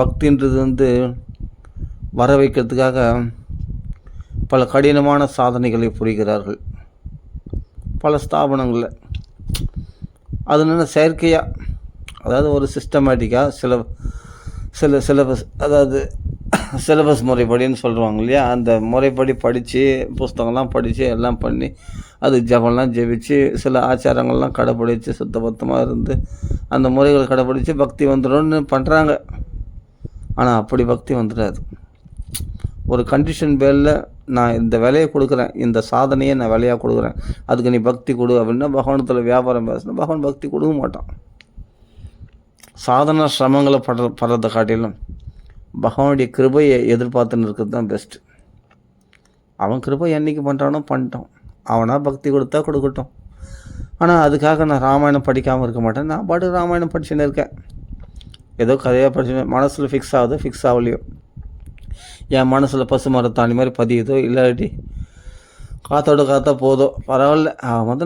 பக்தின்றது வர வைக்கிறதுக்காக பல கடினமான சாதனைகளை புரிகிறார்கள் பல ஸ்தாபனங்களில். அதனால செயற்கையாக, அதாவது ஒரு சிஸ்டமேட்டிக்காக சிலபஸ், அதாவது சிலபஸ் முறைப்படின்னு சொல்லுவாங்க இல்லையா, அந்த முறைப்படி படித்து புஸ்தகம்லாம் படித்து எல்லாம் பண்ணி அது ஜபம்லாம் ஜெபிச்சு சில ஆச்சாரங்கள்லாம் கடைப்பிடித்து சுத்தபத்தமாக இருந்து அந்த முறைகளை கடைப்பிடித்து பக்தி வந்துடும்னு பண்ணுறாங்க. ஆனால் அப்படி பக்தி வந்துடாது. ஒரு கண்டிஷன் பேரில் நான் இந்த வேலையை கொடுக்குறேன், இந்த சாதனையை நான் வேலையாக கொடுக்குறேன், அதுக்கு நீ பக்தி கொடு அப்படின்னா பகவானத்தில் வியாபாரம் பேசணும், பகவான் பக்தி கொடுக்க மாட்டான். சாதன சிரமங்களை படுறதை காட்டிலும் பகவானுடைய கிருபையை எதிர்பார்த்துன்னு இருக்கிறது தான் பெஸ்ட்டு. அவன் கிருபை என்றைக்கு பண்ணுறானோ பண்ணிட்டான், அவனாக பக்தி கொடுத்தா கொடுக்கட்டும். ஆனால் அதுக்காக நான் ராமாயணம் படிக்காமல் இருக்க மாட்டேன். நான் பாட்டு ராமாயணம் படிச்சுன்னு இருக்கேன், ஏதோ கதையாக படிச்சுன்னு மனசில் ஃபிக்ஸ் ஆகுதோ ஃபிக்ஸ் ஆகலையோ, என் மனசில் பசு மரத்தாணி மாதிரி பதியுதோ இல்லாட்டி காற்றோட காற்றா போதோ பரவாயில்ல,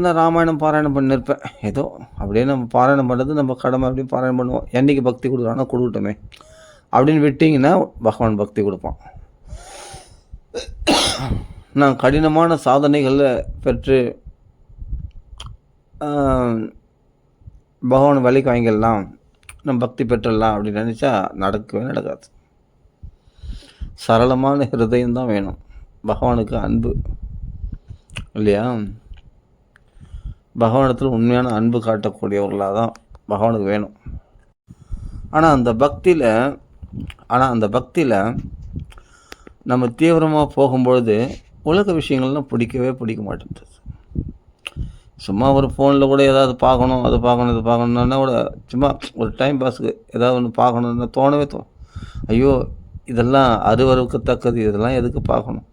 நான் ராமாயணம் பாராயணம் பண்ணியிருப்பேன். ஏதோ அப்படியே நம்ம பாராயணம் பண்ணுறது நம்ம கடமை, அப்படின்னு பாராயணம் பண்ணுவோம். என்றைக்கு பக்தி கொடுக்குறானோ கொடுக்கட்டுமே அப்படின்னு விட்டிங்கன்னா பகவான் பக்தி கொடுப்பான். நான் கடினமான சாதனைகளில் பெற்று பகவான் வேலைக்கு வாங்கிடலாம், நம்ம பக்தி பெற்றுடலாம் அப்படின்னு நினச்சா நடக்கவே நடக்காது. சரளமான ஹிருதயம்தான் வேணும். பகவானுக்கு அன்பு இல்லையா, பகவானத்தில் உண்மையான அன்பு காட்டக்கூடியவர்களாக தான் பகவானுக்கு வேணும். ஆனால் அந்த பக்தியில் நம்ம தீவிரமாக போகும்பொழுது உலக விஷயங்கள்லாம் பிடிக்க மாட்டேங்குது. சும்மா ஒரு ஃபோனில் கூட ஏதாவது பார்க்கணும், அது பார்க்கணும், இது பார்க்கணுன்னா கூட சும்மா ஒரு டைம் பாஸுக்கு ஏதாவது ஒன்று பார்க்கணுன்னு தோணவே ஐயோ இதெல்லாம் அருவருக்கத்தக்கது, இதெல்லாம் எதுக்கு பார்க்கணும்.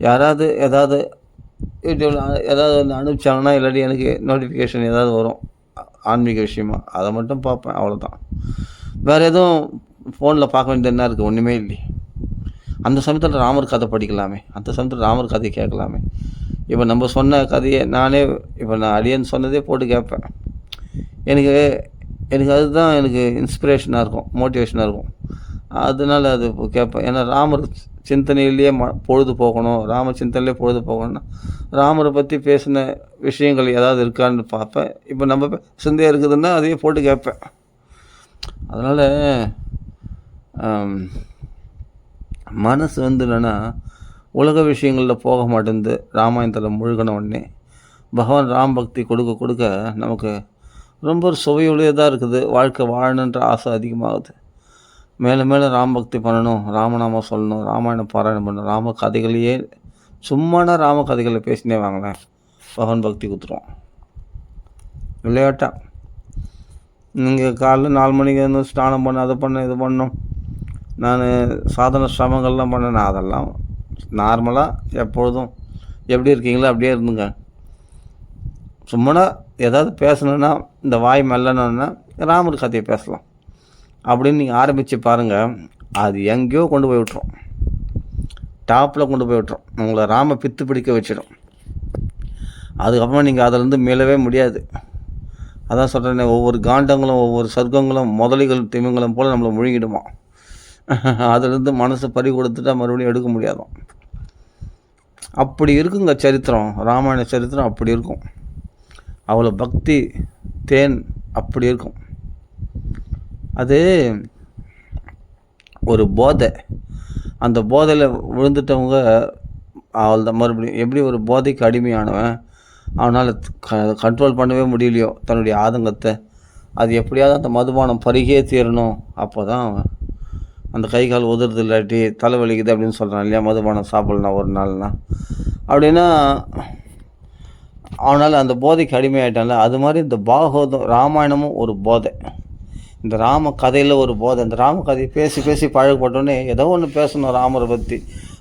யாராவது ஏதாவது யூடியூப்பில் ஏதாவது ஒன்று அனுப்பிச்சாங்கன்னா இல்லாட்டி எனக்கு நோட்டிஃபிகேஷன் ஏதாவது வரும் ஆன்மீக விஷயமா, அதை மட்டும் பார்ப்பேன், அவ்வளோதான். வேறு எதுவும் ஃபோனில் பார்க்க வேண்டியது என்ன இருக்குது, ஒன்றுமே இல்லை. அந்த சமயத்தில் ராமர் கதை படிக்கலாமே, அந்த சமயத்தில் ராமர் கதையை கேட்கலாமே. இப்போ நம்ம சொன்ன கதையை நான் அடியேன்னு சொன்னதே போட்டு கேட்பேன். எனக்கு அதுதான் எனக்கு இன்ஸ்பிரேஷனாக இருக்கும், மோட்டிவேஷனாக இருக்கும். அதனால் அது கேட்பேன். ஏன்னா ராமர் சிந்தனையிலேயே பொழுது போகணும், ராம சிந்தனையிலே பொழுது போகணும்னா ராமரை பற்றி பேசின விஷயங்கள் ஏதாவது இருக்கான்னு பார்ப்பேன். இப்போ நம்ம சிந்தையாக இருக்குதுன்னா அதையே போட்டு கேட்பேன். அதனால் மனசு என்னென்னா உலக விஷயங்களில் போக மாட்டேங்குது. ராமாயணத்தில் முழுகின உடனே பகவான் ராம் பக்தி கொடுக்க நமக்கு ரொம்ப ஒரு சுவையுடையதாக இருக்குது. வாழ்க்கை வாழணுன்ற ஆசை அதிகமாகுது. மேலே ராம் பக்தி பண்ணணும், ராமநாமம் சொல்லணும், ராமாயணம் பாராயணம் பண்ணணும், ராம கதைகளையே சும்மானா ராம கதைகளை பேசினே வாங்களேன், பகவான் பக்தி கொடுத்துருவோம். விளையாட்டா நீங்கள் காலைல 4 மணிக்கு ஸ்நானம் பண்ண, அதை பண்ண, இது பண்ணோம். நான் சாதன சிரமங்கள்லாம் பண்ணேன். அதெல்லாம் நார்மலாக எப்பொழுதும் எப்படி இருக்கீங்களோ அப்படியே இருந்துங்க. சும்மானா ஏதாவது பேசணுன்னா இந்த வாய் மெல்லணுன்னா ராமர் கதையை பேசலாம் அப்படின்னு நீங்கள் ஆரம்பித்து பாருங்கள். அது எங்கேயோ கொண்டு போய் விட்டுரும், டாப்பில் கொண்டு போய் விட்டுரும், உங்களை ராம பித்து பிடிக்க வச்சிடும். அதுக்கப்புறமா நீங்கள் அதிலேருந்து மீளவே முடியாது. அதான் சொல்கிறேன், ஒவ்வொரு காண்டங்களும் ஒவ்வொரு சர்க்கங்களும் முதலைகள் திமிங்களும் போல் நம்மளை முழுங்கிடுமா. அதிலேருந்து மனசை பறி கொடுத்துட்டா மறுபடியும் எடுக்க முடியாதும். அப்படி இருக்குங்க சரித்திரம், ராமாயண சரித்திரம் அப்படி இருக்கும். அவ்வளோ பக்தி தேன் அப்படி இருக்கும். அது ஒரு போதை. அந்த போதையில் விழுந்துட்டவங்க அவள் தான் மறுபடியும் எப்படி ஒரு போதைக்கு அடிமையானவன் அவனால் கண்ட்ரோல் பண்ணவே முடியலையோ தன்னுடைய ஆதங்கத்தை, அது எப்படியாவது அந்த மதுபானம் பருகே தீரணும். அப்போ தான் அந்த கை கால் உதிர்றது, இல்லாட்டி தலைவலிக்குது அப்படின்னு சொல்கிறான் இல்லையா, மதுபானம் சாப்பிட்லாம் ஒரு நாள்னா அப்படின்னா அவனால் அந்த போதைக்கு அடிமையாயிட்டான்ல. அது மாதிரி இந்த பாகவதம் ராமாயணமும் ஒரு போதை, இந்த ராம கதையில் ஒரு போதை. இந்த ராம கதையை பேசி பழகப்பட்டோன்னே ஏதோ ஒன்று பேசணும் ராமரை பற்றி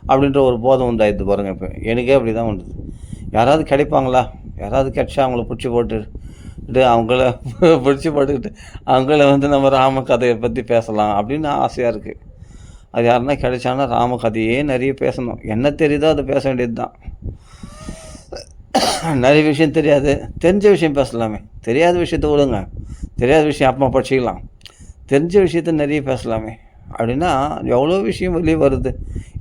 அப்படின்ற ஒரு போதை உண்டாயிடுது பாருங்கள். இப்போ எனக்கே அப்படி தான் வந்தது. யாராவது கிடைப்பாங்களா, யாராவது கிடைச்சா அவங்கள பிடிச்சி போட்டுட்டு அவங்கள பிடிச்சி போட்டுக்கிட்டு அவங்கள நம்ம ராம கதையை பற்றி பேசலாம் அப்படின்னு ஆசையாக இருக்குது. அது யாருன்னா கிடைச்சாங்கன்னா ராம கதையே நிறைய பேசணும். என்ன தெரியுதோ அதை பேச வேண்டியது தான். நிறைய விஷயம் தெரியாது, தெரிஞ்ச விஷயம் பேசலாமே. தெரியாத விஷயத்த விடுங்க, தெரியாத விஷயம் அப்பமா படிச்சிக்கலாம். தெரிஞ்ச விஷயத்த நிறைய பேசலாமே அப்படின்னா எவ்வளோ விஷயம் வெளியே வருது.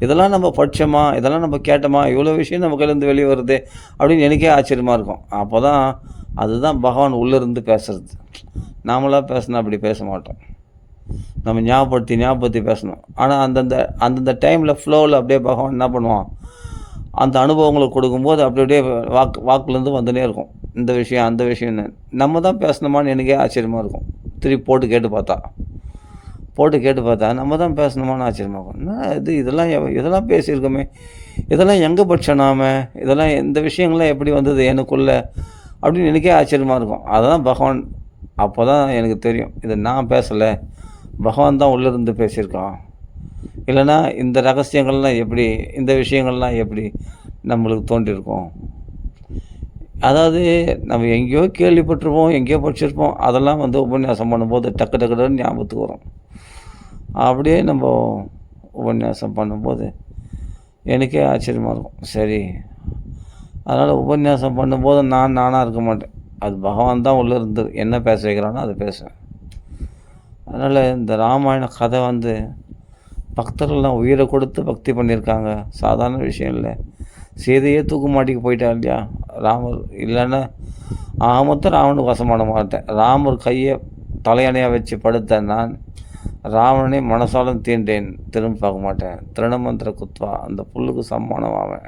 இதெல்லாம் நம்ம படித்தோமா, இதெல்லாம் நம்ம கேட்டோமா, இவ்வளோ விஷயம் நம்ம கையிலேருந்து வெளியே வருது அப்படின்னு எனக்கே ஆச்சரியமாக இருக்கும். அப்போ தான் அதுதான் பகவான் உள்ளேருந்து பேசுறது. நாமளாக பேசினா அப்படி பேச மாட்டோம். நம்ம ஞாபகப்படுத்தி பேசணும். ஆனால் அந்தந்த டைமில் ஃப்ளோவில் அப்படியே பகவான் என்ன பண்ணுவான், அந்த அனுபவங்களை கொடுக்கும்போது அப்படி அப்படியே வாக்குலேருந்து வந்துனே இருக்கும். இந்த விஷயம் அந்த விஷயம்னு நம்ம தான் பேசணுமான்னு எனக்கே ஆச்சரியமாக இருக்கும். திருப்பி போட்டு கேட்டு பார்த்தா நம்ம தான் பேசணுமான்னு ஆச்சரியமாக இருக்கும். என்ன இதெல்லாம் பேசியிருக்கோமே, இதெல்லாம் எங்கே படித்தோம் நாம், இதெல்லாம் இந்த விஷயங்கள்லாம் எப்படி வந்தது எனக்குள்ளே அப்படின்னு எனக்கே ஆச்சரியமாக இருக்கும். அதுதான் பகவான். அப்போ தான் எனக்கு தெரியும், இது நான் பேசலை, பகவான் தான் உள்ளேருந்து பேசியிருக்கான். இல்லைன்னா இந்த ரகசியங்கள்லாம் எப்படி, இந்த விஷயங்கள்லாம் எப்படி நம்மளுக்கு தோன்றியிருக்கும். அதாவது நம்ம எங்கேயோ கேள்விப்பட்டிருப்போம், எங்கேயோ படிச்சிருப்போம், அதெல்லாம் உபன்யாசம் பண்ணும்போது டக்குன்னு ஞாபகத்துக்கு வரும். அப்படியே நம்ம உபன்யாசம் பண்ணும்போது எனக்கே ஆச்சரியமாக இருக்கும். சரி, அதனால் உபன்யாசம் பண்ணும்போது நானாக இருக்க மாட்டேன். அது பகவான் தான் உள்ளே இருந்து என்ன பேச வைக்கிறானோ அதை பேசுவேன். அதனால் இந்த ராமாயண கதை பக்தர்கள்லாம் உயிரை கொடுத்து பக்தி பண்ணியிருக்காங்க. சாதாரண விஷயம் இல்லை. சீதையே தூக்கு மாட்டிக்கு போயிட்டா இல்லையா ராமர். இல்லைன்னா மொத்தம் ராவனுக்கு வசமான மாட்டேன். ராமர் கையை தலையணையாக வச்சு படுத்த நான் ராவணனை மனசாலும் தீண்டேன், திரும்பி பார்க்க மாட்டேன். திருணமந்திர குத்வா, அந்த புல்லுக்கு சம்மானம் ஆவேன்,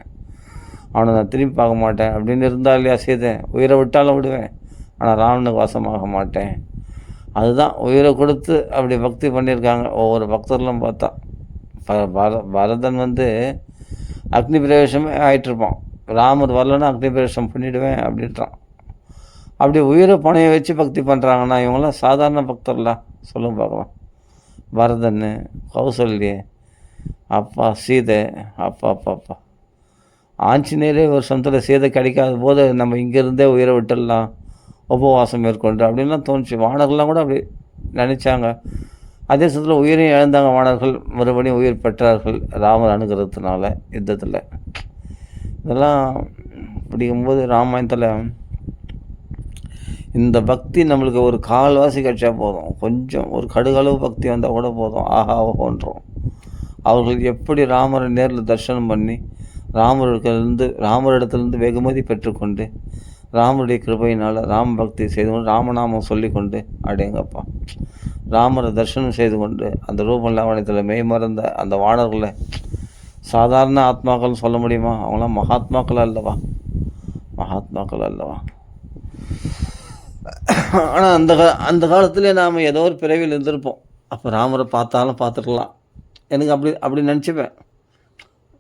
அவனை நான் திரும்பி பார்க்க மாட்டேன் அப்படின்னு இருந்தா இல்லையா சீதை. உயிரை விட்டாலும் விடுவேன், ஆனால் ராவனுக்கு வசமாக மாட்டேன். அதுதான் உயிரை கொடுத்து அப்படி பக்தி பண்ணியிருக்காங்க ஒவ்வொரு பக்தர்களும். பார்த்தா பரதன் அக்னி பிரவேசமே ஆகிட்டுருப்பான். ராமர் வரலன்னா அக்னி பிரவேசம் பண்ணிவிடுவேன் அப்படின்றான். அப்படி உயிரை பணையை வச்சு பக்தி பண்ணுறாங்கன்னா இவங்களாம் சாதாரண பக்தர்களா சொல்லுங்க பார்க்கலாம். பரதன், கௌசல்ய, அப்பா சீதை, அப்பா ஆஞ்சநேயரே ஒரு சமயத்தில் சீதை கிடைக்காத போது நம்ம இங்கேருந்தே உயிரை விட்டுடலாம், உபவாசம் மேற்கொண்டு அப்படின்லாம் தோணுச்சு. வானர்கள்லாம் கூட அப்படி நினச்சாங்க. அதே சமயத்தில் உயிரையும் இழந்தாங்க வானர்கள், மறுபடியும் உயிர் பெற்றார்கள் ராமர் அனுகிறதுனால யுத்தத்தில். இதெல்லாம் பிடிக்கும்போது ராமாயணத்தில் இந்த பக்தி நம்மளுக்கு ஒரு கால்வாசி கிடைச்சா போதும், கொஞ்சம் ஒரு கடுகளவு பக்தி வந்தால் கூட போதும், ஆஹா ஓஹோன்றோம். அவர்கள் எப்படி ராமரை நேரில் தரிசனம் பண்ணி ராமரிடத்துலேருந்து வெகுமதி பெற்றுக்கொண்டு ராமருடைய கிருபையினால் ராம பக்தி செய்து கொண்டு ராமநாமம் சொல்லி கொண்டு அடேங்கப்பா ராமரை தரிசனம் செய்து கொண்டு அந்த ரூபலாவணத்தில் மெய்மறந்த அந்த வானர்களை சாதாரண ஆத்மாக்கள்னு சொல்ல முடியுமா? அவங்களாம் மகாத்மாக்கள் அல்லவா. ஆனால் அந்த காலத்துலேயே நாம் ஏதோ ஒரு பிறவியில் இருந்திருப்போம். அப்போ ராமரை பார்த்துக்கலாம். எனக்கு அப்படி நினச்சிப்பேன்.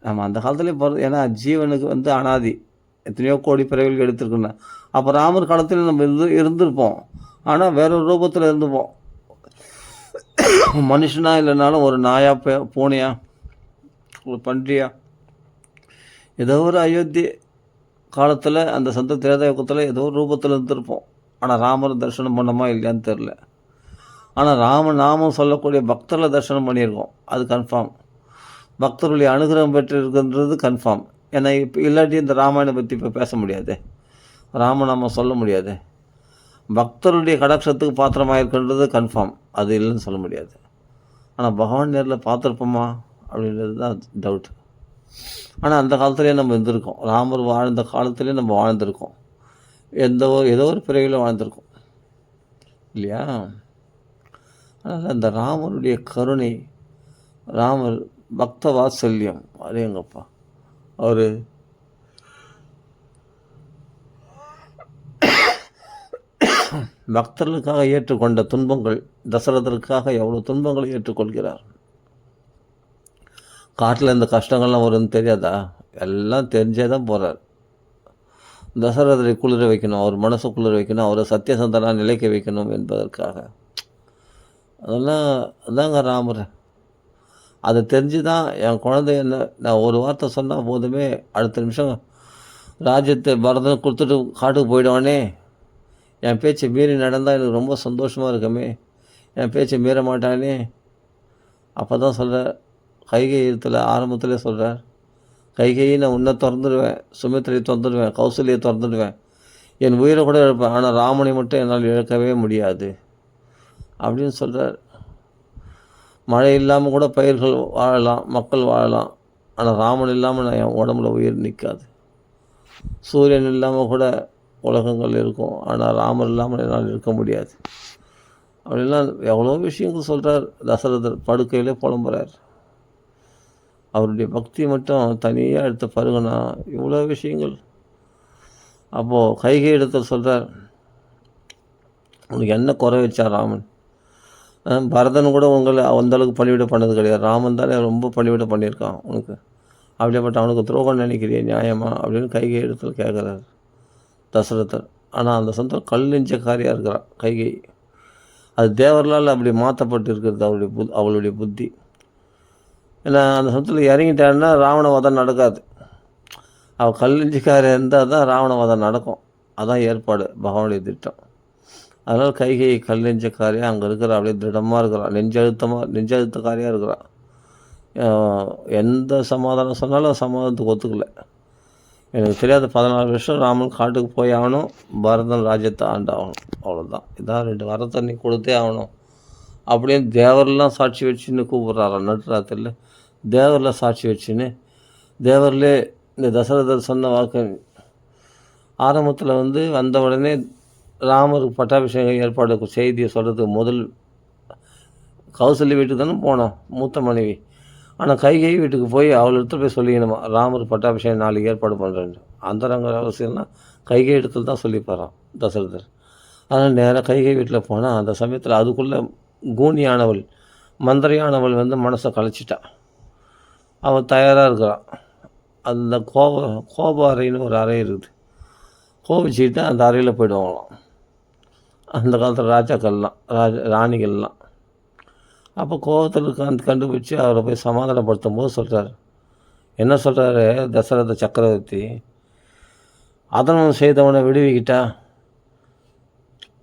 நம்ம அந்த காலத்துலேயே போகிறது, ஏன்னா ஜீவனுக்கு அனாதி, எத்தனையோ கோடி பிறவிகள் எடுத்துருக்குன்னா. அப்போ ராமர் காலத்தில் நம்ம இருந்திருப்போம், ஆனால் வேறொரு ரூபத்தில் இருந்துப்போம். மனுஷனாக இல்லைனாலும் ஒரு நாயா, பூனையா, ஒரு பன்றியா, ஏதோ ஒரு அயோத்தி காலத்தில் அந்த சந்த திரேதாயுகத்தில் ஏதோ ஒரு ரூபத்தில் இருந்திருப்போம். ஆனால் ராமர் தரிசனம் பண்ணோமா இல்லையான்னு தெரில. ஆனால் நாமம் சொல்லக்கூடிய பக்தர்களை தரிசனம் பண்ணியிருக்கோம், அது கன்ஃபார்ம். பக்தர்களுடைய அனுகிரகம் பெற்றிருக்கின்றது கன்ஃபார்ம். ஏன்னா இப்போ இல்லாட்டி இந்த ராமாயணம் பற்றி இப்போ பேச முடியாது, ராமநாமம் சொல்ல முடியாது. பக்தருடைய கடாட்சத்துக்கு பாத்திரமாக இருக்கின்றது கன்ஃபார்ம், அது இல்லைன்னு சொல்ல முடியாது. ஆனால் பகவான் நேரில் பார்த்துருப்போமா அப்படின்றது தான் டவுட். ஆனால் அந்த காலத்துலேயே நம்ம இருந்திருக்கோம், ராமர் வாழ்ந்த காலத்துலேயே நம்ம வாழ்ந்திருக்கோம், ஏதோ ஒரு பிறவியில் வாழ்ந்திருக்கோம் இல்லையா? அதனால் அந்த ராமருடைய கருணை, ராமர் பக்த வாத்சல்யம், அதேங்கப்பா. அவர் பக்தர்களுக்காக ஏற்றுக்கொண்ட துன்பங்கள், தசரதற்காக எவ்வளோ துன்பங்களை ஏற்றுக்கொள்கிறார். காட்டில் இந்த கஷ்டங்கள்லாம் வரும்னு தெரியாதா? எல்லாம் தெரிஞ்சே தான் போகிறார். தசரதரை குளிர வைக்கணும், அவர் மனசை குளிர வைக்கணும், அவரை சத்தியசந்தனாக நிலைக்க வைக்கணும் என்பதற்காக. அதெல்லாம் அதாங்க ராமர். அதை தெரிஞ்சு தான் என் குழந்தை நான் ஒரு வார்த்தை சொன்னால் போதுமே, அடுத்த நிமிஷம் ராஜ்யத்தை பரதனை கொடுத்துட்டு காட்டுக்கு போயிடுவானே, என் பேச்சை மீறி நடந்தால் எனக்கு ரொம்ப சந்தோஷமாக இருக்குமே, என் பேச்சை மீற மாட்டானே. அப்போ தான் சொல்கிறார், கைகேயத்தில் ஆரம்பத்திலே சொல்கிறார், கைகையை நான் உன்னை திறந்துடுவேன், சுமித்திரையை திறந்துடுவேன், கௌசல்யை திறந்துடுவேன், என் உயிரை கூட இழப்பேன், ஆனால் ராமனை மட்டும் என்னால் இழக்கவே முடியாது அப்படின்னு சொல்கிறார். மழை இல்லாமல் கூட பயிர்கள் வாழலாம், மக்கள் வாழலாம். ஆனால் ராமன் இல்லாமல் நான் என் உடம்புல உயிர் நிற்காது. சூரியன் இல்லாமல் கூட உலகங்கள் இருக்கும், ஆனால் ராமர் இல்லாமல் என்னால் இருக்க முடியாது. அப்படின்லாம் எவ்வளோ விஷயங்கள் சொல்கிறார். தசரதர் படுக்கையிலே புலம்புறார். அவருடைய பக்தி மட்டும் தனியாக எடுத்து பருகுனா இவ்வளோ விஷயங்கள். அப்போது கைகை எடுத்து சொல்கிறார், உனக்கு என்ன குறை வச்சா ராமன்? பரதன் கூட உங்களை அந்தளவுக்கு பணிவிட பண்ணது கிடையாது. ராமன் தானே ரொம்ப பணிவிட பண்ணியிருக்கான் உனக்கு. அப்படியேப்பட்ட அவனுக்கு துரோகம் நினைக்கிறிய நியாயமா அப்படின்னு கைகை இடத்துல கேட்குறாரு தசரதர். ஆனால் அந்த சொந்தம் கல் நெஞ்சக்காரியாக இருக்கிறான் கைகை. அது தேவர்களால் அப்படி மாற்றப்பட்டு இருக்கிறது அவளுடைய புத்தி. ஏன்னா அந்த சொந்தத்தில் இறங்கிட்டான்னா ராவண வதம் நடக்காது. அவள் கல் நெஞ்சுக்காரியாக இருந்தால் தான் ராவண வதம் நடக்கும். அதான் ஏற்பாடு, பகவானுடைய திட்டம். அதனால் கைகை கல் நெஞ்சக்காரியாக அங்கே இருக்கிறா, அப்படியே திடமாக இருக்கிறான், நெஞ்சழுத்தக்காரியாக இருக்கிறான். எந்த சமாதானம் சொன்னாலும் சமாதானத்துக்கு ஒத்துக்கலை. எனக்கு தெரியாத 14 வருஷம் ராமன் காட்டுக்கு போய் ஆகணும், பரதன் ராஜ்யத்தை ஆண்டாகணும், அவ்வளோதான். இதான் 2 வரத்தை நீ கொடுத்தே ஆகணும் அப்படின்னு தேவரெலாம் சாட்சி வச்சுன்னு கூப்பிட்றாராம் நடுராத்திரியில். தேவரில் சாட்சி வச்சுன்னு தேவர்லே இந்த தசரதர் சொன்ன வாக்கு ஆரம்பத்தில் வந்த உடனே ராமருக்கு பட்டாபிஷேகம் ஏற்பாடு செய்தியை சொல்கிறதுக்கு முதல் கௌசல்யா வீட்டுக்கு தானே போனோம், மூத்த மனைவி. ஆனால் கைகை வீட்டுக்கு போய் அவள் இடத்துல போய் சொல்லிக்கணுமா, ராமருக்கு பட்டாபிஷேகம் நாளைக்கு ஏற்பாடு பண்ணுறேன்னு. அந்தரங்க அவசியம்னா கைகை இடத்துல தான் சொல்லிப்பாரான் தசரதர். அதனால் நேராக கைகை வீட்டில் போனால் அந்த சமயத்தில் அதுக்குள்ளே கூனியானவள், மந்திரியானவள் மனசை கலைச்சிட்டா. அவள் தயாராக இருக்கிறான். அந்த கோப அறைன்னு ஒரு அறை இருக்குது. கோபிச்சுக்கிட்டு அந்த அறையில் போய்டுவாங்களாம் அந்த காலத்தில் ராஜாக்கள்லாம், ராணிகள்லாம். அப்போ கோபத்தில் கண்டுபிடிச்சி அவரை போய் சமாதானப்படுத்தும் போது சொல்கிறார், என்ன சொல்கிறாரு தசரத சக்கரவர்த்தி, அதனம் செய்தவனை விடுவிக்கிட்டா,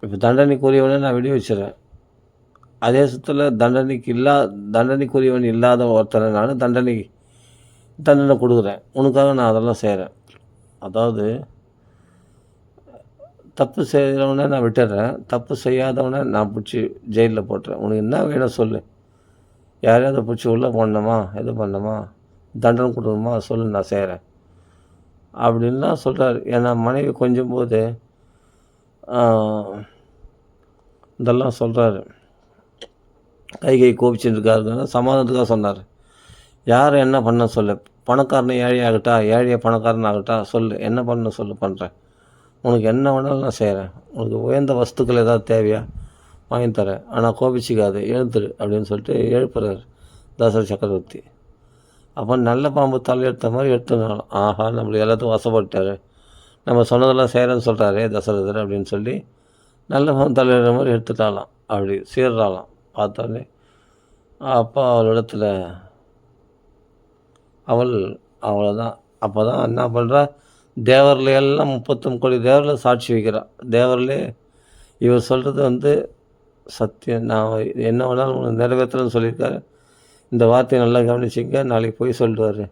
இப்போ தண்டனைக்குரியவனை நான் விடுவிச்சிடறேன். அதே சுற்றில் தண்டனைக்குரியவன் இல்லாத ஒருத்தனை நான் தண்டனை கொடுக்குறேன், உனக்காக நான் அதெல்லாம் செய்கிறேன். அதாவது தப்பு செய்கிறவனை நான் விட்டுடுறேன், தப்பு செய்யாதவனை நான் பிடிச்சி ஜெயிலில் போட்டுறேன். உனக்கு என்ன வேணும் சொல்லு, யாரையாவது பிடிச்சி உள்ளே போடணுமா, எது பண்ணணுமா, தண்டனை கொடுக்கணுமா சொல்லு, நான் செய்கிறேன் அப்படின்லாம் சொல்கிறார். ஏன்னா மனைவி கொஞ்சம் போது இதெல்லாம் சொல்கிறாரு. கைகை கோபிச்சுட்டு இருக்காருன்னா சமாதானத்துக்காக சொன்னார். யாரை என்ன பண்ண சொல்லு, பணக்காரனை ஏழையாகட்டா, ஏழையை பணக்காரன் ஆகட்டா சொல்லு, என்ன பண்ண சொல்லு, பண்ணுறேன். உனக்கு என்ன வேணாலும் நான் செய்கிறேன். உனக்கு உயர்ந்த வஸ்துக்கள் ஏதாவது தேவையா வாங்கி தரேன், ஆனால் கோபிச்சிக்காது, எழுந்துரு அப்படின்னு சொல்லிட்டு எழுப்புறாரு தசரத சக்கரவர்த்தி. அப்போ நல்ல பாம்பு தலையெடுத்த மாதிரி எடுத்துனாலும், ஆஹா நம்மளுக்கு எல்லாத்துக்கும் வசப்பட்டார், நம்ம சொன்னதெல்லாம் செய்கிறேன்னு சொல்கிறாரே தசரதர் அப்படின்னு சொல்லி நல்ல பாம்பு தலையிடுற மாதிரி எடுத்துட்டாலாம். அப்படி சீர்றாலாம். பார்த்தோன்னே அப்பா அவளிடத்துல அவ்வளோதான். அப்போ தான் என்ன பண்ணுறா, தேவரில் எல்லாம் 33 கோடி தேவரில் சாட்சி வைக்கிறான். தேவரில் இவர் சொல்கிறது சத்தியம், நான் என்ன வேணாலும் உங்களுக்கு நிறைவேற்றணும்னு சொல்லியிருக்காரு, இந்த வார்த்தையை நல்லா கவனிச்சிங்க, நாளைக்கு போய் சொல்லிடுவார்.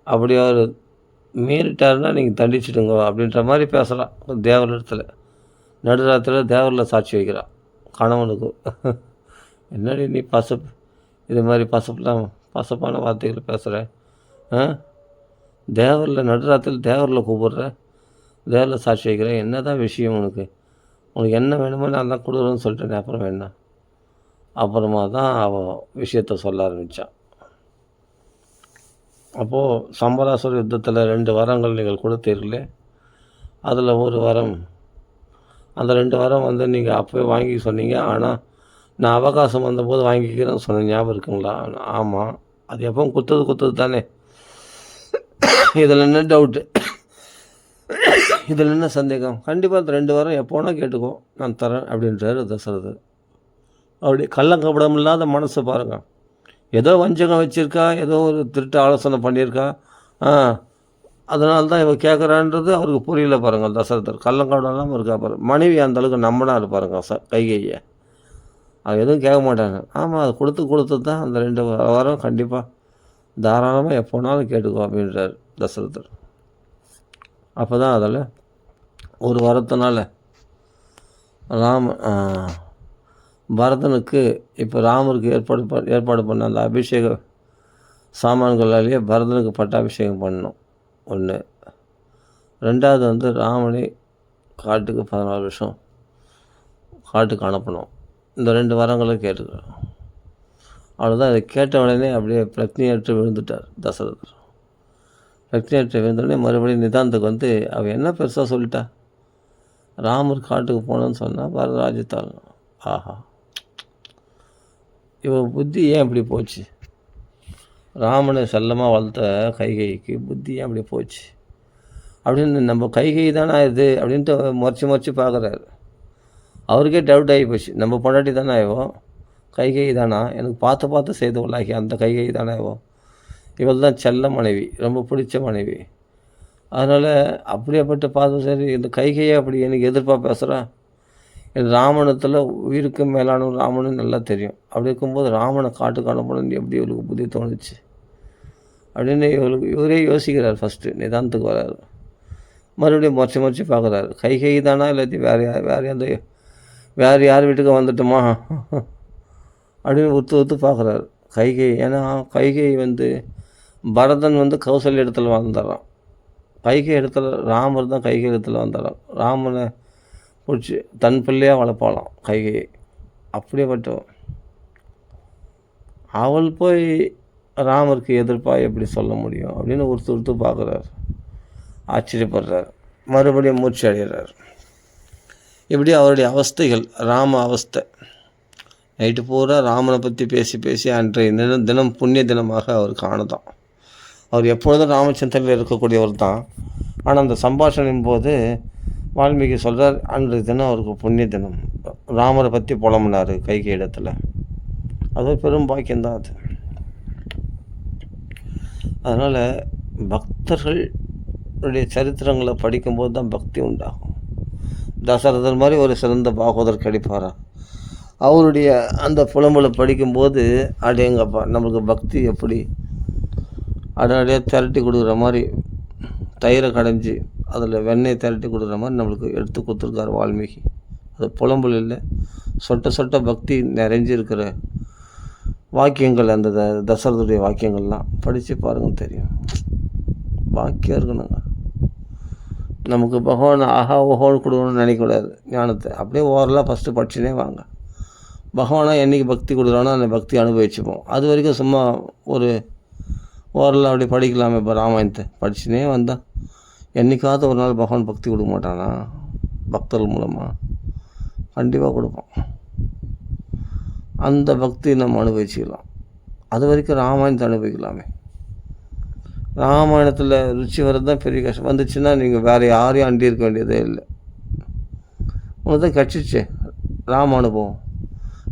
அப்படி அவர் மீறிட்டாருன்னா நீங்கள் தண்டிச்சிடுங்க அப்படின்ற மாதிரி பேசுகிறான் தேவர் இடத்துல. நடுராத்திரியில் தேவரில் சாட்சி வைக்கிறான் கணவனுக்கு. என்னடி நீ இது மாதிரி பசப்பான வார்த்தைகள் பேசுகிற, தேவரில் நடுராத்திரில் தேவரில் கூப்பிட்ற, தேவரில் சாட்சி வைக்கிறேன், என்ன தான் விஷயம் உனக்கு என்ன வேணுமோ நான் தான் கொடுக்குறேன்னு சொல்லிட்டேன், அப்புறம் வேணாம். அப்புறமா தான் அவள் விஷயத்த சொல்ல ஆரம்பித்தான். அப்போது சம்பராசுர யுத்தத்தில் 2 வரங்கள் நீங்கள் கொடுத்தீர்களே, அதில் ஒரு வரம், அந்த 2 வரம் நீங்கள் அப்போயே வாங்கி சொன்னீங்க, ஆனால் நான் அவகாசம் வந்தபோது வாங்கிக்கிறேன்னு சொன்ன ஞாபகம் இருக்குங்களா? ஆமாம். அது எப்பவும் குத்தது தானே, இதில் என்ன டவுட்டு, இதில் என்ன சந்தேகம்? கண்டிப்பாக அந்த 2 வாரம் எப்போனா கேட்டுக்கோ, நான் தரேன் அப்படின்றாரு தசரதர். அப்படி கள்ளங்கப்படம் இல்லாத மனசை பாருங்கள். ஏதோ வஞ்சகம் வச்சுருக்கா, ஏதோ ஒரு திருட்டு ஆலோசனை பண்ணியிருக்கா, அதனால தான் இவ கேட்குறான்றது அவருக்கு புரியல பாருங்கள் தசரதர். கள்ளங்கப்படம் இல்லாமல் இருக்கா பாருங்கள். மனைவி அந்தளவுக்கு நம்பினா இருப்பாருங்க கைகையை. அது எதுவும் கேட்க மாட்டாங்க. ஆமாம், அது கொடுத்தது தான் அந்த 2 வாரம் கண்டிப்பாக தாராளமாக எப்போனாலும் கேட்டுக்கோ அப்படின்றார் தசரதர். அப்போ தான் அதில் ஒரு வரத்தினால பரதனுக்கு இப்போ ராமருக்கு ஏற்பாடு பண்ண அந்த அபிஷேக சாமான்களாலேயே பரதனுக்கு பட்டாபிஷேகம் பண்ணணும் ஒன்று. ரெண்டாவது வந்து ராமனை காட்டுக்கு 14 வருஷம் காட்டுக்கு அனுப்பணும். இந்த 2 வரங்களை கேட்டுக்கிறோம். அவ்வளோதான். இதை கேட்ட உடனே அப்படியே பிரக்ஞையற்று விழுந்துட்டார் தசரதர். பிரக்ஞையற்று விழுந்தோடனே மறுபடியும் நிதானத்துக்கு வந்து அவள் என்ன பெருசாக சொல்லிட்டா, ராமர் காட்டுக்கு போனோன்னு சொன்னால் பரதராஜ்யத்தால். ஆஹா, இவன் புத்தி ஏன் இப்படி போச்சு? ராமனை செல்லமாக வளர்த்த கைகைக்கு புத்தி ஏன் இப்படி போச்சு அப்படின்னு நம்ம கைகை தானே இது அப்படின்ட்டு முறைச்சி பார்க்குறாரு. அவருக்கே டவுட் ஆகி போச்சு. நம்ம பொண்டாட்டி தானே ஆகும், கைகை தானா, எனக்கு பார்த்து செய்தவளாகி அந்த கைகை தானே ஆகும். இவள் தான் செல்ல மனைவி, ரொம்ப பிடிச்ச மனைவி. அதனால் அப்படியேப்பட்டு பார்த்து சரி இந்த கைகையை அப்படி எனக்கு எதிர்ப்பாக பேசுகிறான். ராமணத்தில் உயிருக்கு மேலான ராமனு நல்லா தெரியும். அப்படி இருக்கும்போது ராமனை காட்டுக்கு அனுப்பணும்னு எப்படி இவளுக்கு புத்தி தோணுச்சு அப்படின்னு இவரே யோசிக்கிறார். ஃபஸ்ட்டு நிதானத்துக்கு வர்றாரு. மறுபடியும் முறைச்சி பார்க்குறாரு. கைகை தானா இல்லாட்டி வேறு யார் வீட்டுக்கு வந்துட்டோமா அப்படின்னு ஒத்து பார்க்குறாரு கைகை. ஏன்னா கைகை வந்து பரதன் வந்து கௌசல்ய இடத்துல வந்துடுறான். கைகை இடத்துல ராமர் தான் கைகை இடத்துல வந்துடுறான். ராமனை பிடிச்சி தன் பிள்ளையாக வளர்ப்பாளாம் கைகையை. அப்படியேப்பட்டவன் அவள் போய் ராமருக்கு எதிர்ப்பாக எப்படி சொல்ல முடியும் அப்படின்னு ஒருத்து பார்க்குறாரு. ஆச்சரியப்படுறார். மறுபடியும் மூச்சு அடைகிறார். இப்படி அவருடைய அவஸ்தைகள், ராம அவஸ்தை. நைட்டு பூரா ராமனை பற்றி பேசி அன்றைய தினம் புண்ணிய தினமாக அவர் காணுதான். அவர் எப்பொழுதும் ராமச்சந்திரனில் இருக்கக்கூடியவர் தான். ஆனால் அந்த சம்பாஷணையின் போது வால்மீகி சொல்கிறார், அன்றைய தினம் அவருக்கு புண்ணிய தினம். ராமரை பற்றி புலம்புனார் கைகை இடத்துல. அது பெரும் பாக்கியம்தான் அது. அதனால் பக்தர்களுடைய சரித்திரங்களை படிக்கும்போது தான் பக்தி உண்டாகும். தசரதர் மாதிரி ஒரு சிறந்த பாகவதர் கிடைப்பாரா? அவருடைய அந்த புலம்பலை படிக்கும்போது அடேங்கப்பா நம்மளுக்கு பக்தி எப்படி அடையே திரட்டி கொடுக்குற மாதிரி, தயிரை கடைஞ்சி அதில் வெண்ணெய் திரட்டி கொடுக்குற மாதிரி நம்மளுக்கு எடுத்து கொடுத்துருக்காரு வால்மீகி. அது புலம்பல் இல்லை, சொட்ட பக்தி நிறைஞ்சிருக்கிற வாக்கியங்கள். அந்த தசரதுடைய வாக்கியங்கள்லாம் படித்து பாருங்க தெரியும். பாக்கியம் இருக்கணுங்க. நமக்கு பகவான் ஆஹா ஓஹோன்னு கொடுக்கணும்னு நினைக்கக்கூடாது ஞானத்தை. அப்படியே ஓரலாக ஃபஸ்ட்டு படிச்சுனே வாங்க. பகவானாக என்றைக்கு பக்தி கொடுக்குறானோ அந்த பக்தி அனுபவிச்சுப்போம். அது வரைக்கும் சும்மா ஒரு ஓரலாக அப்படி படிக்கலாமே. இப்போ ராமாயணத்தை படிச்சுனே வந்தால் என்றைக்காவது ஒரு நாள் பகவான் பக்தி கொடுக்க மாட்டானா? பக்தர்கள் மூலமாக கண்டிப்பாக கொடுப்போம். அந்த பக்தி நம்ம அனுபவிச்சுக்கலாம். அது வரைக்கும் ராமாயணத்தை அனுபவிக்கலாமே. ராமாயணத்தில் ருச்சி வர்றது தான் பெரிய கஷ்டம். வந்துச்சுன்னா நீங்கள் வேறு யாரையும் அண்டி இருக்க வேண்டியதே இல்லை. உங்களுக்கு தான் கிடச்சிச்சு ராம அனுபவம்.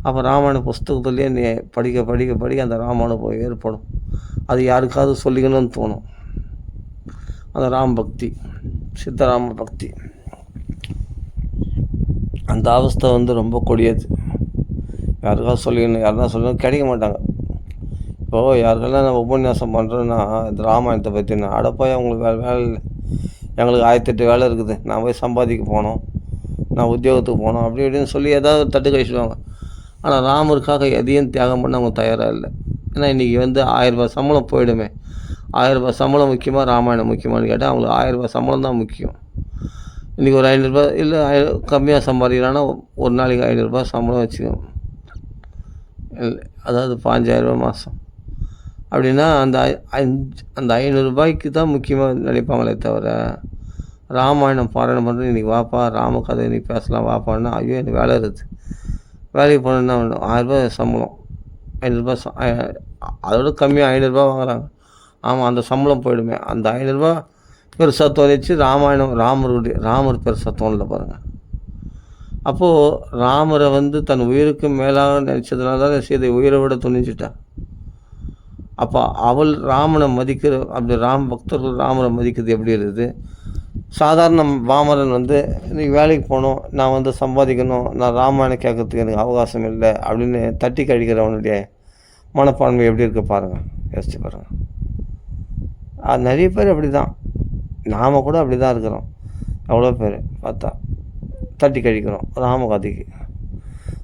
அப்போ ராமாயண புஸ்தகத்துலேயே நீ படிக்க அந்த ராம அனுபவம் ஏற்படும். அது யாருக்காவது சொல்லிக்கணும்னு தோணும். அந்த ராம பக்தி, சித்தராம பக்தி, அந்த அவஸ்தை வந்து ரொம்ப கொடியது. யாருக்காவது சொல்லிக்கணும், யாருன்னா சொல்லணும், கிடைக்க மாட்டாங்க. இப்போது யாருக்கெல்லாம் நான் உபன்யாசம் பண்ணுறேன்னா இந்த ராமாயணத்தை பற்றி நான் அடப்போய் அவங்களுக்கு வேலை இல்லை, எங்களுக்கு 1008 வேலை இருக்குது, நான் போய் சம்பாதிக்க போனோம், நான் உத்தியோகத்துக்கு போனோம் அப்படி இப்படின்னு சொல்லி ஏதாவது தட்டு கழிச்சுடுவாங்க. ஆனால் ராமருக்காக எதையும் தியாகம் பண்ண அவங்க தயாராக இல்லை. ஏன்னா இன்றைக்கி வந்து 1000 ரூபாய் சம்பளம் போயிடுமே. 1000 ரூபாய் சம்பளம் முக்கியமாக, ராமாயணம் முக்கியமானு கேட்டால் அவங்களுக்கு 1000 ரூபாய் சம்பளம் தான் முக்கியம். இன்றைக்கி ஒரு 500 ரூபாய் இல்லை கம்மியாக சம்பாதிக்கிறான்னா ஒரு நாளைக்கு 500 ரூபாய் சம்பளம் வச்சுக்கோங்க. அதாவது 5000 ரூபாய் மாதம் அப்படின்னா அந்த 500 ரூபாய்க்கு தான் முக்கியமாக நினைப்பாங்களே தவிர, ராமாயணம் பாராயணம் பண்ணுறது இன்றைக்கி வாப்பா ராமகதை நீ பேசலாம் வாப்பான்னா, ஐயோ எனக்கு வேலை இருக்குது, வேலைக்கு போனோன்னா 1000 ரூபாய் சம்பளம், 500 ரூபாய் அதோட கம்மியாக 500 ரூபாய் வாங்குறாங்க. ஆமாம், அந்த சம்பளம் போயிடுமே. அந்த 500 ரூபா பெருசாக தோணிச்சு. ராமர் பெருசாக தோணல பாருங்கள். அப்போது ராமரை வந்து தன் உயிருக்கு மேலாக நினச்சதுனால தான் சீதை உயிரை விட துணிஞ்சிட்டா. அப்போ அவள் ராமனை மதிக்கிற, அப்படி பக்தர்கள் ராமரை மதிக்கிறது எப்படி இருக்குது? சாதாரண வாமரன் வந்து இன்றைக்கி வேலைக்கு போகணும், நான் வந்து சம்பாதிக்கணும், நான் ராமாயணம் கேட்கறதுக்கு எனக்கு அவகாசம் இல்லை அப்படின்னு தட்டி கழிக்கிறவனுடைய மனப்பான்மை எப்படி இருக்க பாருங்கள், யோசிச்சு பாருங்கள். அது நிறைய பேர் அப்படி தான், நாம் கூட அப்படி தான் இருக்கிறோம். எவ்வளோ பேர் பார்த்தா தட்டி கழிக்கிறோம் ராம கதைக்கு.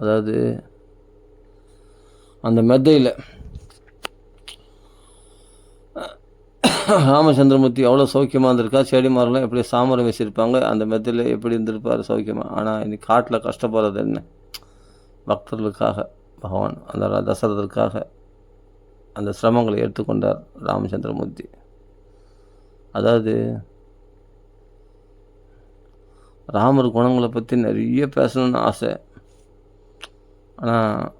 அதாவது அந்த மெத்தையில் ராமச்சந்திரமூர்த்தி எவ்வளோ சௌக்கியமாக இருந்திருக்கா, செடி மரம்லாம் எப்படி சாமரம் வச்சுருப்பாங்க, அந்த மெத்தையில் எப்படி இருந்திருப்பார் சௌக்கியமாக. ஆனால் இன்னைக்கு காட்டில் கஷ்டப்படுறது என்ன, பக்தர்களுக்காக பகவான் அந்த தசரதற்காக அந்த சிரமங்களை எடுத்துக்கொண்டார் ராமச்சந்திரமூர்த்தி. அதாவது ராமர் குணங்களை பற்றி நிறைய பேசணும்னு ஆசை, ஆனால்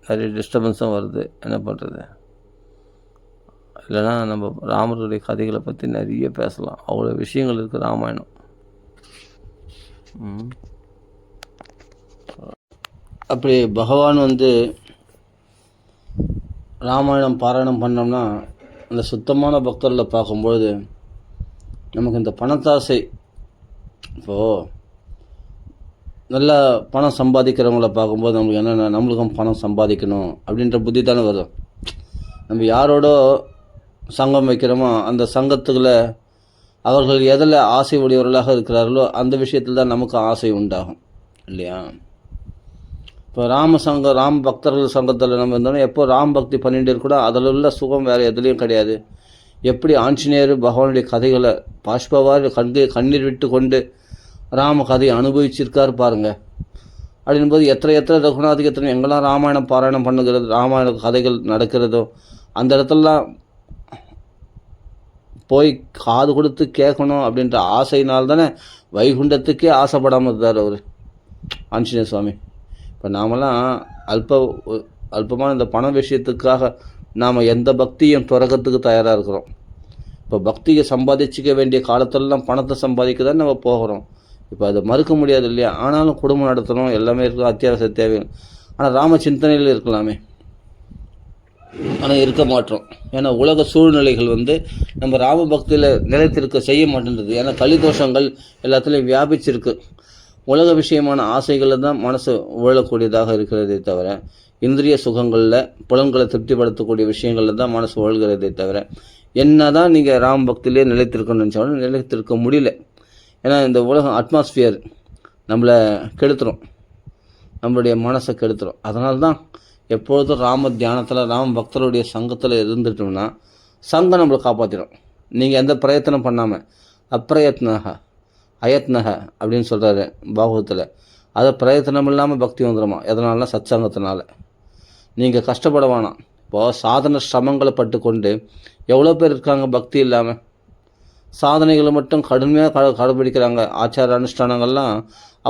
நிறைய டிஸ்டர்பன்ஸும் வருது, என்ன பண்ணுறது. இல்லைன்னா நம்ம ராமருடைய கதைகளை பற்றி நிறைய பேசலாம், அவ்வளோ விஷயங்கள் இருக்குது ராமாயணம். அப்படி பகவான் ராமாயணம் பாராயணம் பண்ணோம்னா அந்த சுத்தமான பக்தர்களை பார்க்கும்பொழுது நமக்கு இந்த பணத்தாசை, இப்போது நல்லா பணம் சம்பாதிக்கிறவங்கள பார்க்கும்போது நம்மளுக்கு என்னென்ன, நம்மளுக்கும் பணம் சம்பாதிக்கணும் அப்படின்ற புத்தி தானே வரும். நம்ம யாரோட சங்கம் வைக்கிறோமோ அந்த சங்கத்துக்குள்ள அவர்கள் எதில் ஆசை உடையவர்களாக இருக்கிறார்களோ அந்த விஷயத்தில் தான் நமக்கு ஆசை உண்டாகும் இல்லையா. இப்போ ராம பக்தர்கள் சங்கத்தில் நம்ம இருந்தோம்னா எப்போ ராம் பக்தி பண்ணிட்டு இருக்கக்கூட அதில் உள்ள சுகம் வேறு எதுலேயும் கிடையாது. எப்படி ஆஞ்சநேயர் பகவானுடைய கதைகளை பாஷ்பவாறு கண்ணீர் விட்டு கொண்டு ராம கதையை அனுபவிச்சிருக்காரு பாருங்க. அப்படின்போது எத்தனை ரகுநாதிகத்திரம் எங்கெல்லாம் ராமாயணம் பாராயணம் பண்ணுகிறது, ராமாயண கதைகள் நடக்கிறதோ அந்த இடத்துலலாம் போய் காது கொடுத்து கேட்கணும் அப்படின்ற ஆசையினால் தானே வைகுண்டத்துக்கே ஆசைப்படாமல் இருந்தார் அவர் ஆஞ்சநேய சுவாமி. இப்போ நாமெல்லாம் அல்பமான இந்த பண விஷயத்துக்காக நாம் எந்த பக்தியும் துறக்கிறதுக்கு தயாராக இருக்கிறோம். இப்போ பக்தியை சம்பாதிச்சிக்க வேண்டிய காலத்திலலாம் பணத்தை சம்பாதிக்க தான் நம்ம போகிறோம். இப்போ அதை மறுக்க முடியாது இல்லையா. ஆனாலும் குடும்பம் நடத்தணும், எல்லாமே இருக்கும், அத்தியாவசிய தேவைகள். ஆனால் ராம சிந்தனையில் இருக்கலாமே, ஆனால் இருக்க மாட்டோம். ஏன்னா உலக சூழ்நிலைகள் நம்ம ராம பக்தியில் நிலைத்திருக்க செய்ய மாட்டேன்றது. ஏன்னா கலிதோஷங்கள் எல்லாத்துலேயும் வியாபிச்சிருக்கு. உலக விஷயமான ஆசைகளில் தான் மனசு உழலக்கூடியதாக இருக்கிறதே தவிர, இந்திரிய சுகங்களில் புலன்களை திருப்திப்படுத்தக்கூடிய விஷயங்களில் தான் மனசு உழல்கிறதே தவிர, என்ன தான் நீங்கள் ராம பக்தியிலே நிலைத்திருக்கணும்னு நினச்சாலும் நிலைத்திருக்க முடியல. ஏன்னா இந்த உலகம் அட்மாஸ்பியர் நம்மளை கெடுத்துரும், நம்மளுடைய மனசை கெடுத்துரும். அதனால தான் எப்பொழுதும் ராம தியானத்தில் ராம பக்தருடைய சங்கத்தில் இருந்துட்டோம்னா சங்கம் நம்மளை காப்பாற்றிடும். நீங்கள் எந்த பிரயத்தனம் பண்ணாமல் அயத்னக அப்படின்னு சொல்கிறாரு பாகவத்தில். அதை பிரயத்தனம் இல்லாமல் பக்தி வந்துடுமா. எதனாலனா சத்சங்கத்தினால. நீங்கள் கஷ்டப்பட வேணாம். இப்போது சாதன சிரமங்களை பட்டுக்கொண்டு எவ்வளோ பேர் இருக்காங்க பக்தி இல்லாமல். சாதனைகளை மட்டும் கடுமையாக கடைப்பிடிக்கிறாங்க, ஆச்சார அனுஷ்டானங்கள்லாம்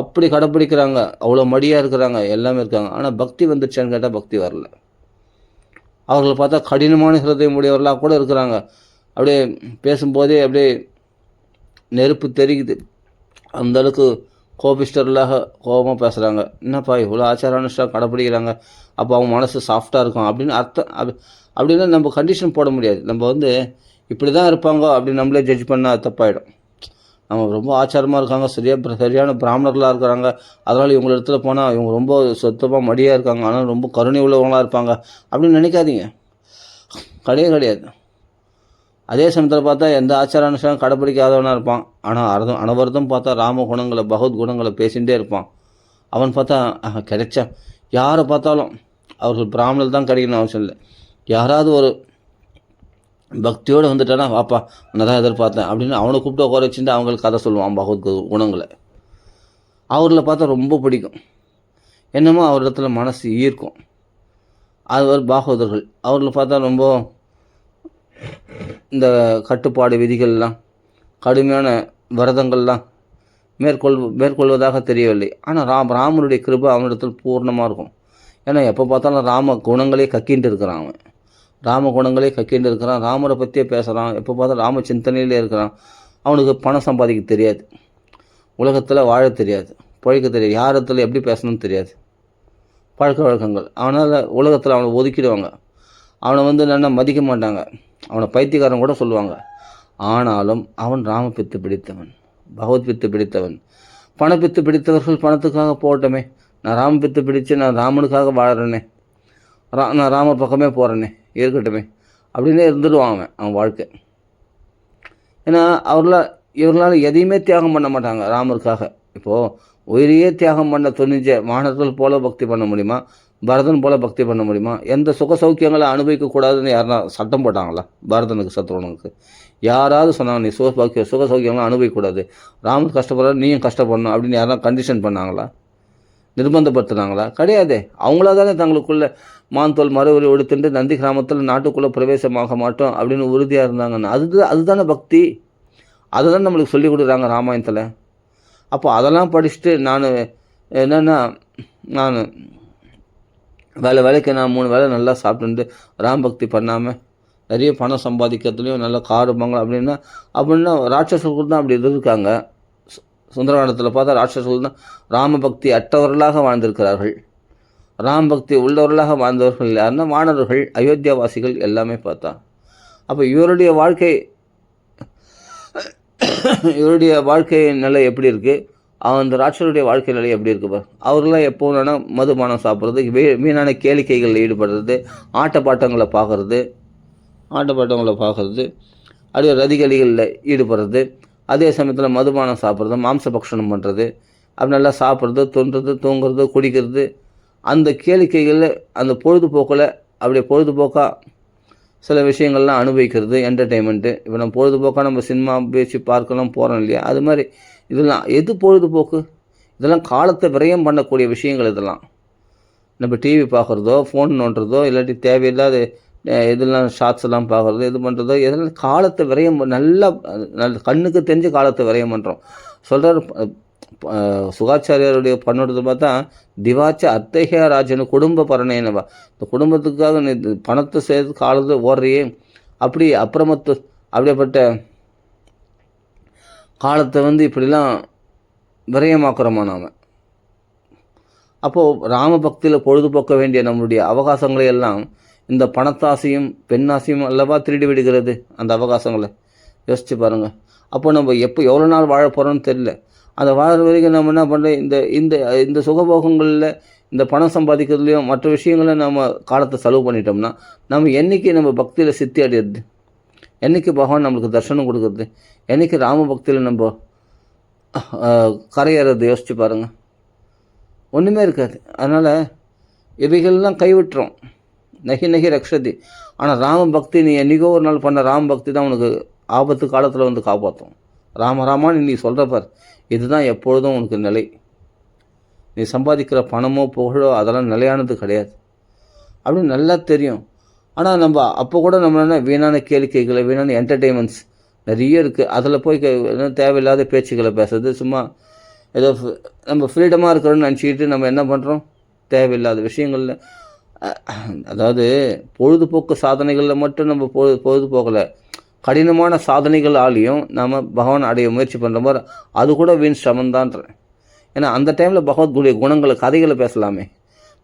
அப்படி கடைப்பிடிக்கிறாங்க, அவ்வளோ மடியாக இருக்கிறாங்க, எல்லாமே இருக்காங்க. ஆனால் பக்தி வந்துடுச்சான்னு கேட்டால் பக்தி வரல. அவர்களை பார்த்தா கடினமான ஹிருதயம் உடையவர்களாக கூட இருக்கிறாங்க. அப்படியே பேசும்போதே அப்படியே நெருப்பு தெரியுது, அந்தளவுக்கு கோபிஸ்டர்களாக கோபமாக பேசுகிறாங்க. என்னப்பா இவ்வளோ ஆச்சார அனுஷ்டானம் கடைப்பிடிக்கிறாங்க, அப்போ அவங்க மனசு சாஃப்டாக இருக்கும் அப்படின்னு அர்த்தம். அப்படின்னா நம்ம கண்டிஷன் போட முடியாது. நம்ம இப்படி தான் இருப்பாங்க அப்படின்னு நம்மளே ஜட்ஜ் பண்ணால் தப்பாயிடும். நம்ம ரொம்ப ஆச்சாரமாக இருக்காங்க, சரியான பிராமணர்களாக இருக்கிறாங்க, அதனால் இவங்க இடத்துல போனால் இவங்க ரொம்ப சுத்தமாக மடியாக இருக்காங்க, ஆனால் ரொம்ப கருணை உள்ளவங்களாக இருப்பாங்க அப்படின்னு நினைக்காதீங்க. கிடையாது. அதே சமயத்தில் பார்த்தா எந்த ஆச்சார அனுஷ்டானம் கடைப்பிடிக்காதவனாக இருப்பான், ஆனால் அனவரதம் பார்த்தா ராம குணங்களை பகவத் குணங்களை பேசிகிட்டே இருப்பான். அவன் பார்த்தா கிடைச்சா யாரை பார்த்தாலும் அவர்கள் பிராமணர் தான் கிடைக்கணும் அவசியம் இல்லை. யாராவது ஒரு பக்தியோடு வந்துட்டானா வாப்பா நான் தான் எதிர்பார்த்தேன் அப்படின்னு அவனை கூப்பிட்டு உட்கார வச்சுட்டு அவங்களுக்கு கதை சொல்லுவான் பகவத் குணங்களை. அவரில் பார்த்தா ரொம்ப பிடிக்கும், என்னமோ அவர் இடத்துல மனசு ஈர்க்கும். அது ஒரு பாகவதர்கள். அவரில் பார்த்தா ரொம்ப இந்த கட்டுப்பாடு விதிகள்லாம் கடுமையான விரதங்கள்லாம் மேற்கொள்வதாக தெரியவில்லை. ஆனால் ராமனுடைய கிருபை அவனிடத்தில் பூர்ணமாக இருக்கும். ஏன்னா எப்போ பார்த்தாலும் ராம குணங்களே கக்கின்ட்டு இருக்கிறான். அவன் ராம குணங்களே கக்கின்ட்டு இருக்கிறான், ராமரை பற்றியே பேசுகிறான், எப்போ பார்த்தா ராம சிந்தனையிலே இருக்கிறான். அவனுக்கு பணம் சம்பாதிக்க தெரியாது, உலகத்தில் வாழ தெரியாது, பிழைக்க தெரியாது, யாரத்தில் எப்படி பேசணும்னு தெரியாது, பழக்க வழக்கங்கள். அவனால் உலகத்தில் அவனை ஒதுக்கிடுவாங்க, அவனை நல்லா மதிக்க மாட்டாங்க, அவனை பைத்தியக்காரன் கூட சொல்லுவாங்க. ஆனாலும் அவன் ராமபித்து பிடித்தவன், பகவத் பித்து பிடித்தவன். பணப்பித்து பிடித்தவர்கள் பணத்துக்காக போகட்டுமே, நான் ராமபித்து பிடிச்சு நான் ராமனுக்காக வாழறேனே, நான் ராமர் பக்கமே போகிறேனே, இருக்கட்டுமே அப்படின்னே இருந்துடுவான் அவன் வாழ்க்கை. ஏன்னா இவர்களால் எதையுமே தியாகம் பண்ண மாட்டாங்க ராமருக்காக. இப்போது உயிரையே தியாகம் பண்ண துணிஞ்ச வானர்கள் போல பக்தி பண்ண முடியுமா? பரதன் போல பக்தி பண்ண முடியுமா? எந்த சுக சௌக்கியங்களை அனுபவிக்கக்கூடாதுன்னு யாருன்னா சட்டம் போட்டாங்களா? பரதனுக்கு சத்ருவனுக்கு யாராவது சொன்னாங்க நீ சுக சௌக்கியங்களை அனுபவிக்கக்கூடாது, ராமர் கஷ்டப்படுறாரு நீயும் கஷ்டப்படணும் அப்படின்னு யாரா கண்டிஷன் பண்ணாங்களா? நிர்பந்தப்படுத்துனாங்களா? கிடையாது. அவங்களா தானே தங்களுக்குள்ள மான்தோல் மறுவரி ஒடுத்துட்டு நந்தி கிராமத்தில் நாட்டுக்குள்ளே பிரவேசமாக மாட்டோம் அப்படின்னு உறுதியாக இருந்தாங்கன்னு. அதுதானே பக்தி. அதை தான் நம்மளுக்கு சொல்லி கொடுக்குறாங்க ராமாயணத்தில். அப்போ அதெல்லாம் படிச்சுட்டு நான் என்னென்னா நான் வேலைக்கு நான் 3 வேளை நல்லா சாப்பிட்டுட்டு ராம் பக்தி பண்ணாமல் நிறைய பணம் சம்பாதிக்கிறதுலையும் நல்ல காடு பங்களா அப்படின்னா ராட்சசர்கள் தான் அப்படி இருக்காங்க. சுந்தரகாண்டத்தில் பார்த்தா ராட்சசர்கள் தான் ராம பக்தி அற்றவர்களாக வாழ்ந்திருக்கிறார்கள். ராம் பக்தி உள்ளவர்களாக வாழ்ந்தவர்கள் யாருன்னா வானர்கள், அயோத்தியாவாசிகள் எல்லாமே பார்த்தா. அப்போ இவருடைய வாழ்க்கை நிலை எப்படி இருக்குது, அந்த ராட்சருடைய வாழ்க்கை நிலை எப்படி இருக்குது? அவர்களாம் எப்போ வேணால் மதுபானம் சாப்பிட்றது, வீணான கேளிக்கைகளில் ஈடுபடுறது, ஆட்டப்பாட்டங்களை பார்க்குறது, அப்படியே ரதிகளிகளில் ஈடுபடுறது, அதே சமயத்தில் மதுபானம் சாப்பிட்றது, மாம்சபக்ஷணம் பண்ணுறது, அப்படி நல்லா சாப்பிட்றது, தொன்றது, தூங்குறது, குடிக்கிறது, அந்த கேளிக்கைகளில் அந்த பொழுதுபோக்கில் அப்படியே பொழுதுபோக்காக சில விஷயங்கள்லாம் அனுபவிக்கிறது, என்டர்டெயின்மெண்ட்டு. இப்போ நம்ம பொழுதுபோக்காக நம்ம சினிமா பேச்சு பார்க்கலாம் போகிறோம் இல்லையா? அது மாதிரி இதெல்லாம் எது பொழுதுபோக்கு? இதெல்லாம் காலத்தை விரயம் பண்ணக்கூடிய விஷயங்கள். இதெல்லாம் நம்ம டிவி பார்க்குறதோ, ஃபோன் நோண்டுறதோ, இல்லாட்டி தேவையில்லாத இதெல்லாம் ஷார்ட்ஸ் எல்லாம் பார்க்குறதோ, இது பண்ணுறதோ, இதெல்லாம் காலத்தை விரயம் நல்ல கண்ணுக்கு தெரிஞ்சு காலத்தை விரயம் பண்ணுறோம். சொல்கிறார் சுகாச்சாரியருடைய பண்ணுறது பார்த்தா, திவாச்ச அத்தகைய ராஜனு குடும்ப பரணேனவா, இந்த குடும்பத்துக்காக நீ பணத்தை சேர்த்து காலத்தை ஓடுறியே, அப்படி அப்புறமத்து அப்படியேப்பட்ட காலத்தை இப்படிலாம் விரயமாக்குறோமா நாம்? அப்போது ராம பக்தியில் பொழுதுபோக்க வேண்டிய நம்மளுடைய அவகாசங்களை எல்லாம் இந்த பணத்தாசையும் பெண்ணாசையும் அல்லவா திருடி விடுகிறது அந்த அவகாசங்களை. யோசிச்சு பாருங்கள். அப்போ நம்ம எவ்வளோ நாள் வாழ போகிறோன்னு தெரியல. அந்த வாழற வரைக்கும் நம்ம என்ன பண்ணுறோம், இந்த சுகபோகங்களில் இந்த பணம் சம்பாதிக்கிறதுலையும் மற்ற விஷயங்களில் நம்ம காலத்தை செலவு பண்ணிட்டோம்னா நம்ம என்றைக்கு நம்ம பக்தியில் சித்தி அடையிறது, என்றைக்கு பகவான் நம்மளுக்கு தர்சனம் கொடுக்குறது, என்றைக்கு ராம பக்தியில் நம்ம கரையேறது? யோசிச்சு பாருங்கள். ஒன்றுமே இருக்காது. அதனால் இவைகள்லாம் கைவிட்டுறோம். நகி ரக்ஷதி. ஆனால் ராம பக்தி நீ என்றைக்கோ ஒரு நாள் பண்ண ராம பக்தி தான் உனக்கு ஆபத்து காலத்தில் காப்பாற்றும். ராமராமான்னு நீ சொல்கிறப்பார், இதுதான் எப்பொழுதும் உனக்கு நிலை. நீ சம்பாதிக்கிற பணமோ புகழோ அதெல்லாம் நிலையானது கிடையாது அப்படின்னு நல்லா தெரியும். ஆனால் நம்ம அப்போ கூட நம்ம என்ன வீணான கேளிக்கைகளை, வீணான என்டர்டெயின்மெண்ட்ஸ் நிறைய இருக்குது. அதில் போய் தேவையில்லாத பேச்சுக்களை பேசுறது, சும்மா ஏதோ நம்ம ஃப்ரீடமாக இருக்கிறோன்னு நினச்சிக்கிட்டு நம்ம என்ன பண்ணுறோம், தேவையில்லாத விஷயங்களில், அதாவது பொழுதுபோக்கு சாதனைகளில் மட்டும் நம்ம பொழுதுபோக்கலை, கடினமான சாதனைகளாலையும் நாம் பகவான் அடைய முயற்சி பண்ணுற மாதிரி அது கூட வீண் சிரமந்தான்றேன். ஏன்னா அந்த டைமில் பகவத்குடைய குணங்களை கதைகளை பேசலாமே.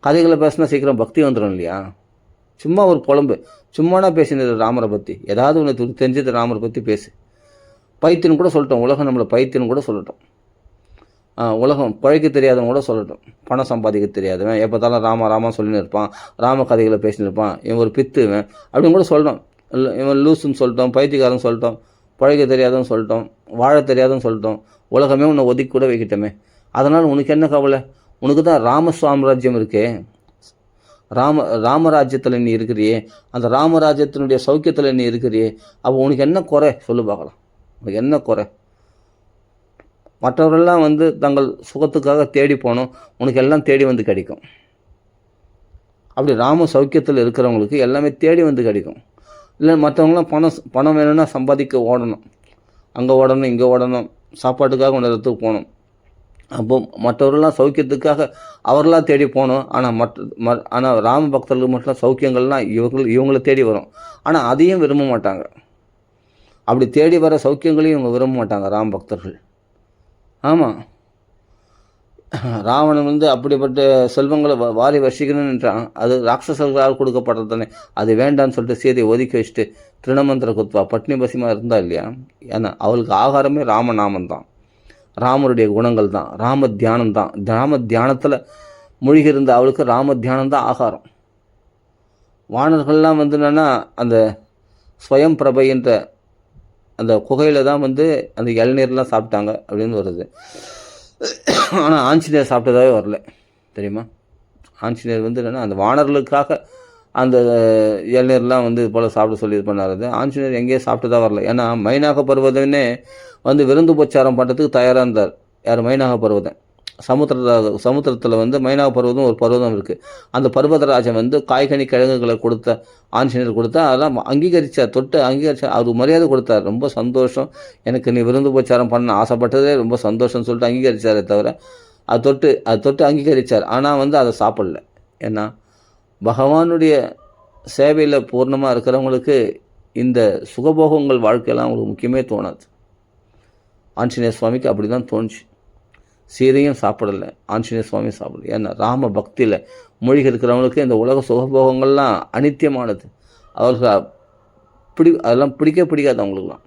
கதைகளை பேசினா சீக்கிரம் பக்தி வந்துடும் இல்லையா? சும்மா ஒரு புலம்பு, சும்மானா பேசினது ராமரை பற்றி, ஏதாவது ஒன்று தெரிஞ்சது ராமரை பற்றி பேசு. பைத்தியன்னு கூட சொல்லிட்டோம், உலகம் நம்மளை பைத்தியன்னு கூட சொல்லட்டும், உலகம் பழைக்க தெரியாதவங்க கூட சொல்லட்டும், பணம் சம்பாதிக்க தெரியாதவன், எப்போ பார்த்தாலும் ராமா சொல்லின்னு இருப்பான், ராம கதைகளை பேசின்னு இருப்பான், இவன் ஒரு பித்துவன் அப்படின்னு கூட சொல்லணும். இவன் லூசுன்னு சொல்லிட்டோம், பைத்தியக்காரன்னு சொல்லிட்டோம், பழைக்க தெரியாதுன்னு சொல்லிட்டோம், வாழ தெரியாதுன்னு சொல்லிட்டோம், உலகமே உன்னை ஒதுக்கி கூட வைக்கிட்டோமே. அதனால் உனக்கு என்ன கவலை? உனக்கு தான் ராம சாம்ராஜ்யம் இருக்கே, ராமராஜ்யத்தில் நீ இருக்கிறியே, அந்த ராமராஜ்யத்தினுடைய சௌக்கியத்தில் நீ இருக்கிறியே, அப்போ உனக்கு என்ன குறை சொல்லு பார்க்கலாம். உனக்கு என்ன குறை? மற்றவர்கள்லாம் தங்கள் சுகத்துக்காக தேடி போனோம், உனக்கு எல்லாம் தேடி கிடைக்கும். அப்படி ராம சௌக்கியத்தில் இருக்கிறவங்களுக்கு எல்லாமே தேடி கிடைக்கும். இல்லை மற்றவங்களாம் பணம் வேணும்னா சம்பாதிக்க ஓடணும், அங்கே ஓடணும், இங்கே ஓடணும், சாப்பாட்டுக்காக ஒன்று இடத்துக்கு போகணும். அப்போ மற்றவர்கள்லாம் சௌக்கியத்துக்காக அவர்களாக தேடி போகணும். ஆனால் ராம பக்தர்களுக்கு மட்டும் சௌக்கியங்கள்லாம் இவங்களை தேடி வரும். ஆனால் அதையும் விரும்ப மாட்டாங்க. அப்படி தேடி வர சௌக்கியங்களையும் இவங்க விரும்ப மாட்டாங்க ராம பக்தர்கள். ஆமாம், ராவணன் அப்படிப்பட்ட செல்வங்களை வாரி வர்ஷிக்கணுன்றான். அது ராட்சசர்களால் கொடுக்கப்படுறது தானே, அது வேண்டான்னு சொல்லிட்டு சீதையை ஒதுக்கி வச்சுட்டு திருணமந்திர குத்வா பட்னி பசிமாக இருந்தா இல்லையா? ஏன்னா அவளுக்கு ஆகாரமே ராமநாமம் தான், ராமருடைய குணங்கள் தான், ராம தியானம் தான். ராம தியானத்தில் மூழ்கி இருந்த அவளுக்கு ராம தியானம் தான் ஆகாரம். வானர்கள்லாம் என்னன்னா அந்த ஸ்வயம் பிரபைன்ற அந்த குகையில் தான் அந்த இளநீர்லாம் சாப்பிட்டாங்க அப்படின்னு வருது. ஆனால் ஆஞ்சநேயர் சாப்பிட்டதாகவே வரல தெரியுமா. ஆஞ்சநேயர் வந்து என்னென்னா அந்த வானர்களுக்காக அந்த இளநீர்லாம் வந்து இது போல் சாப்பிட சொல்லி இது பண்ணாரு. ஆஞ்சநேயர் எங்கேயே சாப்பிட்டதா வரல. ஏன்னா மைனாக பருவதனே வந்து விருந்து உபச்சாரம் பண்ணுறதுக்கு தயாராக இருந்தார். யார்? மைனாக பருவதன். சமுத்திரத்தில் வந்து மைனாக பருவதம் ஒரு பருவதம் இருக்குது. அந்த பர்வதராஜன் வந்து காய்கனி கிழங்குகளை கொடுத்த ஆஞ்சநேயர் கொடுத்தா அதெல்லாம் அங்கீகரித்தார். தொட்டு அங்கீகரித்தார். அவர் மரியாதை கொடுத்தார். ரொம்ப சந்தோஷம், எனக்கு நீ விருந்து உபச்சாரம் பண்ண ஆசைப்பட்டதே ரொம்ப சந்தோஷம்னு சொல்லிட்டு அங்கீகரித்தாரே தவிர அது தொட்டு அங்கீகரித்தார். ஆனால் வந்து அதை சாப்பிடல. ஏன்னா பகவானுடைய சேவையில் பூர்ணமாக இருக்கிறவங்களுக்கு இந்த சுகபோகங்கள் வாழ்க்கையெல்லாம் அவங்களுக்கு முக்கியமே தோணாது. ஆஞ்சநேய சுவாமிக்கு அப்படி தான் தோணுச்சு. சீதையும் சாப்பிடலை, ஆஞ்சநேய சுவாமியும் சாப்பிடல. ஏன்னா ராம பக்தியில் மூழ்கி இருக்கிறவங்களுக்கு இந்த உலக சுகபோகங்கள்லாம் அனித்தியமானது. அவர்கள் அதெல்லாம் பிடிக்காது அவங்களுக்குலாம்.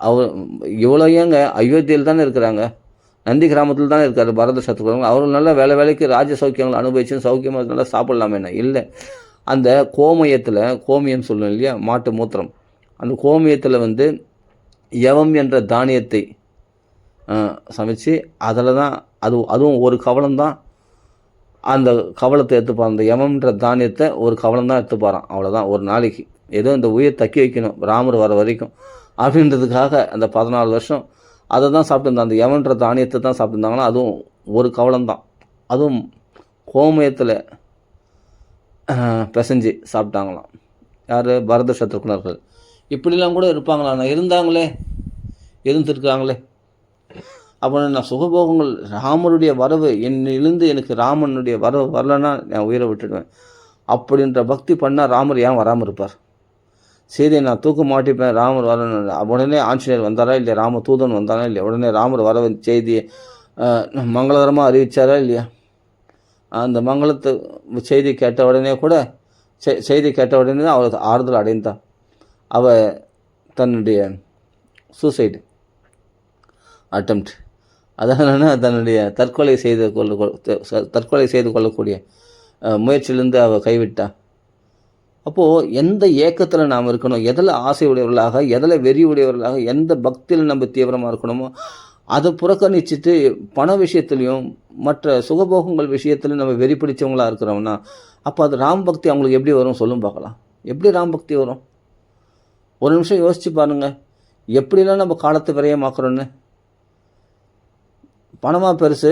அவர் இவ்வளோ ஏங்க அயோத்தியில் தானே இருக்கிறாங்க, நந்தி கிராமத்தில் தானே இருக்கார் பரத சத்ருகன். அவர்கள் நல்லா வேலைக்கு ராஜ சௌக்கியங்கள் அனுபவிச்சு சௌக்கியமாக நல்லா சாப்பிடலாமே என்ன இல்லை. அந்த கோமியம் சொல்லணும் இல்லையா, மாட்டு மூத்திரம், அந்த கோமியத்தில் வந்து யவம் என்ற தானியத்தை சமைச்சு அதில் தான் அதுவும் ஒரு கவலம் தான் அந்த கவலத்தை எடுத்துப்பான். அந்த யமன்ற தானியத்தை ஒரு கவலம் தான் எடுத்துப்பாரான். அவ்வளோதான் ஒரு நாளைக்கு. ஏதோ இந்த உயிர் தக்கி வைக்கணும் ராமர் வர வரைக்கும் அப்படின்றதுக்காக அந்த 14 வருஷம் அதை தான் சாப்பிட்டுருந்தாங்க. அந்த யமன்ற தானியத்தை தான் சாப்பிட்டுருந்தாங்கன்னா அதுவும் ஒரு கவலம் தான். அதுவும் கோமயத்தில் பிசைஞ்சு சாப்பிட்டாங்களாம். யார்? பரத சத்ருகுணர்கள். இப்படிலாம் கூட இருப்பாங்களா? இருந்தாங்களே, இருந்துருக்காங்களே. அப்போ நான் சுகபோகங்கள் ராமருடைய வரவு என்னிலிருந்து எனக்கு ராமனுடைய வரவு வரலன்னா நான் உயிரை விட்டுடுவேன் அப்படின்ற பக்தி பண்ணால் ராமர் ஏன் வராமல் இருப்பார்? சரி, நான் தூக்க மாட்டிப்பேன், ராமர் வரணும். உடனே ஆஞ்சநேயர் வந்தாரா இல்லையா? ராம தூதன் வந்தாரா இல்லையா? உடனே ராமர் வர செய்தியை மங்களகரமாக அறிவித்தாரா இல்லையா? அந்த மங்களத்து செய்தி கேட்ட உடனே கூட செய்தி கேட்ட உடனே தான் அவள் ஆறுதல் அடைந்தான். அவள் தன்னுடைய சூசைடு அட்டம்ப்ட், அதான் தன்னுடைய தற்கொலை செய்து கொள்ளக்கூடிய முயற்சியிலேருந்து அவள் கைவிட்டா. அப்போது எந்த ஏக்கத்தில் நாம் இருக்கணும், எதில் ஆசை உடையவர்களாக, எதில் வெறி உடையவர்களாக, எந்த பக்தியில் நம்ம தீவிரமாக இருக்கணுமோ அதை புறக்கணிச்சிட்டு பண விஷயத்துலையும் மற்ற சுகபோகங்கள் விஷயத்துலையும் நம்ம வெறி பிடிச்சவங்களாக இருக்கிறோம்னா அப்போ அது ராம் பக்தி அவங்களுக்கு எப்படி வரும் சொல்லும் பார்க்கலாம். எப்படி ராம் பக்தி வரும்? ஒரு நிமிஷம் யோசித்து பாருங்கள். எப்படிலாம் நம்ம காலத்தை விரயமாக்குறோன்னு. பணமாக பெருசு,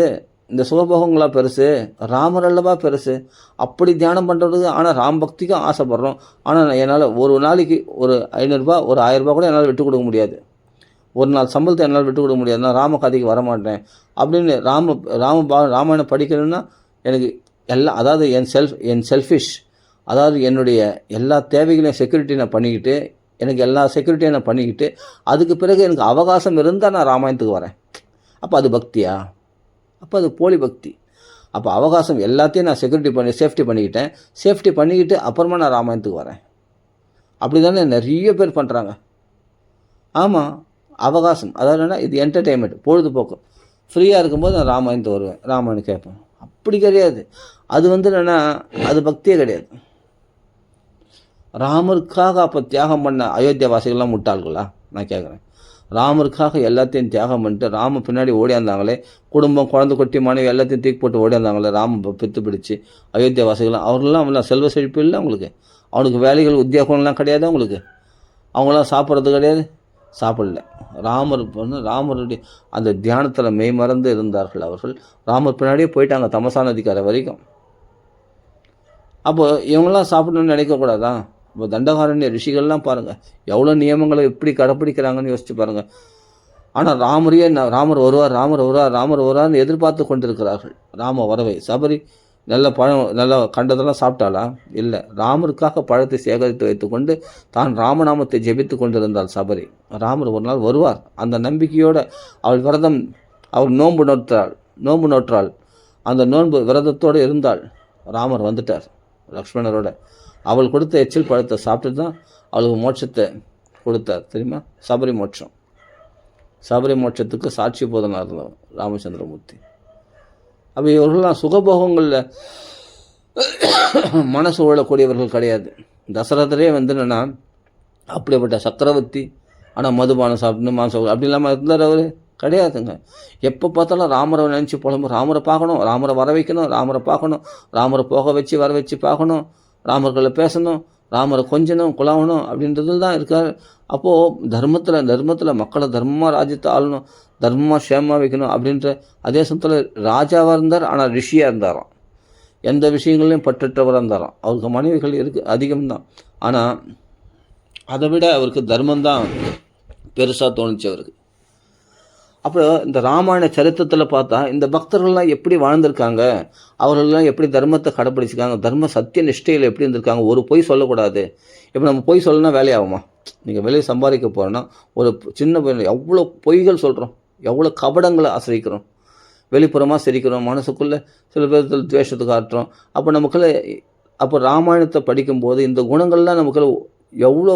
இந்த சுகபோகங்களாக பெருசு, ராமர் அல்லவா பெருசு, அப்படி தியானம் பண்ணுறது. ஆனால் ராம் பக்திக்கும் ஆசைப்படுறோம். ஆனால் என்னால் ஒரு நாளைக்கு ஒரு 500 ஒரு 1000 கூட என்னால் விட்டு கொடுக்க முடியாது. ஒரு நாள் சம்பளத்தை என்னால் விட்டு கொடுக்க முடியாது. நான் ராம கதைக்கு வரமாட்டேன் அப்படின்னு ராமாயணம் படிக்கணும்னா எனக்கு எல்லாம், அதாவது என் செல்ஃபிஷ், அதாவது என்னுடைய எல்லா தேவைகளையும் செக்யூரிட்டி நான் பண்ணிக்கிட்டு, எனக்கு எல்லா செக்யூரிட்டியும் நான் பண்ணிக்கிட்டு, அதுக்கு பிறகு எனக்கு அவகாசம் இருந்தால் நான் ராமாயணத்துக்கு வரேன். அப்போ அது பக்தியா? அப்போ அது போலி பக்தி. அப்போ அவகாசம் எல்லாத்தையும் நான் சேஃப்டி பண்ணிக்கிட்டு அப்புறமா நான் ராமாயணத்துக்கு வரேன். அப்படி தானே நிறைய பேர் பண்ணுறாங்க. ஆமாம், அவகாசம், அதாவது என்ன, இது என்டர்டெயின்மெண்ட், பொழுதுபோக்கு. ஃப்ரீயாக இருக்கும்போது நான் ராமாயணத்துக்கு வருவேன், ராமாயணம் கேட்பேன். அப்படி கிடையாது. அது வந்து என்னென்னா அது பக்தியே கிடையாது. ராமருக்காக அப்போ தியாகம் பண்ண அயோத்தியா வாசிகள்லாம் முட்டாள்களா? நான் கேட்குறேன். ராமருக்காக எல்லாத்தையும் தியாகம் பண்ணிட்டு ராம பின்னாடி ஓடியாந்தாங்களே, குடும்பம், குழந்தை, குட்டி, மனைவி எல்லாத்தையும் தூக்கி போட்டு ஓடியாந்தாங்களே ராம பித்து பிடிச்சி அயோத்தியா வாசிகள்லாம். அவர்களெலாம் செல்வ செழிப்பு இல்லை அவங்களுக்கு, அவனுக்கு வேலைகள் உத்தியோகம்லாம் கிடையாது அவங்களுக்கு, அவங்களாம் சாப்பிட்றது கிடையாது, சாப்பிடல. ராமருடைய அந்த தியானத்தில் மெய்மறந்து இருந்தார்கள் அவர்கள். ராமர் பின்னாடியே போயிட்டாங்க தமசா நதிக்கார வரைக்கும். அப்போ இவங்கெல்லாம் சாப்பிடணும்னு நினைக்கக்கூடாதான்? இப்போ தண்டகாரண்ய ரிஷிகள்லாம் பாருங்கள் எவ்வளோ நியமங்களை எப்படி கடைப்பிடிக்கிறாங்கன்னு யோசிச்சு பாருங்கள். ஆனால் ராமர் வருவார்னு எதிர்பார்த்து கொண்டிருக்கிறார்கள் ராம வரவை. சபரி நல்ல பழம் நல்ல கண்டதெல்லாம் சாப்பிட்டாளா? இல்லை. ராமருக்காக பழத்தை சேகரித்து வைத்துக்கொண்டு தான் ராமநாமத்தை ஜெபித்து கொண்டிருந்தாள் சபரி. ராமர் ஒரு நாள் வருவார் அந்த நம்பிக்கையோடு அவள் நோன்பு நோற்றாள். அந்த நோன்பு விரதத்தோடு இருந்தாள். ராமர் வந்துட்டார் லக்ஷ்மணரோட. அவள் கொடுத்த எச்சில் பழத்தை சாப்பிட்டு தான் அவளுக்கு மோட்சத்தை கொடுத்தார் தெரியுமா? சபரி மோட்சத்துக்கு சாட்சி போதனாக இருந்தவன் ராமச்சந்திரமூர்த்தி. அப்போ இவர்கள்லாம் சுகபோகங்களில் மனசு உழக்கூடியவர்கள் கிடையாது. தசரதரே வந்து என்னென்னா அப்படிப்பட்ட சக்கரவர்த்தி, ஆனால் மதுபானம் சாப்பிட்டு மாசம் அப்படி இல்லாமல் இருந்தார் அவர். கிடையாதுங்க. எப்போ பார்த்தாலும் ராமரை நினச்சி புலம்பு, ராமரை பார்க்கணும், ராமரை வர வைக்கணும், ராமரை பார்க்கணும், ராமரை போக வச்சு வர வச்சு பார்க்கணும், ராமர்களை பேசணும், ராமரை கொஞ்சணும் குழாவணும் அப்படின்றதுல தான் இருக்கார். அப்போது தர்மத்தில் மக்களை தர்மமாக ராஜ்யத்தை ஆளணும், தர்மமாக க்ஷேமமாக வைக்கணும் அப்படின்ற அதே சமயத்தில் ராஜாவாக இருந்தார். ஆனால் ரிஷியாக இருந்தாராம், எந்த விஷயங்களையும் பற்றற்றவராக இருந்தாராம். அவருக்கு மனைவிகள் அதிகம்தான். ஆனால் அதை விட அவருக்கு தர்மம்தான் பெருசாக தோணுச்சு அவருக்கு. அப்புறம் இந்த ராமாயண சரித்திரத்தில் பார்த்தா இந்த பக்தர்கள்லாம் எப்படி வாழ்ந்திருக்காங்க, அவர்கள்லாம் எப்படி தர்மத்தை கடைப்பிடிச்சிருக்காங்க, தர்ம சத்திய நிஷ்டையில் எப்படி இருந்திருக்காங்க. ஒரு பொய் சொல்லக்கூடாது. இப்போ நம்ம பொய் சொல்லணும்னா வேலையாகுமா? நீங்கள் வெளியே சம்பாதிக்க போகிறோன்னா ஒரு சின்ன பொய், எவ்வளோ பொய்கள் சொல்கிறோம், எவ்வளோ கபடங்களை ஆசிரிக்கிறோம், வெளிப்புறமாக சிரிக்கிறோம், மனசுக்குள்ளே சில பேர் துவேஷத்துக்கு ஆட்டுறோம். அப்போ ராமாயணத்தை படிக்கும்போது இந்த குணங்கள்லாம் நமக்குள்ள எவ்வளோ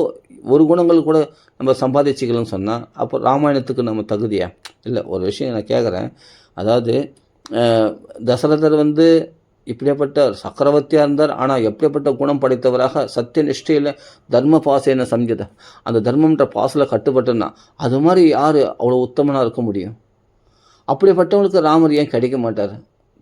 ஒரு குணங்கள் கூட நம்ம சம்பாதிச்சிக்கலன்னு சொன்னால் அப்போ ராமாயணத்துக்கு நம்ம தகுதியா இல்லை? ஒரு விஷயம் நான் கேட்குறேன். அதாவது தசரதர் இப்படியாப்பட்ட சக்கரவர்த்தியாக இருந்தார். ஆனால் எப்படிப்பட்ட குணம் படைத்தவராக சத்திய நிஷ்டையில் தர்ம பாசைன்னு சம்ஜத அந்த தர்மம்ன்ற பாசில் கட்டுப்பட்டுன்னா அது மாதிரி யார் அவ்வளோ உத்தமனாக இருக்க முடியும்? அப்படிப்பட்டவங்களுக்கு ராமர் ஏன் கிடைக்க மாட்டார்?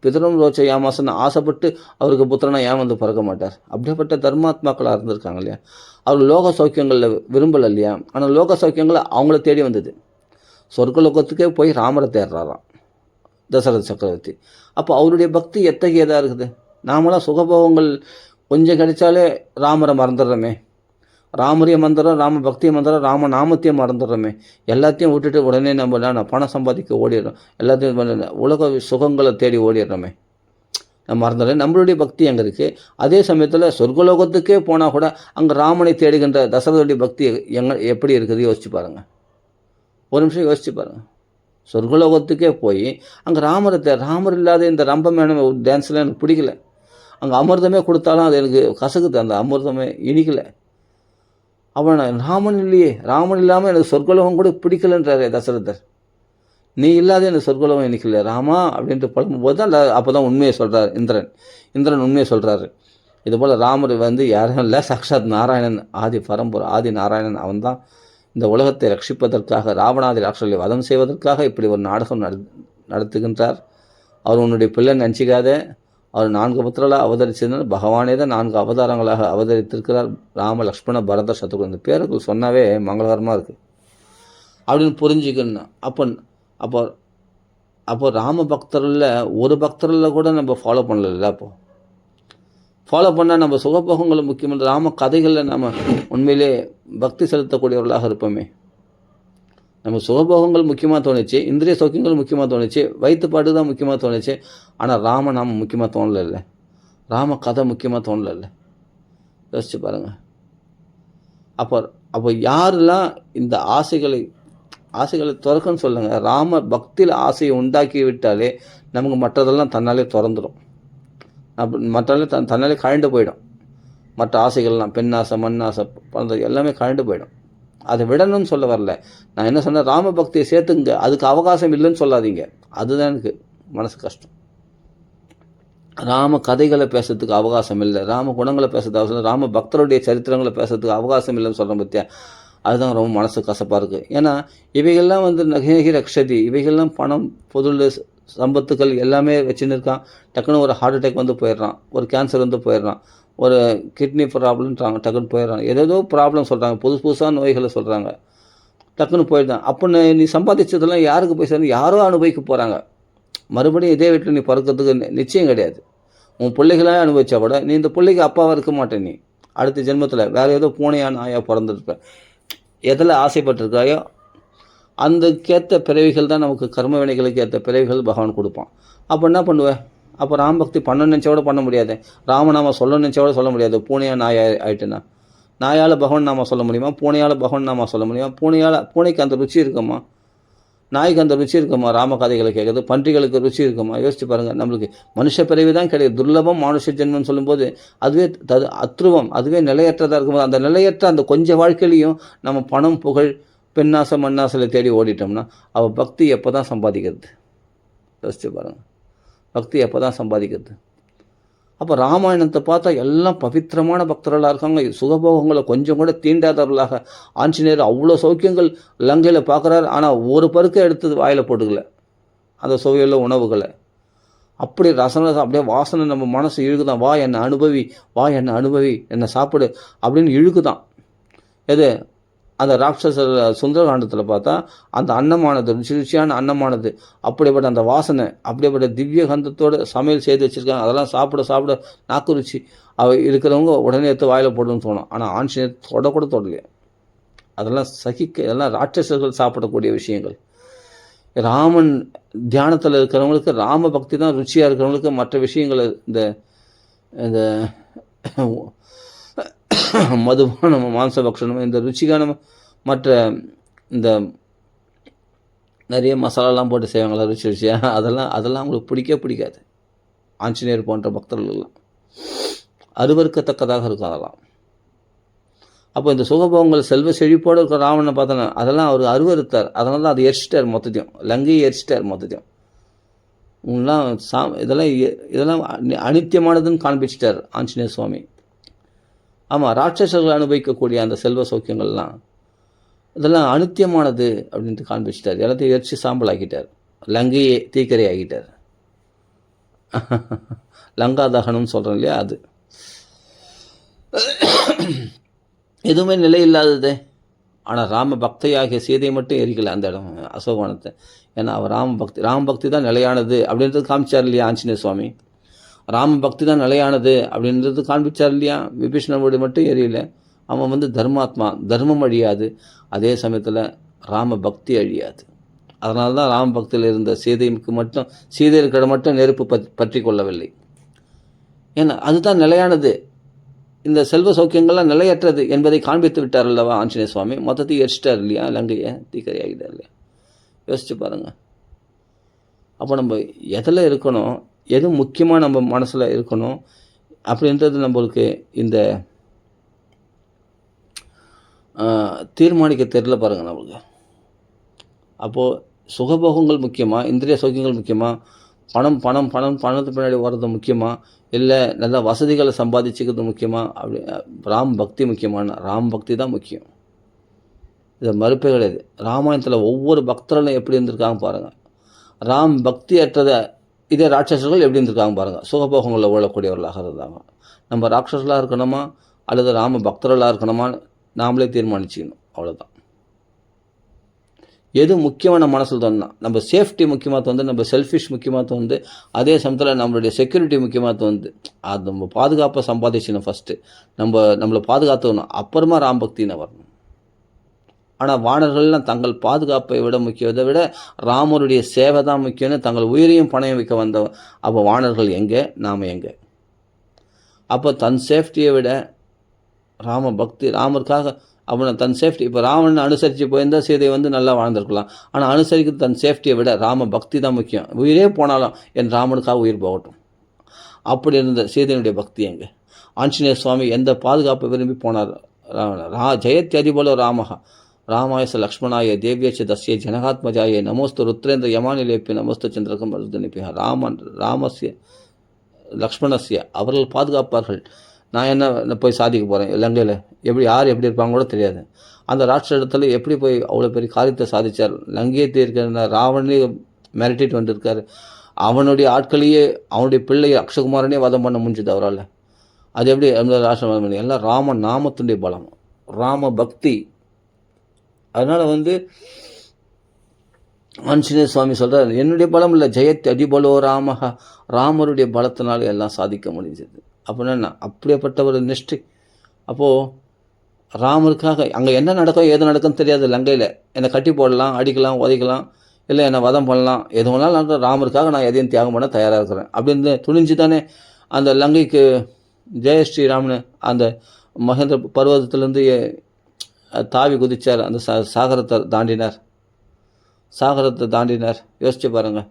பிதரும் ரோச்ச ஏமாசன்னு ஆசைப்பட்டு அவருக்கு புத்திரனா ஏன் பிறக்க மாட்டார்? அப்படிப்பட்ட தர்மாத்மாக்களாக இருந்திருக்காங்க இல்லையா? அவர் லோக சௌக்கியங்களில் விரும்பலை இல்லையா? ஆனால் லோக சௌக்கியங்களை அவங்கள தேடி வந்தது. சொர்க்கலோகத்துக்கே போய் ராமரை தேடுறாராம் தசரத சக்கரவர்த்தி. அப்போ அவருடைய பக்தி எத்தகையதாக இருக்குது. நாமெல்லாம் சுகபோகங்கள் கொஞ்சம் கிடைச்சாலே ராமரை மறந்துடுறோமே, ராமரிய மந்திரம், ராம பக்திய மந்திரம், ராம நாமத்தையும் மறந்துடுறோமே. எல்லாத்தையும் விட்டுட்டு உடனே நம்ம பணம் சம்பாதிக்க ஓடிடுறோம், எல்லாத்தையும் உலக சுகங்களை தேடி ஓடிடுறோமே, நம்ம மறந்துடுறேன். நம்மளுடைய பக்தி அங்கே இருக்குது. அதே சமயத்தில் சொர்க்கலோகத்துக்கே போனால் கூட அங்கே ராமனை தேடுகின்ற தசரதனுடைய பக்தி எப்படி இருக்குது யோசிச்சு பாருங்கள். ஒரு நிமிஷம் யோசிச்சு பாருங்கள். சொர்க்கலோகத்துக்கே போய் அங்கே ராமர் இல்லாத இந்த ரம்பமேன டான்ஸ்லாம் எனக்கு பிடிக்கல. அங்கே அமிர்தமே கொடுத்தாலும் அது எனக்கு கசக்குது, அந்த அமிர்தமே இனிக்கலை. அவன் ராமன் இல்லையே, ராமன் இல்லாமல் எனக்கு சொர்க்கலோகம் கூட பிடிக்கலன்றாரு தசரதர். நீ இல்லாத எனக்கு சொர்க்கலோகம் இனிக்கல ராமா அப்படின்ட்டு புலம்பும்போது தான் அப்போ தான் உண்மையை சொல்கிறார் இந்திரன் உண்மையை சொல்கிறாரு. இதுபோல் ராமர் யாரும் இல்லை, சாக்ஷாத் நாராயணன், ஆதி பரம்பரை, ஆதி நாராயணன். அவன் தான் இந்த உலகத்தை ரட்சிப்பதற்காக, ராவணாதி ராட்சசர்களை வதம் செய்வதற்காக இப்படி ஒரு நாடகம் நடத்துகின்றார். அவர் உன்னுடைய பிள்ளை நினச்சிக்காத, அவர் 4 புத்திரலாக அவதரிச்சிருந்தால் பகவானே தான் 4 அவதாரங்களாக அவதரித்திருக்கிறார். ராம லக்ஷ்மண பரத சத்ருகன். இந்த பேர்கள் சொன்னாவே மங்களகரமாக இருக்குது அப்படின்னு புரிஞ்சுக்கணும். அப்போ ராம பக்தரில் ஒரு பக்தரில் கூட நம்ம ஃபாலோ பண்ணல. அப்போது ஃபாலோ பண்ணால் நம்ம சுகபோகங்களை முக்கியமான ராம கதைகளில் நம்ம உண்மையிலே பக்தி செலுத்தக்கூடியவர்களாக இருப்போமே. நம்ம சுகபோகங்கள் முக்கியமாக தோணுச்சு, இந்திரிய சௌக்கியங்கள் முக்கியமாக தோணுச்சு, வயிற்றுப்பாடு தான் முக்கியமாக தோணுச்சு. ஆனால் ராம நாம முக்கியமாக தோணலை, ராம கதை முக்கியமாக தோணலை. யோசிச்சு பாருங்கள். அப்போ யாரெல்லாம் இந்த ஆசைகளை திறக்குன்னு சொல்லுங்கள். ராம பக்தியில் ஆசையை உண்டாக்கி விட்டாலே நமக்கு மற்றதெல்லாம் தன்னாலே திறந்துடும். மற்றாலே தன்னாலே கழண்டு போயிடும். மற்ற ஆசைகள்லாம் பெண் ஆசை, மண் ஆசை, பணம் எல்லாமே கழண்டு போயிடும். அதை விடணும்னு சொல்ல வரல. நான் என்ன சொன்னேன், ராம பக்தியை சேர்த்துங்க, அதுக்கு அவகாசம் இல்லைன்னு சொல்லாதீங்க. அதுதான் எனக்கு மனசு கஷ்டம். ராம கதைகளை பேசுறதுக்கு அவகாசம் இல்லை, ராம குணங்களை பேசுறதுக்கு அவகாசம், ராம பக்தருடைய சரித்திரங்களை பேசுறதுக்கு அவகாசம் இல்லைன்னு சொல்கிறேன் பற்றியா? அதுதான் ரொம்ப மனசு கசப்பாக இருக்குது. ஏன்னா இவைகள்லாம் நகி ரக்ஷதி, இவைகள்லாம் பணம், பொருள், சம்பத்துக்கள் எல்லாமே வச்சுன்னு இருக்கான். டக்குன்னு ஒரு ஹார்ட் அட்டாக் போயிடுறான், ஒரு கேன்சர் போயிடுறான், ஒரு கிட்னி ப்ராப்ளம்ன்றாங்க, டக்குன்னு போயிடுறாங்க, ஏதோ ப்ராப்ளம் சொல்கிறாங்க, புதுசாக நோய்களை சொல்கிறாங்க, டக்குன்னு போயிடுதான். அப்போ நீ சம்பாதிச்சதெல்லாம் யாருக்கு போய் சேரும்? யாரோ அனுபவிக்க போகிறாங்க. மறுபடியும் இதே வீட்டில் நீ பிறக்கிறதுக்கு நிச்சயம் கிடையாது. உன் பிள்ளைகளாக அனுபவிச்சா கூட நீ இந்த பிள்ளைக்கு அப்பாவாக இருக்க மாட்டேன். நீ அடுத்த ஜென்மத்தில் வேறு ஏதோ பூனையா நாயாக பிறந்திருப்ப. எதில் ஆசைப்பட்டிருக்காயோ அந்தக்கேற்ற பிறவிகள் தான் நமக்கு கர்ம வினைகளுக்கு ஏற்ற பிறவிகள் பகவான் கொடுப்பான். அப்போ என்ன பண்ணுவேன்? அப்போ ராமபக்தி பண்ண நினச்சா கூட பண்ண முடியாது, ராமநாம சொல்ல நினச்சா கூட சொல்ல முடியாது. பூனையாக நாயாக ஆயிட்டுன்னா நாயால் பகவான் நாம சொல்ல முடியுமா? பூனையால் பகவான் நாம சொல்ல முடியுமா? பூனைக்கு அந்த ருச்சி இருக்குமா? நாய்க்கு அந்த ருச்சி இருக்குமா? ராம கதைகளை கேட்குறது. பன்றிகளுக்கு ருச்சி இருக்குமா? யோசிச்சு பாருங்கள். நம்மளுக்கு மனுஷ பிறவி தான் கிடையாது. துர்லபம் மானுஷ ஜென்மம்னு சொல்லும்போது அதுவே அத்ருவம், அதுவே நிலையற்றதாக இருக்கும்போது அந்த நிலையற்ற அந்த கொஞ்சம் வாழ்க்கையிலையும் நம்ம பணம், புகழ், பெண்ணாசை, மண்ணாசையில் தேடி ஓடிட்டோம்னா அவள் பக்தி எப்போ தான் சம்பாதிக்கிறது? யோசிச்சு பாருங்கள். பக்தி எப்போ தான் சம்பாதிக்கிறது? அப்போ ராமாயணத்தை பார்த்தா எல்லாம் பவித்திரமான பக்தர்களாக இருக்காங்க. சுகபோகங்களை கொஞ்சம் கூட தீண்டாதவர்களாக. ஆஞ்சநேயர் அவ்வளோ சௌக்கியங்கள் லங்கையில் பார்க்குறாரு. ஆனால் ஒரு பருக்கை எடுத்து வாயில் போட்டுக்கல அந்த சுவையுள்ள உணவுகளை. அப்படி ரசனை அப்படியே வாசனை நம்ம மனசு இழுக்குதான். வா என்னை அனுபவி, வா என்னை அனுபவி, என்னை சாப்பிடு அப்படின்னு இழுக்குதான். எது அந்த ராட்சச சுந்தரகாண்டத்தில் பார்த்தா அந்த அன்னமானது ருச்சி ருச்சியான அன்னமானது, அப்படிப்பட்ட அந்த வாசனை, அப்படிப்பட்ட திவ்ய கந்தத்தோடு சமையல் செய்து வச்சுருக்காங்க. அதெல்லாம் சாப்பிட சாப்பிட நாக்கு ருச்சி இருக்கிறவங்க உடனே எடுத்து வாயில் போடணும்னு தோணும். ஆனால் ஆஞ்சநேயர் தொடக்கூட தொடலையே. அதெல்லாம் இதெல்லாம் ராட்சசர்கள் சாப்பிடக்கூடிய விஷயங்கள். ராமன் தியானத்தில் இருக்கிறவங்களுக்கு ராம பக்தி தான் ருச்சியாக இருக்கிறவங்களுக்கு மற்ற விஷயங்கள் இந்த மதுபான மாம்சபக்ஷணம், இந்த ருச்சிக்கான மற்ற இந்த நிறைய மசாலாலாம் போட்டு செய்வாங்களா ருச்சி ருச்சியாக, அதெல்லாம் அவங்களுக்கு பிடிக்காது. ஆஞ்சநேயர் போன்ற பக்தர்கள்லாம் அருவருக்கத்தக்கதாக இருக்கும் அதெல்லாம். அப்போ இந்த சுகபோகங்கள் செல்வ செழிப்போடு இருக்கிற ராவணனை பார்த்தோன்னா அதெல்லாம் அவர் அருவருத்தார். அதனால தான் அது எரிச்சிட்டார் மொத்தத்தையும், லங்கையை எரிச்சிட்டார் மொத்தத்தையும். இதெல்லாம் அனித்தியமானதுன்னு காண்பிச்சிட்டார் ஆஞ்சநேய சுவாமி. ஆமாம், ராட்சசர்கள் அனுபவிக்கக்கூடிய அந்த செல்வ சௌக்கியங்கள்லாம் இதெல்லாம் அனித்தியமானது அப்படின்ட்டு காண்பிச்சிட்டார். எல்லாத்தையும் எரிச்சு சாம்பல் ஆக்கிட்டார், லங்கையை தீக்கரை ஆகிட்டார். லங்கா தகனம்னு சொல்கிறோம் இல்லையா, அது எதுவுமே நிலை இல்லாதது. ஆனால் ராம பக்தியாகிய சீதையை மட்டும் எரிக்கல அந்த இடம் அசோகவனத்தை. ஏன்னா அவர் ராம பக்தி தான் நிலையானது அப்படின்றது காமிச்சார் இல்லையா ஆஞ்சநேய சுவாமி. ராம பக்தி தான் நிலையானது அப்படின்றது காண்பிச்சார் இல்லையா. விபீஷணனோடு மட்டும் எரியல. அவன் தர்மாத்மா, தர்மம் அழியாது, அதே சமயத்தில் ராம பக்தி அழியாது. அதனால தான் ராம பக்தியில் இருந்த சீதை இருக்கிற மட்டும் நெருப்பு பற்றி கொள்ளவில்லை. ஏன்னா அதுதான் நிலையானது. இந்த செல்வ சௌக்கியங்கள்லாம் நிலையற்றது என்பதை காண்பித்து விட்டார் அல்லவா ஆஞ்சநேய சுவாமி. மொத்தத்தையும் எரிச்சிட்டார் இல்லையா, லங்கையை தீக்கரை ஆகிட்டார் இல்லையா. யோசிச்சு பாருங்கள். அப்போ நம்ம எதில் இருக்கணும், எது முக்கியமாக நம்ம மனசில் இருக்கணும் அப்படின்றது நம்மளுக்கு இந்த தீர்மானிக்க தெரியல பாருங்கள் நம்மளுக்கு. அப்போது சுகபோகங்கள் முக்கியமாக, இந்திரிய சௌக்கியங்கள் முக்கியமாக, பணத்து பின்னாடி வர்றது முக்கியமாக, இல்லை நல்ல வசதிகளை சம்பாதிச்சுக்கிறது முக்கியமாக, அப்படி ராம் பக்தி முக்கியமான ராம் பக்தி தான் முக்கியம். இதை மறுப்பே கிடையாது. ராமாயணத்தில் ஒவ்வொரு பக்தர்களும் எப்படி இருந்திருக்காங்க பாருங்கள். ராம் பக்தி அற்றதை இதே ராட்சசர்கள் எப்படி இருந்திருக்காங்க பாருங்கள். சுகபோகங்களில் ஓடக்கூடியவர்களாக இருந்தாங்க. நம்ம ராட்சசர்களாக இருக்கணுமா அல்லது ராம பக்தர்களாக இருக்கணுமா நாமளே தீர்மானிச்சுக்கணும், அவ்வளோதான். எது முக்கியமான மனசில் தோணுனா, நம்ம சேஃப்டி முக்கியமாக தோணுது, நம்ம செல்ஃபிஷ் முக்கியமாக தோணுது, அதே சமயத்தில் நம்மளுடைய செக்யூரிட்டி முக்கியமாக தோணுது. அது நம்ம பாதுகாப்பை சம்பாதிச்சணும். ஃபஸ்ட்டு நம்மளை பாதுகாத்துக்கணும், அப்புறமா ராம்பக்தின்னு வரணும். ஆனால் வானர்கள்லாம் தங்கள் பாதுகாப்பை விட முக்கியதை விட ராமருடைய சேவை தான் முக்கியம்னு தங்கள் உயிரையும் பணையம் வைக்க வந்த. அப்போ வானர்கள் எங்கே, நாம் எங்கே? அப்போ தன் சேஃப்டியை விட ராம பக்தி, ராமருக்காக அவனை தன் சேஃப்டி. இப்போ ராவணனை அனுசரித்து போயிருந்தால் சீதை நல்லா வாழ்ந்திருக்கலாம். ஆனால் அனுசரிக்கிறது தன் சேஃப்டியை விட ராம பக்தி தான் முக்கியம். உயிரே போனாலும் என் ராமனுக்காக உயிர் போகட்டும் அப்படி இருந்த சீதையினுடைய பக்தி எங்கே? ஆஞ்சநேய சுவாமி எந்த பாதுகாப்பை விரும்பி போனார்? ஜெயத்யதிபலோ ராமஹா ராமாயச லக்ஷ்மணாய தேவியச்ச தஸ்ய ஜனகாத்மஜாய நமோஸ்து ருத்ரேந்திர யமானிலேப்பி நமோஸ்து சந்திரகம் அர்ஜுனிப்பியா ராமஸ்ய லக்ஷ்மணஸ்ய அவர்கள் பாதுகாப்பார்கள். நான் என்ன போய் சாதிக்க போகிறேன் இலங்கையில்? யார் எப்படி இருப்பாங்க கூட தெரியாது. அந்த ராட்சச இடத்துல எப்படி போய் அவ்வளோ பெரிய காரியத்தை சாதித்தார்? லங்கையை தீர்க்கிற ராவணனே மிரட்டிட்டு வந்திருக்காரு. அவனுடைய ஆட்களையே, அவனுடைய பிள்ளையை அக்ஷகுமாரனே வதம் பண்ண முடிஞ்சது அவரால். அது எப்படி ராஷ்டிரம்? எல்லாம் ராம நாமத்துடைய பலம், ராம பக்தி. அதனால் ஆஞ்சநேய சுவாமி சொல்கிறார், என்னுடைய பலம் இல்லை, ஜெயத் அதிபலோ ராமஹா ராமருடைய பலத்தினால் எல்லாம் சாதிக்க முடிஞ்சது. அப்படின்னா அப்படியேப்பட்ட ஒரு நிஷ்டை. அப்போது ராமருக்காக அங்கே என்ன நடக்கும் ஏது நடக்கும்னு தெரியாது. லங்கையில் என்னை கட்டி போடலாம், அடிக்கலாம், உதைக்கலாம், இல்லை என்னை வதம் பண்ணலாம், எது வேணாலும் நடக்கும். ராமருக்காக நான் எதையும் தியாகம் பண்ண தயாராக இருக்கிறேன் அப்படின்னு துணிஞ்சு தானே அந்த லங்கைக்கு ஜெயஸ்ரீராம்னு அந்த மகேந்திர பர்வதத்திலேருந்து தாவி குதித்தார். அந்த சாகரத்தை தாண்டினார். யோசிச்சு பாருங்கள்.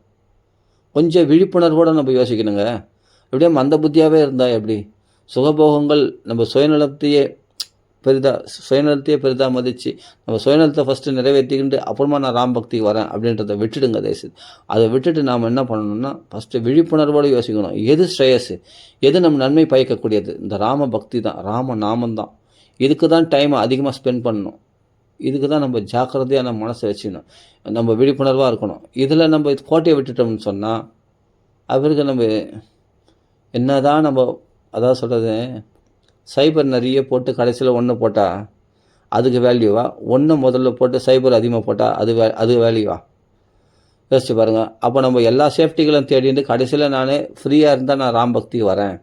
கொஞ்சம் விழிப்புணர்வோடு நம்ம யோசிக்கணுங்க. எப்படியே மந்த புத்தியாகவே இருந்தால் எப்படி? சுகபோகங்கள் நம்ம சுயநலத்தையே பெரிதாக சுயநலத்தையே பெரிதாக மதித்து நம்ம சுயநலத்தை ஃபஸ்ட்டு நிறைவேற்றிக்கிட்டு அப்புறமா நான் ராம் பக்திக்கு வரேன் அப்படின்றத விட்டுடுங்க தயவுசெய்து. அதை விட்டுட்டு நாம் என்ன பண்ணணும்னா ஃபஸ்ட்டு விழிப்புணர்வோடு யோசிக்கணும். எது ஸ்ரேயஸ், எது நம்ம நன்மை பயக்கக்கூடியது? இந்த ராம பக்தி தான், ராம நாமந்தான். இதுக்கு தான் டைமை அதிகமாக ஸ்பெண்ட் பண்ணணும். இதுக்கு தான் நம்ம ஜாக்கிரதையாக நம்ம மனசை வச்சுக்கணும், நம்ம விழிப்புணர்வாக இருக்கணும். இதில் நம்ம கோட்டையை விட்டுட்டோம்னு சொன்னால் அவருக்கு நம்ம என்ன தான் நம்ம அதான் சொல்கிறது, சைபர் நிறைய போட்டு கடைசியில் ஒன்று போட்டால் அதுக்கு வேல்யூவா? ஒன்று முதல்ல போட்டு சைபர் அதிகமாக போட்டால் அது வேல்யூவா? யோசிச்சு பாருங்கள். அப்போ நம்ம எல்லா சேஃப்டிகளும் தேடிட்டு கடைசியில் நான் ஃப்ரீயாக இருந்தால் நான் ராம் பக்திக்கு வரேன்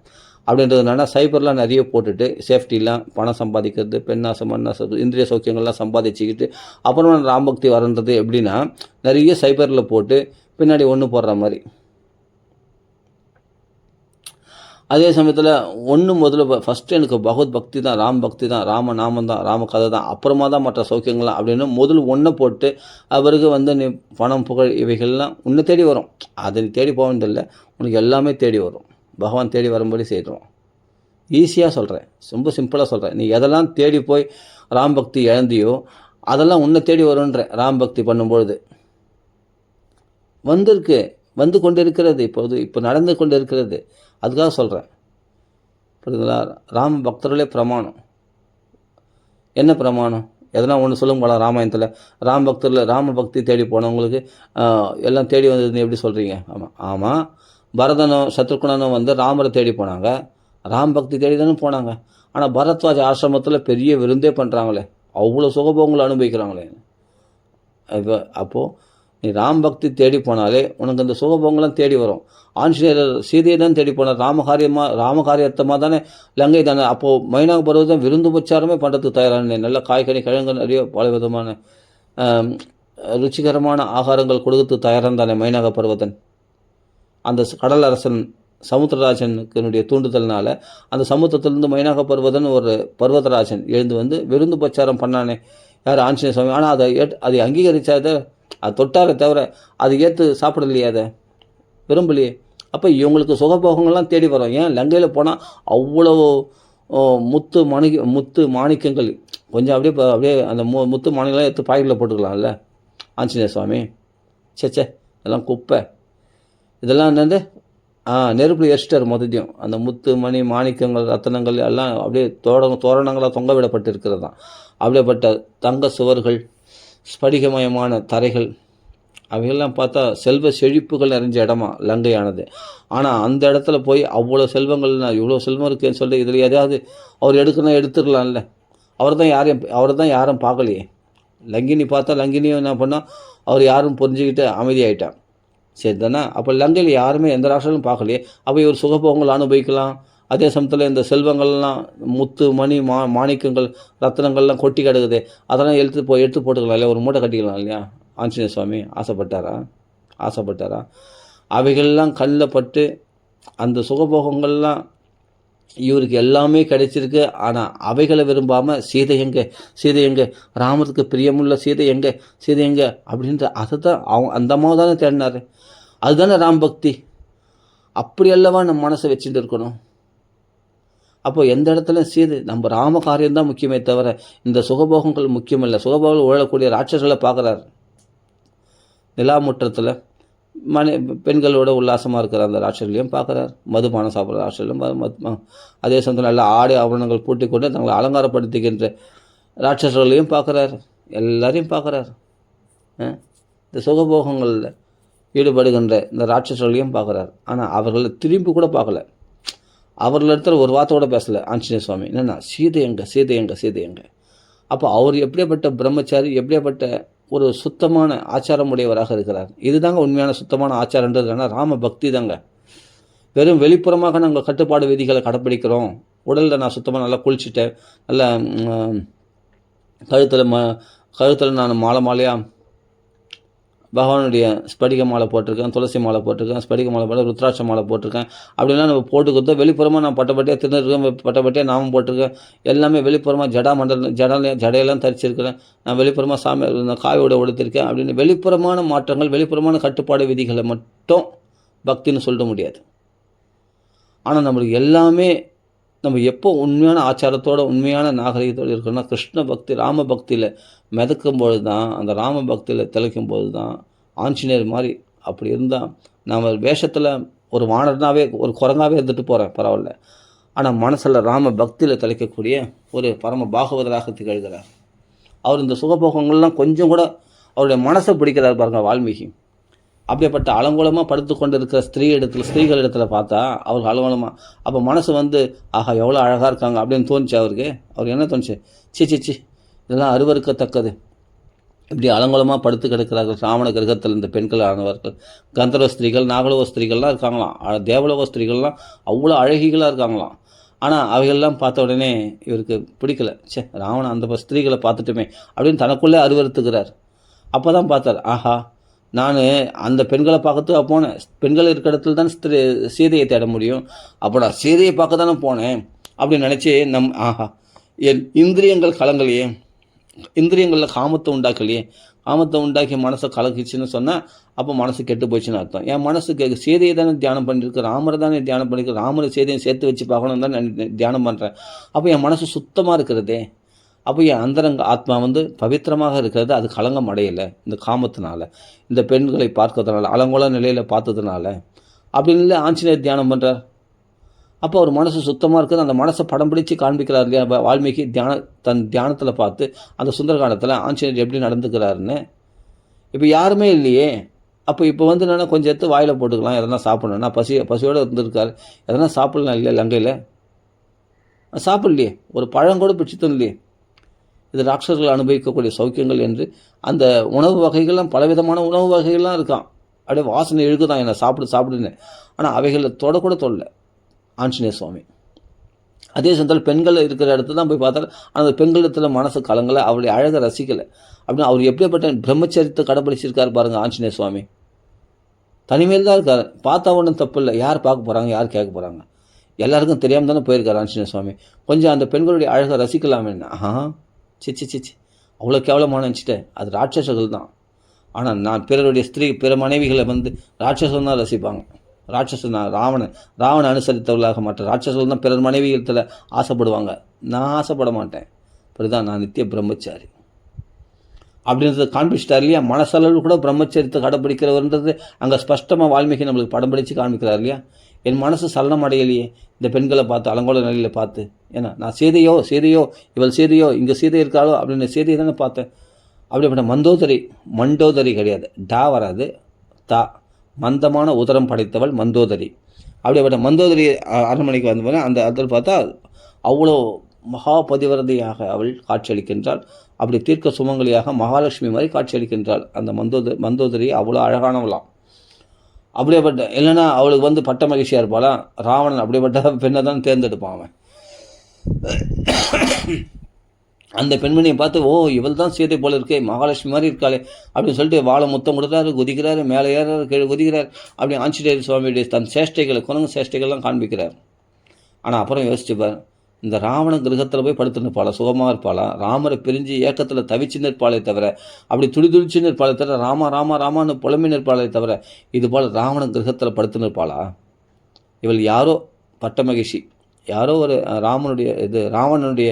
அப்படின்றதுனால சைபர்லாம் நிறைய போட்டுட்டு சேஃப்டிலாம் பணம் சம்பாதிக்கிறது, பெண்ணாசம் மண்ணாசம் இந்திரிய சௌக்கியங்கள்லாம் சம்பாதிச்சுக்கிட்டு அப்புறமா நான் ராம் பக்தி வரன்றது எப்படின்னா நிறைய சைபரில் போட்டு பின்னாடி ஒன்று போடுற மாதிரி. அதே சமயத்தில் ஒன்று முதல்ல ஃபஸ்ட்டு எனக்கு பகவத் பக்தி தான், ராம் பக்தி தான், ராம நாமம் தான், ராம கதை தான், அப்புறமா தான் மற்ற சௌக்கியங்கள்லாம் அப்படின்னு முதல் ஒன்றை போட்டு அவருக்கு நீ பணம் புகழ் இவைகள்லாம் உன்னை தேடி வரும். அதை நீ தேடி போக வேண்டியதில்லை, உனக்கு எல்லாமே தேடி வரும். பகவான் தேடி வரும்படி செய்கிறோம். ஈஸியாக சொல்கிறேன், ரொம்ப சிம்பிளாக சொல்கிறேன். நீ எதெல்லாம் தேடி போய் ராம் பக்தி இழந்தியோ அதெல்லாம் உன்னை தேடி வரும்ன்ற. ராம் பக்தி பண்ணும்பொழுது வந்து கொண்டு இருக்கிறது, இப்போ நடந்து கொண்டு இருக்கிறது. அதுக்காக சொல்கிறேன், புரியுதுங்களா? ராம பக்தர்களே பிரமாணம். என்ன பிரமாணம்? எதனா ஒன்று சொல்லுங்க போல ராமாயணத்தில். ராம பக்தர்கள் ராம பக்தி தேடி போனவங்களுக்கு எல்லாம் தேடி வந்ததுன்னு எப்படி சொல்கிறீங்க? ஆமாம், பரதனும் சத்ருகுணனும் ராமரை தேடி போனாங்க, ராம் பக்தி தேடி தானே போனாங்க. ஆனால் பரத்வாஜ் ஆசிரமத்தில் பெரிய விருந்தே பண்ணுறாங்களே, அவ்வளோ சுகபோகங்களை அனுபவிக்கிறாங்களே. அப்போது நீ ராம் பக்தி தேடி போனாலே உனக்கு அந்த சுகபோகங்கள்லாம் தேடி வரும். ஆஞ்சநேயர் சீதையை தான் தேடி போனார், ராமகாரியத்தமாக தானே லங்கை தானே. அப்போது மைனாக பருவதம் விருந்து உச்சாரமே பண்ணுறதுக்கு தயாரான நல்ல காய்கறி கிழங்கு நிறைய பல விதமான ருச்சிகரமான ஆகாரங்கள் கொடுத்து தயாரான தானே மைனாக பருவதன். அந்த கடல் அரசன் சமுத்திரராஜனுக்கு தூண்டுதல்னால அந்த சமுத்திரத்திலிருந்து மைனாக பருவதன் ஒரு பர்வதராஜன் எழுந்து விருந்து உபச்சாரம் பண்ணானே, யார்? ஆஞ்சநேய சுவாமி. ஆனால் அதை அங்கீகரித்தாத, அது தொட்டாரை தவிர அது ஏற்று சாப்பிடலையே, அதை விரும்பலையே. அப்போ இவங்களுக்கு சுகபோகங்கள்லாம் தேடி வரும். ஏன்? லங்கையில் போனால் அவ்வளோ முத்து மாணிக்கங்கள் கொஞ்சம் அப்படியே அந்த முத்து மாணிக்கெல்லாம் எடுத்து பாய்களில் போட்டுக்கலாம்ல ஆஞ்சநேய சுவாமி. சே இதெல்லாம் குப்பை. இதெல்லாம் நெருப்பில் எரிச்சிட்டார் மொத்தத்தையும். அந்த முத்து மணி மாணிக்கங்கள் ரத்தனங்கள் எல்லாம் அப்படியே தோரணங்களாக தொங்க விடப்பட்டு இருக்கிறது தான். அப்படியேப்பட்ட தங்க சுவர்கள், ஸ்படிகமயமான தரைகள், அவைகள்லாம் பார்த்தா செல்வ செழிப்புகள் நிறைஞ்ச இடமா லங்கையானது. ஆனால் அந்த இடத்துல போய் அவ்வளோ செல்வங்கள்னா இவ்வளோ செல்வம் இருக்குன்னு சொல்லி இதில் எதாவது அவர் எடுத்துடலாம்ல. அவர் தான் யாரும் பார்க்கலையே. லங்கினி பார்த்தா லங்கினியும் என்ன பண்ணால் அவர் யாரும் புரிஞ்சுக்கிட்டு அமைதியாயிட்டான். சரி தானே? அப்போ லங்கையில் யாருமே எந்த ராஷ்டிரமும் பார்க்கலையே. அப்போ இவர் சுகபோகங்கள் அனுபவிக்கலாம். அதே சமயத்தில் இந்த செல்வங்கள்லாம் முத்து மணி மாணிக்கங்கள் ரத்தனங்கள்லாம் கொட்டி கிடக்குது, அதெல்லாம் எடுத்து போட்டுக்கலாம் இல்லையா? ஒரு மூட்டை கட்டிக்கலாம் இல்லையா? ஆஞ்சநேய சுவாமி ஆசைப்பட்டாரா? அவைகள்லாம் கண்ணில் பட்டு அந்த சுகபோகங்கள்லாம் இவருக்கு எல்லாமே கிடைச்சிருக்கு. ஆனால் அவைகளை விரும்பாமல் சீதை எங்கே ராமருக்கு பிரியமுள்ள சீதை எங்கே அப்படின்ற அதை தான் அந்த அம்மாவை தானே தேடினார். அதுதானே ராம் பக்தி. அப்படி அல்லவா நம்ம மனசை வச்சுட்டு இருக்கணும். அப்போ எந்த இடத்துல சீதை நம்ம ராம காரியம்தான் முக்கியமே தவிர இந்த சுகபோகங்கள் முக்கியமில்லை. சுகபோகங்கள் உழக்கூடிய ராட்சர்களை பார்க்குறாரு. நிலாமுற்றத்தில் பெண்களோட உல்லாசமாக இருக்கிற அந்த ராட்சர்களையும் பார்க்குறார். மதுபானம் சாப்பிட்ற ராட்சர்களையும், அதே சமயத்தில் நல்ல ஆடை ஆபரணங்கள் பூட்டி கொண்டு தங்களை அலங்காரப்படுத்துகின்ற ராட்சர்களையும் பார்க்குறார். எல்லாரையும் பார்க்குறார். இந்த சுகபோகங்களில் ஈடுபடுகின்ற இந்த ராட்சர்களையும் பார்க்குறார். ஆனால் அவர்களை திரும்பி கூட பார்க்கல. அவர்களிடத்தில் ஒரு வார்த்தை கூட பேசலை ஆஞ்சநேய சுவாமி. என்னென்னா சீதை எங்கே. அப்போ அவர் எப்படியாப்பட்ட பிரம்மச்சாரி, எப்படியாப்பட்ட ஒரு சுத்தமான ஆச்சாரம் உடையவராக இருக்கிறார். இதுதாங்க உண்மையான சுத்தமான ஆச்சாரன்றது. ஆனால் ராம பக்தி தாங்க. வெறும் வெளிப்புறமாக நாங்கள் கட்டுப்பாடு விதிகளை கடைப்பிடிக்கிறோம். உடலில் நான் சுத்தமாக நல்லா குளிச்சுட்டேன், நல்லா கழுத்தில் நான் மாலையாக பகவானுடைய ஸ்படிக மாலை போட்டிருக்கேன், துளசி மாலை போட்டிருக்கேன், ஸ்படிக மாலை போட்டு ருத்ராட்ச மாலை போட்டிருக்கேன். அப்படிலாம் நம்ம போட்டு கொடுத்தா வெளிப்புறமாக நான் பட்டப்பட்டியாக திருந்திருக்கேன், பட்டப்பட்டியாக நாமம் போட்டிருக்கேன். எல்லாமே வெளிப்புறமாக ஜடையெல்லாம் தரிச்சிருக்கிறேன். நான் வெளிப்புறமாக சாமி காயோட உடுத்திருக்கேன் அப்படின்னு வெளிப்புறமான மாற்றங்கள், வெளிப்புறமான கட்டுப்பாடு விதிகளை மட்டும் பக்தின்னு சொல்ல முடியாது. ஆனால் நம்மளுக்கு எல்லாமே நம்ம எப்போ உண்மையான ஆச்சாரத்தோட, உண்மையான நாகரிகத்தோடு இருக்கணும்னா, கிருஷ்ண பக்தி, ராம பக்தியில மிதக்கும்பொழுது தான், அந்த ராம பக்தியில திளைக்கும்போது தான், ஆஞ்சநேயர் மாரி அப்படி இருந்தா, நம்ம வேஷத்தில ஒரு வானரனாவே, ஒரு குரங்காவே இருந்துட்டு போறேன் பரவால்ல. ஆனா மனசுல ராம பக்தியில திளைக்கக்கூடிய ஒரு பரம பாகவதராக திகழ்கிறார். அவர் இந்த சுகபோகங்கள்லாம் கொஞ்சம் கூட அவருடைய மனச பிடிக்கிறார் பாருங்க வால்மீகி. அப்படிப்பட்ட அலங்கோலமா படுத்துக் கொண்டு இருக்கிற ஸ்திரீகள் இடத்துல பார்த்தா, அவருக்கு அலங்கோலமா அப்போ மனசு வந்து, ஆஹா எவ்வளோ அழகா இருக்காங்க அப்படின்னு தோணுச்சு அவருக்கு. அவருக்கு என்ன தோணுச்சு? சி சி சி இதெல்லாம் அருவருக்கத்தக்கது. இப்படி அலங்கோலமா படுத்து கிடக்கிறார்கள் ராவண கிரகத்தில் இந்த பெண்கள் ஆனவர்கள். கந்தர்வ ஸ்திரீகள், நாகலோக ஸ்திரீகள்லாம் இருக்காங்களாம். தேவலோக ஸ்திரீகள்லாம் அவ்வளோ அழகிகளாக இருக்காங்களாம். ஆனால் அவைகள்லாம் பார்த்த உடனே இவருக்கு பிடிக்கல. ச்சே, ராவணன் அந்த ஸ்திரீகளை பார்த்துட்டுமே அப்படின்னு தனக்குள்ளே அருவருத்துக்கிறார். அப்போ தான் பார்த்தார், ஆஹா நான் அந்த பெண்களை பார்க்கறதுக்கு போனேன். பெண்கள் இருக்கிற இடத்துல தான் சீதையை தேட முடியும். அப்போ நான் சீதையை பார்க்க தானே போனேன் அப்படின்னு நினச்சி ஆஹா என் இந்திரியங்கள் கலங்கலையே, இந்திரியங்களில் காமத்தை உண்டாக்கலையே, காமத்தை உண்டாக்கி மனசை கலக்கிச்சுன்னு சொன்னால் அப்போ மனசு கெட்டு போச்சுன்னு அர்த்தம். என் மனசுக்கு சீதையை தானே தியானம் பண்ணியிருக்கு, ராமரை தானே தியானம் பண்ணியிருக்கு, ராமரை சீதையை சேர்த்து வச்சு பார்க்கணும் தான் நான் தியானம் பண்ணுறேன். அப்போ என் மனசு சுத்தமாக இருக்கிறதே, அப்போ என் அந்தரங்க ஆத்மா வந்து பவித்திரமாக இருக்கிறது, அது களங்கம் அடையலை இந்த காமத்தினால, இந்த பெண்களை பார்க்கறதுனால, அலங்கோல நிலையில் பார்த்ததுனால அப்படின்னு ஆஞ்சநேயர் தியானம் பண்ணுறார். அப்போ அவர் மனசு சுத்தமாக இருக்குது. அந்த மனசை படம் பிடிச்சி காண்பிக்கிறார் இல்லையா வால்மீகி. தன் தியானத்தில் பார்த்து அந்த சுந்தரகாண்டத்தில் ஆஞ்சநேயர் எப்படி நடந்துக்கிறாருன்னு. இப்போ யாருமே இல்லையே. அப்போ இப்போ வந்து என்னென்னா கொஞ்சம் எடுத்து வாயில் போட்டுக்கலாம், எதனா சாப்பிட்ணுன்னா பசியோடு இருந்திருக்காரு, எதனா சாப்பிட்லாம் இல்லையா லங்கையில்? சாப்பிட்லையே, ஒரு பழங்கூட பிடிச்சி தரலையே. இது ராட்சசர்கள் அனுபவிக்கக்கூடிய சௌக்கியங்கள் என்று அந்த உணவு வகைகள்லாம் பலவிதமான உணவு வகைகள்லாம் இருக்கான். அப்படியே வாசனை இழுக்குதான் என்னை சாப்பிடுன்னு. ஆனால் அவைகளில் தொடக்கூட தொடல ஆஞ்சநேய சுவாமி. அதே சமயத்தில் பெண்கள் இருக்கிற இடத்துல தான் போய் பார்த்தாலும் அந்த பெண்களிடத்தில் மனசு கலங்கலை, அவருடைய அழகை ரசிக்கலை. அப்படின்னு அவர் எப்படிப்பட்ட பிரம்மச்சரியத்தை கடைப்பிடிச்சிருக்காரு பாருங்கள் ஆஞ்சநேய சுவாமி. தனிமையில் தான் இருக்கார். பார்த்தா ஒன்றும் தப்பு இல்லை. யார் பார்க்க போகிறாங்க, யார் கேட்க போகிறாங்க, எல்லாருக்கும் தெரியாமல் தானே போயிருக்கார் ஆஞ்சநேய சுவாமி. கொஞ்சம் அந்த பெண்களுடைய அழகை ரசிக்கலாமே. சிச்சி அவ்வளோ கேவலமான நினச்சிட்டேன். அது ராட்சசர்கள் தான். ஆனால் நான் பிற மனைவிகளை வந்து ராட்சசம் தான் ரசிப்பாங்க. ராட்சசன் ராவணன் அனுசரித்தவர்களாக மற்ற ராட்சசர்கள் தான் பிறர் மனைவிகளத்தில் ஆசைப்படுவாங்க. நான் ஆசைப்பட மாட்டேன். இப்படிதான் நான் நித்திய பிரம்மச்சாரி அப்படின்றத காண்பிச்சிட்டார் இல்லையா. மனசளவு கூட பிரம்மச்சரியத்தை கடைப்பிடிக்கிறவர்ன்றது அங்கே ஸ்பஷ்டமாக வால்மீகி நம்மளுக்கு படம் பிடிச்சு காண்பிக்கிறார் இல்லையா. என் மனசு சலனம் அடையலையே இந்த பெண்களை பார்த்து, அலங்கோல நிலையில் பார்த்து. ஏன்னா நான் சீதையோ இவள் சீதையோ, இங்கே சீதை இருக்காளோ அப்படின்னு சீதையை தானே பார்த்தேன். அப்படிப்பட்ட மண்டோதரி கிடையாது, டா வராது, தா, மந்தமான உதரம் படைத்தவள் மந்தோதரி. அப்படிப்பட்ட மந்தோதரி அரண்மனைக்கு வந்தவங்க அந்த அதில் பார்த்தா அவ்வளோ மகாபதிவரதியாக அவள் காட்சியளிக்கின்றாள். அப்படி தீர்க்க சுமங்கலியாக மகாலட்சுமி மாதிரி காட்சியளிக்கின்றாள். அந்த மந்தோதரி அவ்வளோ அழகானவளாம். அப்படியேப்பட்ட இல்லைன்னா அவளுக்கு வந்து பட்ட மகிழ்ச்சியாக இருப்பாளாம். ராவணன் அப்படிப்பட்ட பெண்ணை தான் தேர்ந்தெடுப்பான் அவன். அந்த பெண்மணியை பார்த்து, ஓ இவள் தான் சீதை போல இருக்கே, மகாலட்சுமி மாதிரி இருக்காளே அப்படின்னு சொல்லிட்டு வாழை முத்தம் கொடுக்குறாரு, குதிக்கிறாரு, மேலே ஏறாரு, கீழே குதிக்கிறார். அப்படி ஆஞ்சநேயர் சுவாமியுடைய தன் சேஷ்டைகளை, குரங்கு சேஷ்டைகள்லாம் காண்பிக்கிறார். ஆனால் அப்புறம் யோசிச்சுப்பார், இந்த ராவண கிரகத்தில் போய் படுத்து நிற்பாளா, சுகமாக இருப்பாளா, ராமரை பிரிஞ்சு ஏக்கத்தில் தவிச்சு நிற்பாளே தவிர, அப்படி துடிச்சு நிற்பாளே தவிர, ராமான்னு புலம்பி நிற்பாளே தவிர, இது போல் ராவண கிரகத்தில் படுத்து நிற்பாளா? இவள் யாரோ பட்ட மகிழ்ச்சி, யாரோ ஒரு ராவணனுடைய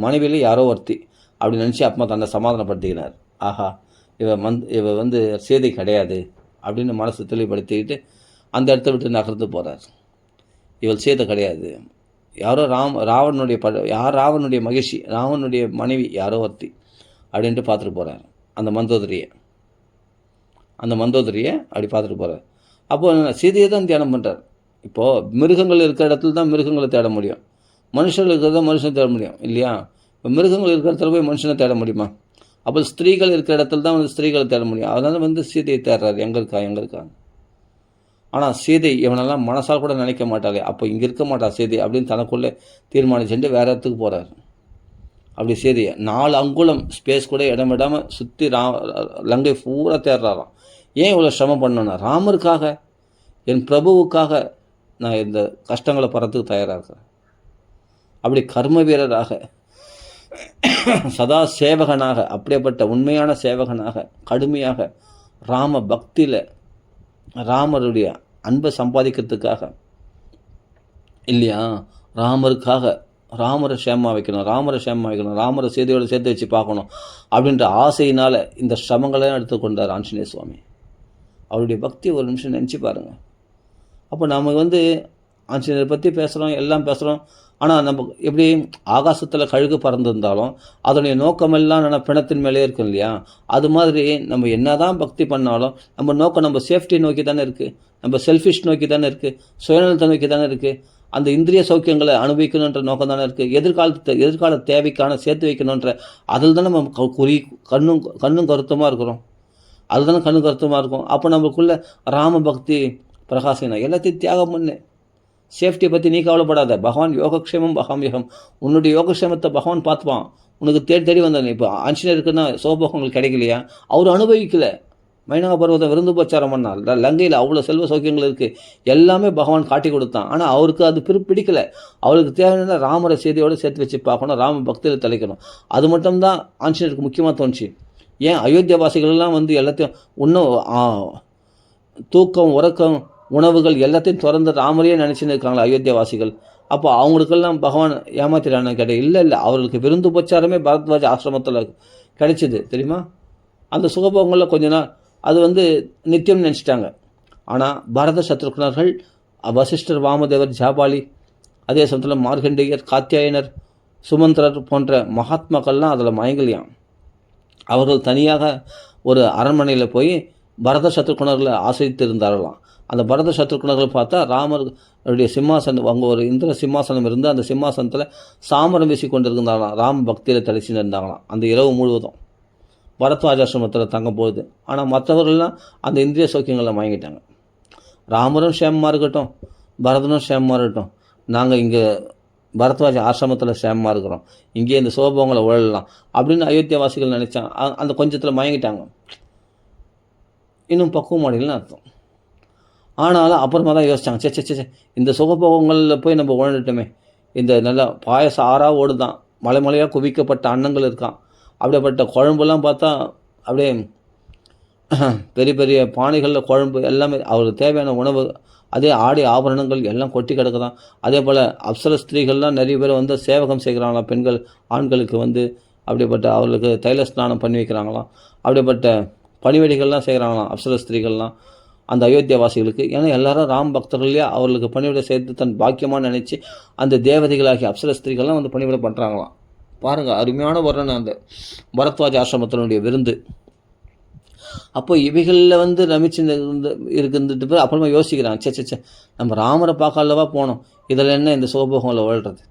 மனைவியில் யாரோ ஒருத்தி அப்படி நினச்சி அப்பா தன்னை சமாதானப்படுத்திக்கிறார். ஆஹா இவ வந்து சேதை கிடையாது அப்படின்னு மனசு தெளிவுபடுத்திக்கிட்டு அந்த இடத்த விட்டு நகர்ந்து போகிறார். இவள் சேதை கிடையாது, யாரோ ராவணனுடைய மகிழ்ச்சி, ராவணனுடைய மனைவி யாரோ ஒருத்தி அப்படின்ட்டு பார்த்துட்டு போகிறார். அந்த மந்தோதரியை அப்படி பார்த்துட்டு போகிறார். அப்போது சீதையை தான் தியானம் பண்ணுறார். இப்போது மிருகங்கள் இருக்கிற இடத்துல தான் மிருகங்களை தேட முடியும், மனுஷர்கள் இருக்கிறத மனுஷனை தேட முடியும் இல்லையா. இப்போ மிருகங்கள் இருக்கிற இடத்துல போய் மனுஷனை தேட முடியுமா? அப்போ ஸ்திரீகள் இருக்கிற இடத்துல தான் வந்து ஸ்திரீகளை தேட முடியும். அதனால் வந்து சீதையை தேடுறாரு, எங்கே இருக்கா. ஆனால் சீதை இவனெல்லாம் மனசால் கூட நினைக்க மாட்டாளே, அப்போ இங்கே இருக்க மாட்டா சீதை அப்படின்னு தனக்குள்ளே தீர்மானிச்சுட்டு வேறு இடத்துக்கு போகிறார். அப்படி சீதையை 4 அங்குலம் ஸ்பேஸ் கூட இடமிடாமல் சுற்றி லங்கை பூரா தேடுறாராம். ஏன் இவ்வளோ சிரமம் பண்ணணும்னா, ராமருக்காக, என் பிரபுவுக்காக நான் இந்த கஷ்டங்களை படுறதுக்கு தயாராக இருக்கிறேன். அப்படி கர்ம வீரராக, சதா சேவகனாக, அப்படியேப்பட்ட உண்மையான சேவகனாக, கடுமையாக ராம பக்தியில் ராமருடைய அன்பை சம்பாதிக்கிறதுக்காக இல்லையா ராமருக்காக ராமரை க்ஷேமமாக வைக்கணும், ராமரை க்ஷேமமாக வைக்கணும், ராமரை சேதியோடு சேர்த்து வச்சு பார்க்கணும் அப்படின்ற ஆசையினால் இந்த சிரமங்களையும் எடுத்துக்கொண்டார் ஆஞ்சநேய சுவாமி. அவருடைய பக்தி ஒரு நிமிஷம் நினச்சி பாருங்கள். அப்போ நம்ம ஆஞ்சநேயரை பற்றி பேசுகிறோம், எல்லாம் பேசுகிறோம். ஆனால் நம்ம எப்படி ஆகாசத்தில் கழுகு பறந்துருந்தாலும் அதனுடைய நோக்கமெல்லாம் நம்ம பிணத்தின் மேலே இருக்கும் இல்லையா? அது மாதிரி நம்ம என்ன தான் பக்தி பண்ணாலும் நம்ம நோக்கம் நம்ம சேஃப்டி நோக்கி தானே இருக்குது, நம்ம செல்ஃபிஷ் நோக்கி தானே இருக்குது, சுயநலத்தை நோக்கி தானே இருக்குது. அந்த இந்திரிய சௌக்கியங்களை அனுபவிக்கணுன்ற நோக்கம் தானே இருக்குது. எதிர்கால தேவைக்கான சேர்த்து வைக்கணுன்ற அதில் தானே நம்ம கண்ணும் கருத்துமாக இருக்கிறோம். அதில் தானே கருத்துமாக இருக்கும். அப்போ நம்மளுக்குள்ள ராம பக்தி பிரகாசினா எல்லாத்தையும் தியாகம் பண்ணு. சேஃப்டியை பற்றி நீ கவலைப்படாத. பகவான் யோகக்ஷேமம் பகாமியகம். உன்னுடைய யோகக்ஷேமத்தை பகவான் பார்த்துப்பான். உனக்கு தேடி வந்தான். இப்போ ஆஞ்சநேயருக்குன்னா சோபோகங்கள் கிடைக்கலையா? அவர் அனுபவிக்கலை. மைனாக பருவத்தை விருந்து உபச்சாரம் பண்ணால் லங்கையில் அவ்வளோ செல்வ சௌக்கியங்கள் இருக்குது, எல்லாமே பகவான் காட்டி கொடுத்தான். ஆனால் அவருக்கு அது பிடிக்கலை. அவருக்கு தேவையான ராமரை செய்தியோடு சேர்த்து வச்சு பார்க்கணும், ராம பக்தியில் தலைக்கணும். அது மட்டும்தான் ஆஞ்சநேயருக்கு முக்கியமாக தோணுச்சு. ஏன் அயோத்தியாவாசிகள்லாம் எல்லாத்தையும் இன்னும் தூக்கம் உறக்கம் உணவுகள் எல்லாத்தையும் திறந்து ராமரையே நினச்சின்னு இருக்காங்களா அயோத்தியாவாசிகள்? அப்போ அவங்களுக்கெல்லாம் பகவான் ஏமாத்திரான்னு கேட்டேன். இல்லை, அவர்களுக்கு விருந்து உபச்சாரமே பரத்வாஜ ஆசிரமத்தில் கிடைச்சிது தெரியுமா? அந்த சுகபோகங்களில் கொஞ்ச நாள் அது நித்தியம் நினச்சிட்டாங்க. ஆனால் பரத சத்ருக்னர்கள், வசிஷ்டர், வாமதேவர், ஜாபாலி, அதே சமயத்தில் மார்கண்டேயர், காத்தியாயனர், சுமந்திரர் போன்ற மகாத்மாக்கள்லாம் அதில் மயங்கலையாம். அவர்கள் தனியாக ஒரு அரண்மனையில் போய் பரத சத்ருக்னர்களை ஆசிரித்து இருந்தார்களாம். அந்த பரத சத்ருக்னர்கள் பார்த்தா ராமருடைய சிம்மாசனம், அங்கே ஒரு இந்திர சிம்மாசனம் இருந்து அந்த சிம்மாசனத்தில் சாமரம் வீசி கொண்டு இருந்தாங்களாம். ராம பக்தியில் தரிசின்னு இருந்தாங்களாம் அந்த இரவு முழுவதும் பரத்வாஜாசிரமத்தில் தங்க போகுது. ஆனால் மற்றவர்கள்லாம் அந்த இந்திரிய சௌக்கியங்களை வாங்கிட்டாங்க. ராமரும் க்ஷேமமாக இருக்கட்டும், பரதனும் க்ஷேமமாக இருக்கட்டும், நாங்கள் இங்கே பரத்வாஜ ஆசிரமத்தில் க்ஷேமமாக இருக்கிறோம், இங்கே இந்த சோபங்களை உழலாம் அப்படின்னு அயோத்தியாவாசிகள் நினச்சாங்க. அந்த கொஞ்சத்தில் மயங்கிட்டாங்க. இன்னும் பக்குவம் அடையலன்னு அர்த்தம். ஆனாலும் அப்புறமா தான் யோசித்தாங்க, சே இந்த சுகபோகங்களில் போய் நம்ம உழந்துட்டோமே, இந்த நல்லா பாயசம் ஆறாக ஓடுதான், மலையாக குவிக்கப்பட்ட அன்னங்கள் இருக்கான், அப்படியேப்பட்ட குழம்புலாம் பார்த்தா அப்படியே பெரிய பெரிய பானைகளில் குழம்பு எல்லாமே அவருக்கு தேவையான உணவு, அதே ஆடை ஆபரணங்கள் எல்லாம் கொட்டி கிடக்குதான். அதே போல் அப்சர ஸ்திரீகள்லாம் நிறைய பேர் சேவகம் செய்கிறாங்களாம். பெண்கள் ஆண்களுக்கு அப்படிப்பட்ட அவர்களுக்கு தைல ஸ்நானம் பண்ணி வைக்கிறாங்களாம். அப்படிப்பட்ட பணிவிடைகள்லாம் செய்கிறாங்களாம் அப்சர ஸ்திரீகள்லாம் அந்த அயோத்தியாவாசிகளுக்கு. ஏன்னா எல்லாரும் ராம் பக்தர்களையே அவர்களுக்கு பணிவிடை செய்து தன் பாக்கியமாக நினச்சி அந்த தேவதைகளாகிய அப்சர ஸ்திரீகள்லாம் பணிவிடை பண்ணுறாங்களாம். பாருங்கள், அருமையான வர்ணனை அந்த பரத்வாஜ ஆசிரமத்தினுடைய விருந்து. அப்போ இவைகளில் ரமிச்சு இருந்துட்டு போய் அப்புறமா யோசிக்கிறாங்க, சே நம்ம ராமரை பார்க்க அல்லவா போனோம், இதில் என்ன இந்த சோபோகங்களில் வாழ்கிறது?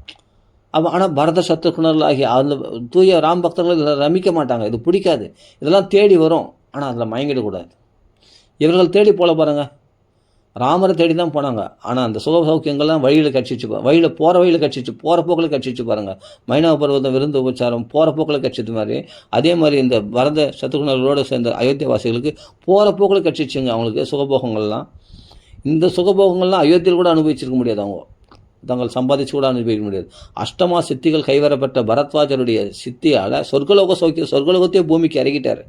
அப்போ ஆனால் பரத சத்ருக்னர்கள் ஆகிய அந்த தூய ராம் பக்தர்கள் இதில் ரமிக்க மாட்டாங்க, இது பிடிக்காது, இதெல்லாம் தேடி வரும். ஆனால் அதில் மயங்கிடக்கூடாது. இவர்கள் தேடி போல பாருங்கள், ராமரை தேடி தான் போனாங்க. ஆனால் அந்த சுக சௌக்கியங்கள்லாம் வழியில் கட்சிச்சு, போகிற வழியில் கட்சிச்சு, போகிற போக்கில் கட்சிச்சு பாருங்கள். மைனாவ பருவதம் விருந்து உபச்சாரம் போகிற போக்கில் கட்சித்து மாதிரி, அதே மாதிரி இந்த பரத சத்ருக்னர்களோடு சேர்ந்த அயோத்தியாவாசிகளுக்கு போகிற போக்கில் கட்சிச்சுங்க அவங்களுக்கு சுகபோகங்கள்லாம். இந்த சுகபோகங்கள்லாம் அயோத்தியில் கூட அனுபவிச்சிருக்க முடியாது, அவங்க தங்கள் சம்பாதிச்சு கூட அனுபவிக்க முடியாது. அஷ்டமா சித்திகள் கைவரப்பட்ட பரத்வாஜருடைய சித்தியால் சொர்க்கலோகத்தையே பூமிக்கு இறக்கிட்டார்.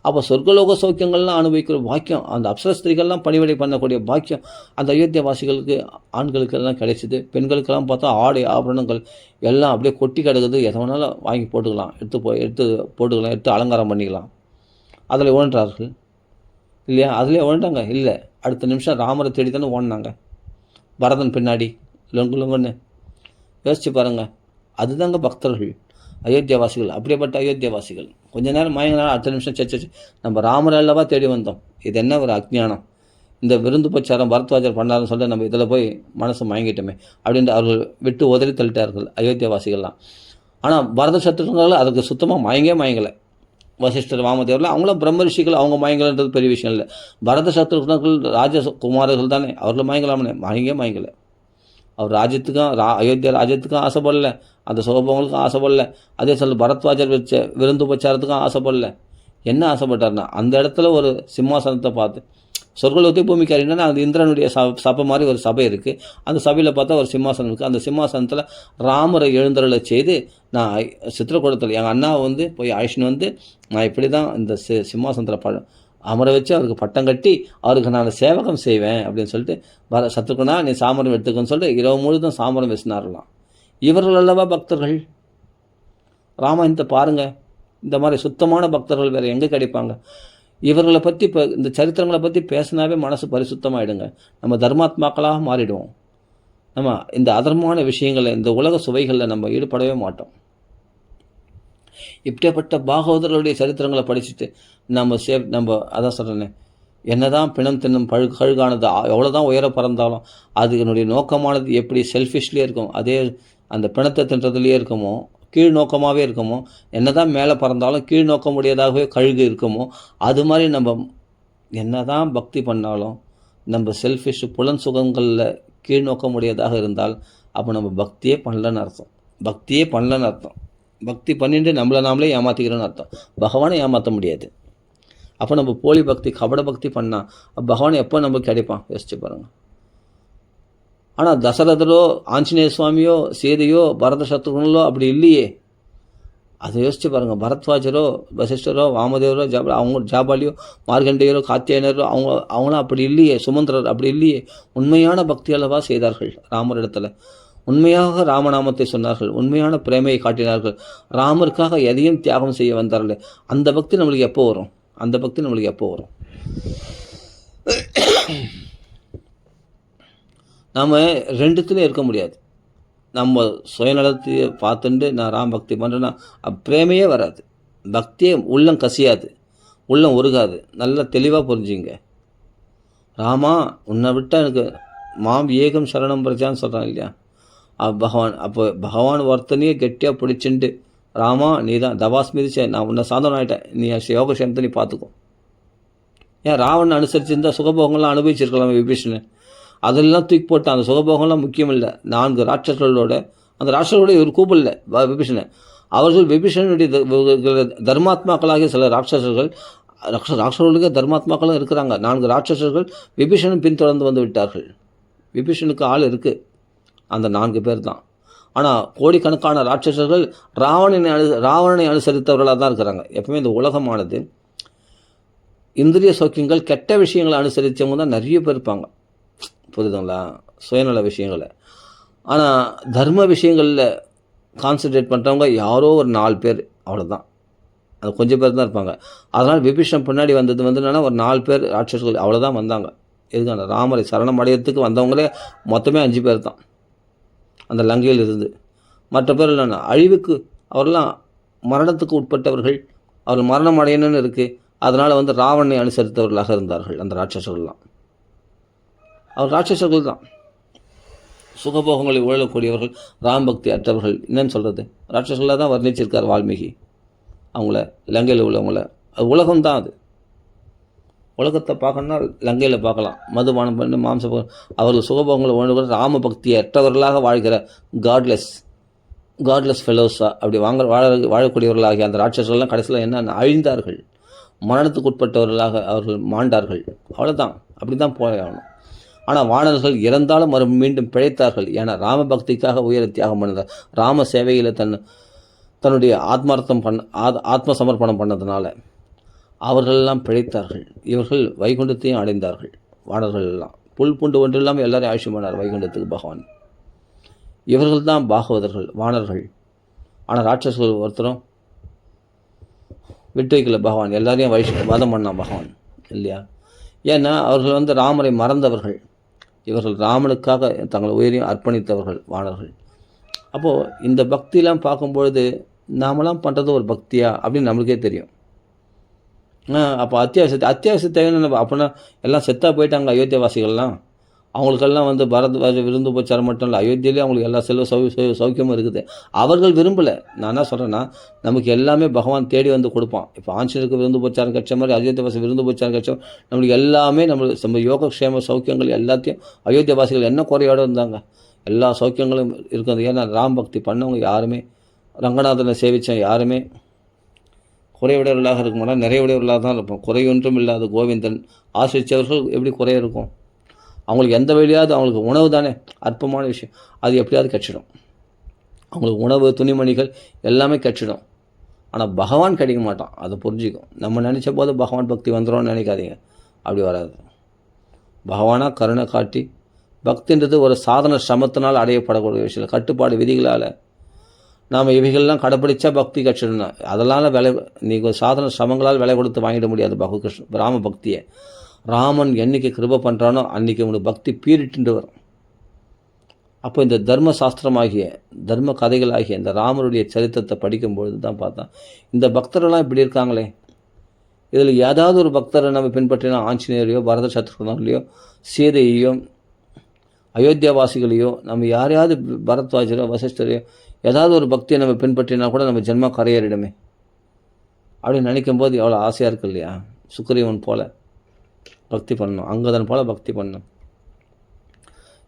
அப்போ சொர்க்கலோக சௌக்கியங்கள்லாம் அனுபவிக்கிற பாக்கியம், அந்த அப்சரஸ்திரிகள்லாம் பணிவிடை பண்ணக்கூடிய பாக்கியம் அந்த அயோத்தியாவாசிகளுக்கு ஆண்களுக்கெல்லாம் கிடைச்சிது. பெண்களுக்கெல்லாம் பார்த்தா ஆடை ஆபரணங்கள் எல்லாம் அப்படியே கொட்டி கிடக்குது. எதை வேணாலும் வாங்கி போட்டுக்கலாம், எடுத்து போட்டுக்கலாம், எடுத்து அலங்காரம் பண்ணிக்கலாம். அதில் உழன்றார்கள் இல்லையா? அதிலே உழண்டாங்க இல்லை, அடுத்த நிமிஷம் ராமரை தேடி தானே ஓடினாங்க பரதன் பின்னாடி லொங்குன்னு. யோசிச்சு பாருங்கள், அதுதாங்க பக்தர்கள் அயோத்தியாவாசிகள். அப்படியேப்பட்ட அயோத்தியாவாசிகள் கொஞ்ச நேரம் மயங்கினாலும் அடுத்த நிமிஷம் சே நம்ம ராமர் அல்லவா தேடி வந்தோம், இது என்ன ஒரு அஜ்ஞானம், இந்த விருந்து பச்சாரம் பரத்வாஜர் பண்ணாருன்னு சொல்லிட்டு நம்ம இதில் போய் மனசு மயங்கிட்டோமே அப்படின்ட்டு அவர்கள் விட்டு உதறி தள்ளிட்டார்கள் அயோத்தியாவாசிகள்லாம். ஆனால் பரத சத்ருக்னர்கள் அதுக்கு சுத்தமாக மயங்கலை. வசிஷ்டர், வாமதேவர்கள் அவங்களாம் பிரம்ம ரிஷிகள், அவங்க மயங்கலன்றது பெரிய விஷயம் இல்லை. பரத சத்ருக்னர்கள் ராஜகுமாரர்கள் தானே, அவர்கள் மயங்கலாமனே, மயங்கலை. அவர் அயோத்தியா ராஜ்யத்துக்கும் ஆசைப்படல, அந்த சுகபோகங்களுக்கும் ஆசைப்படல, அதே பரத்வாஜர் வச்ச விருந்து உபச்சாரத்துக்கும் ஆசைப்படல. என்ன ஆசைப்பட்டார்னா அந்த இடத்துல ஒரு சிம்மாசனத்தை பார்த்து, சொர்க்கலோகத்தை பூமிக்கு அறினா அந்த இந்திரனுடைய சபை மாதிரி ஒரு சபை இருக்குது. அந்த சபையில் பார்த்தா ஒரு சிம்மாசனம் இருக்குது. அந்த சிம்மாசனத்தில் ராமரை எழுந்தருளை செய்து, நான் சித்திரக்கூடத்தில் எங்கள் அண்ணாவை போய் ஆயிஷ்னு நான் இப்படி தான் இந்த சிம்மாசனத்தில் அமர வச்சு அவருக்கு பட்டம் கட்டி அவருக்கு நான் சேவகம் செய்வேன் அப்படின்னு சொல்லிட்டு சத்துக்குனா நீ சாமரம் எடுத்துக்கன்னு சொல்லிட்டு இரவு முழுதும் சாமரம் வீசினாரலாம். இவர்கள் அல்லவா பக்தர்கள். ராமாயணத்தை பாருங்கள், இந்த மாதிரி சுத்தமான பக்தர்கள் வேறு எங்கே கிடைப்பாங்க? இவர்களை பற்றி இப்போ இந்த சரித்திரங்களை பற்றி பேசினாவே மனசு பரிசுத்தமாகிடுங்க. நம்ம தர்மாத்மாக்களாக மாறிடுவோம். நம்ம இந்த அதர்மமான விஷயங்களை, இந்த உலக சுவைகளில் நம்ம ஈடுபடவே மாட்டோம். இப்படிப்பட்ட பாகவதர்களுடைய சரித்திரங்களை படிச்சுட்டு நம்ம அதான் சொல்கிறேனே, என்னதான் பிணம் தின்னும் கழுகானது எவ்வளோதான் உயர பறந்தாலும் அது என்னுடைய நோக்கமானது எப்படி செல்ஃபிஷ்லேயே இருக்கும், அதே அந்த பிணத்தை தின்றதுலேயே இருக்குமோ, கீழ் நோக்கமாகவே இருக்குமோ, என்னதான் மேலே பறந்தாலும் கீழ் நோக்கமுடையதாகவே கழுகு இருக்குமோ, அது மாதிரி நம்ம என்னதான் பக்தி பண்ணாலும் நம்ம செல்ஃபிஷ் புலன் சுகங்களில் கீழ் நோக்கமுடையதாக இருந்தால் அப்போ நம்ம பக்தியே பண்ணலன்னு அர்த்தம். பக்தி பண்ணிட்டு நம்மளை நாமளே ஏமாற்றிக்கிறோன்னு அர்த்தம். பகவானை ஏமாற்ற முடியாது. அப்போ நம்ம போலி பக்தி, கபட பக்தி பண்ணால் பகவானை எப்போ நம்ம கிடைப்பான் யோசிச்சு பாருங்கள். ஆனால் தசரதரோ, ஆஞ்சநேய சுவாமியோ, சீதையோ, பரத சத்ருகனோ அப்படி இல்லையே. அதை யோசிச்சு பாருங்கள். பரத்வாஜரோ, வசிஷ்டரோ, வாமதேவரோ, அவங்க ஜாபாலியோ, மார்கண்டேயரோ, காத்தியாயனரோ அவங்களாம் அப்படி இல்லையே. சுமந்திரர் அப்படி இல்லையே. உண்மையான பக்தி அல்லவா செய்தார்கள் ராமரிடத்தில். உண்மையாக ராமநாமத்தை சொன்னார்கள். உண்மையான பிரேமையை காட்டினார்கள். ராமருக்காக எதையும் தியாகம் செய்ய வந்தார்கள். அந்த பக்தி நம்மளுக்கு எப்போ வரும்? நாம் ரெண்டுத்துலேயும் இருக்க முடியாது. நம்ம சுயநலத்தையே பார்த்துட்டு நான் ராம் பக்தி பண்ணுறேன்னா பிரேமையே வராது, பக்தியே உள்ளம் கசியாது, உள்ளம் உருகாது. நல்லா தெளிவாக புரிஞ்சுங்க. ராமா உன்னை விட்டால் எனக்கு மாம் ஏகம் சரணம் பிரஜான்னு சொல்கிறான் இல்லையா பகவான் ஒருத்தனையே கெட்டியாக பிடிச்சிட்டு, ராமா நீ தான் தபாஸ் மிதிச்ச, நான் உன்னை சாதனம் ஆகிட்டேன், நீ யோகக்ஷேமத்தை நீ பார்த்துக்கும். ஏன் ராவணனை அனுசரிச்சிருந்தால் சுகபோகங்கள்லாம் அனுபவிச்சிருக்கலாம் விபீஷணன். அதெல்லாம் தூக்கி போட்டான். அந்த சுகபோகம்லாம் முக்கியம் இல்லை. 4 ராட்சசர்களோட அந்த ராட்சசர்களோட இவர் கூப்பிடல விபீஷணன். அவர்கள் விபீஷணனுடைய தர்மாத்மாக்களாகிய சில ராட்சசர்களுக்கு தர்மாத்மாக்களும் இருக்கிறாங்க. 4 ராட்சசர்கள் விபீஷணன் பின்தொடர்ந்து வந்து விட்டார்கள். விபீஷனுக்கு ஆள் இருக்குது, அந்த 4 பேர் தான். ஆனால் கோடிக்கணக்கான ராட்சசர்கள் ராவணனை அனுசரித்தவர்களாக தான் இருக்கிறாங்க. எப்பவுமே இந்த உலகமானது இந்திரிய சௌக்கியங்கள், கெட்ட விஷயங்களை அனுசரித்தவங்க தான் நிறைய பேர் இருப்பாங்க. புரியுதுங்களா? சுயநல விஷயங்களை. ஆனால் தர்ம விஷயங்களில் கான்சன்ட்ரேட் பண்ணுறவங்க யாரோ ஒரு 4 பேர், அவ்வளோதான். அது கொஞ்சம் பேர் தான் இருப்பாங்க. அதனால் விபீஷணன் பின்னாடி வந்தது என்னன்னா ஒரு 4 பேர் ராட்சசர்கள் அவ்வளோதான் வந்தாங்க. எதுக்கான ராமரை சரணம் அடையிறதுக்கு வந்தவங்களே மொத்தமே 5 பேர் தான் அந்த லங்கையில் இருந்து. மற்ற பேர் இல்லைன்னா அழிவுக்கு, அவரெல்லாம் மரணத்துக்கு உட்பட்டவர்கள், அவர்கள் மரணம் அடையணும்னு இருக்குது. அதனால் ராவணனை அனுசரித்தவர்களாக இருந்தார்கள் அந்த ராட்சசர்கள்லாம். அவர் ராட்சசர்கள் தான். சுகபோகங்களை உழலக்கூடியவர்கள், ராம்பக்தி அற்றவர்கள். என்னன்னு சொல்கிறது? ராட்சசர்களாக தான் வர்ணிச்சிருக்கார் வால்மீகி அவங்கள, லங்கையில் உள்ளவங்கள. அது உலகம்தான். அது உலகத்தை பார்க்கணுன்னா லங்கையில் பார்க்கலாம். மதுபானம் பண்ணி அவர்கள் சுகபோகங்களை உணர்வு ராம பக்தி அற்றவர்களாக வாழ்கிற காட்லெஸ் ஃபெலோஸாக அப்படி வாழக்கூடியவர்களாகிய அந்த ராட்சசர்கள்லாம் கடைசியில் என்ன அழிந்தார்கள், மரணத்துக்கு உட்பட்டவர்களாக அவர்கள் மாண்டார்கள். அவ்வளோதான். அப்படி தான் போகணும். ஆனால் வானர்கள் இறந்தாலும் மீண்டும் பிழைத்தார்கள். ஏன்னா ராம பக்திக்காக உயர தியாகம் பண்ணதார். ராம சேவையில் தன்னுடைய ஆத்ம சமர்ப்பணம் பண்ணதுனால அவர்களெல்லாம் பிழைத்தார்கள். இவர்கள் வைகுண்டத்தையும் அடைந்தார்கள். வானர்கள் எல்லாம் புல் பூண்டு ஒன்று இல்லாமல் எல்லாரையும் ஆட்சி பண்ணார் வைகுண்டத்துக்கு பகவான். இவர்கள் தான் பாகவதர்கள், வானர்கள். ஆனால் ராட்சசர்கள் ஒருத்தரும் விட்டு வைக்கல பகவான். எல்லாரையும் வதம் பண்ணான் பகவான் இல்லையா? ஏன்னா அவர்கள் ராமரை மறந்தவர்கள். இவர்கள் ராமனுக்காக தங்கள் உயிரையும் அர்ப்பணித்தவர்கள் வானர்கள். அப்போது இந்த பக்தியெலாம் பார்க்கும்பொழுது நாமெல்லாம் பண்ணுறது ஒரு பக்தியா அப்படின்னு நம்மளுக்கே தெரியும். அப்போ அத்தியாவசிய தேவையான அப்படின்னா எல்லாம் செத்தாக போயிட்டாங்க அயோத்தியவாசிகள்லாம். அவங்களுக்கெல்லாம் பரத்வாஜ விருந்து உபச்சாரம் மட்டும் இல்லை, அயோத்தியிலே அவங்களுக்கு எல்லா சௌக்கியமும் இருக்குது. அவர்கள் விரும்பலை. நான் என்ன சொல்கிறேன்னா, நமக்கு எல்லாமே பகவான் தேடி கொடுப்பான். இப்போ ஆஞ்சநேயருக்கு விருந்து உபச்சாரம் கிடைச்ச மாதிரி அயோத்தியவாசி விருந்து உபச்சாரம் கிடைச்ச நம்மளுக்கு எல்லாமே நம்ம யோகக்ஷேம சௌக்கியங்கள் எல்லாத்தையும் அயோத்தியவாசிகள் என்ன குறையோடு இருந்தாங்க, எல்லா சௌக்கியங்களும் இருக்குது. ஏன்னா ராம் பக்தி பண்ணவங்க யாருமே, ரங்கநாதனை சேவித்தவங்க யாருமே குறைவுடையவர்களாக இருக்க மாட்டாங்க, நிறைவுடையவர்களாக தான் இருப்போம். குறையொன்றும் இல்லாத கோவிந்தன் ஆசிரித்தவர்கள் எப்படி குறைய இருக்கும்? அவங்களுக்கு எந்த வழியாவது அவங்களுக்கு உணவு தானே அற்பமான விஷயம், அது எப்படியாவது கட்சிடும். அவங்களுக்கு உணவு, துணிமணிகள் எல்லாமே கட்சிடும். ஆனால் பகவான் கிடைக்க மாட்டான். அதை புரிஞ்சிக்கும். நம்ம நினச்ச போது பகவான் பக்தி வந்துடும்னு நினைக்காதீங்க. அப்படி வராது. பகவானாக கருணை காட்டி பக்தின்றது ஒரு சாதன சிரமத்தினால் அடையப்படக்கூடிய விஷயம். கட்டுப்பாடு விதிகளால் நாம் இவைகள்லாம் கடைப்பிடிச்சா பக்தி கட்சிடணும். அதெல்லாம் நீங்கள் சாதன சிரமங்களால் விலை கொடுத்து வாங்கிட முடியாது ராம பக்தியை. ராமன் என்னைக்கு கிருபை பண்ணுறானோ அன்றைக்கி உனக்கு பக்தி பீரிட்டு வரும். அப்போ இந்த தர்ம சாஸ்திரமாகிய தர்ம கதைகளாகிய இந்த ராமருடைய சரித்திரத்தை படிக்கும்பொழுது தான் பார்த்தா இந்த பக்தரெல்லாம் இப்படி இருக்காங்களே, இதில் ஏதாவது ஒரு பக்தரை நம்ம பின்பற்றினா ஆஞ்சநேயரையோ பரத சத்ருகனையோ சீதையோ அயோத்தியாவாசிகளையோ நம்ம யாரையாவது பரத்வாஜரோ வசிஷ்டரையோ ஏதாவது ஒரு பக்தியை நம்ம பின்பற்றினா கூட நம்ம ஜென்மா கரையேறிடுமே அப்படின்னு நினைக்கும் போது எவ்வளோ ஆசையாக இருக்கு இல்லையா? சுக்ரீவன் போல் பக்தி பண்ணணும், அங்கதன் போல் பக்தி பண்ணணும்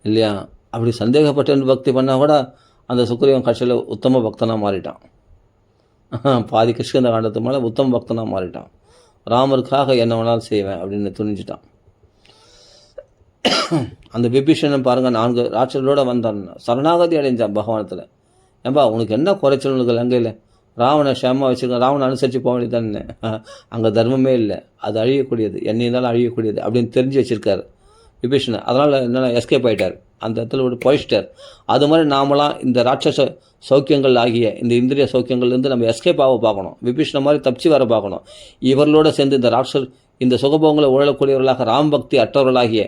இல்லையா? அப்படி சந்தேகப்பட்டு பக்தி பண்ணால் கூட அந்த சுக்ரீவன் கட்சியில் உத்தம பக்தனாக மாறிட்டான். பாதி கிருஷ்ண காண்டத்து மேலே உத்தம பக்தனாக மாறிட்டான். ராமருக்காக என்ன வேணாலும் செய்வேன் அப்படின்னு துணிஞ்சிட்டான். அந்த விபீஷணன் பாருங்கள், 4 ராட்சர்களோடு வந்தான், சரணாகதி அடைஞ்சான் பகவானத்தில். ஏன்பா உனக்கு என்ன குறைச்சல் உனக்கு லங்கையில்? ராவணை க்ஷேமாக வச்சுருக்கேன், ராவணை அனுசரித்து போக வேண்டியதானே. அங்கே தர்மமே இல்லை, அது அழியக்கூடியது, என்னை இருந்தாலும் அழியக்கூடியது அப்படின்னு தெரிஞ்சு வச்சுருக்காரு விபீஷணன். அதனால் என்னென்னா எஸ்கேப் ஆகிட்டார், அந்த இடத்துல விட்டு போயிச்சிட்டார். அது மாதிரி நாமலாம் இந்த ராட்சச சௌக்கியங்கள் ஆகிய இந்த இந்திரிய சௌக்கியங்கள்லேருந்து நம்ம எஸ்கேப் ஆக பார்க்கணும். விபீஷணன் மாதிரி தப்பிச்சு வர பார்க்கணும். இவர்களோடு சேர்ந்து இந்த ராட்சர் இந்த சுகபோகங்களை உழலக்கூடியவர்களாக ராமபக்தி அற்றவர்களாகிய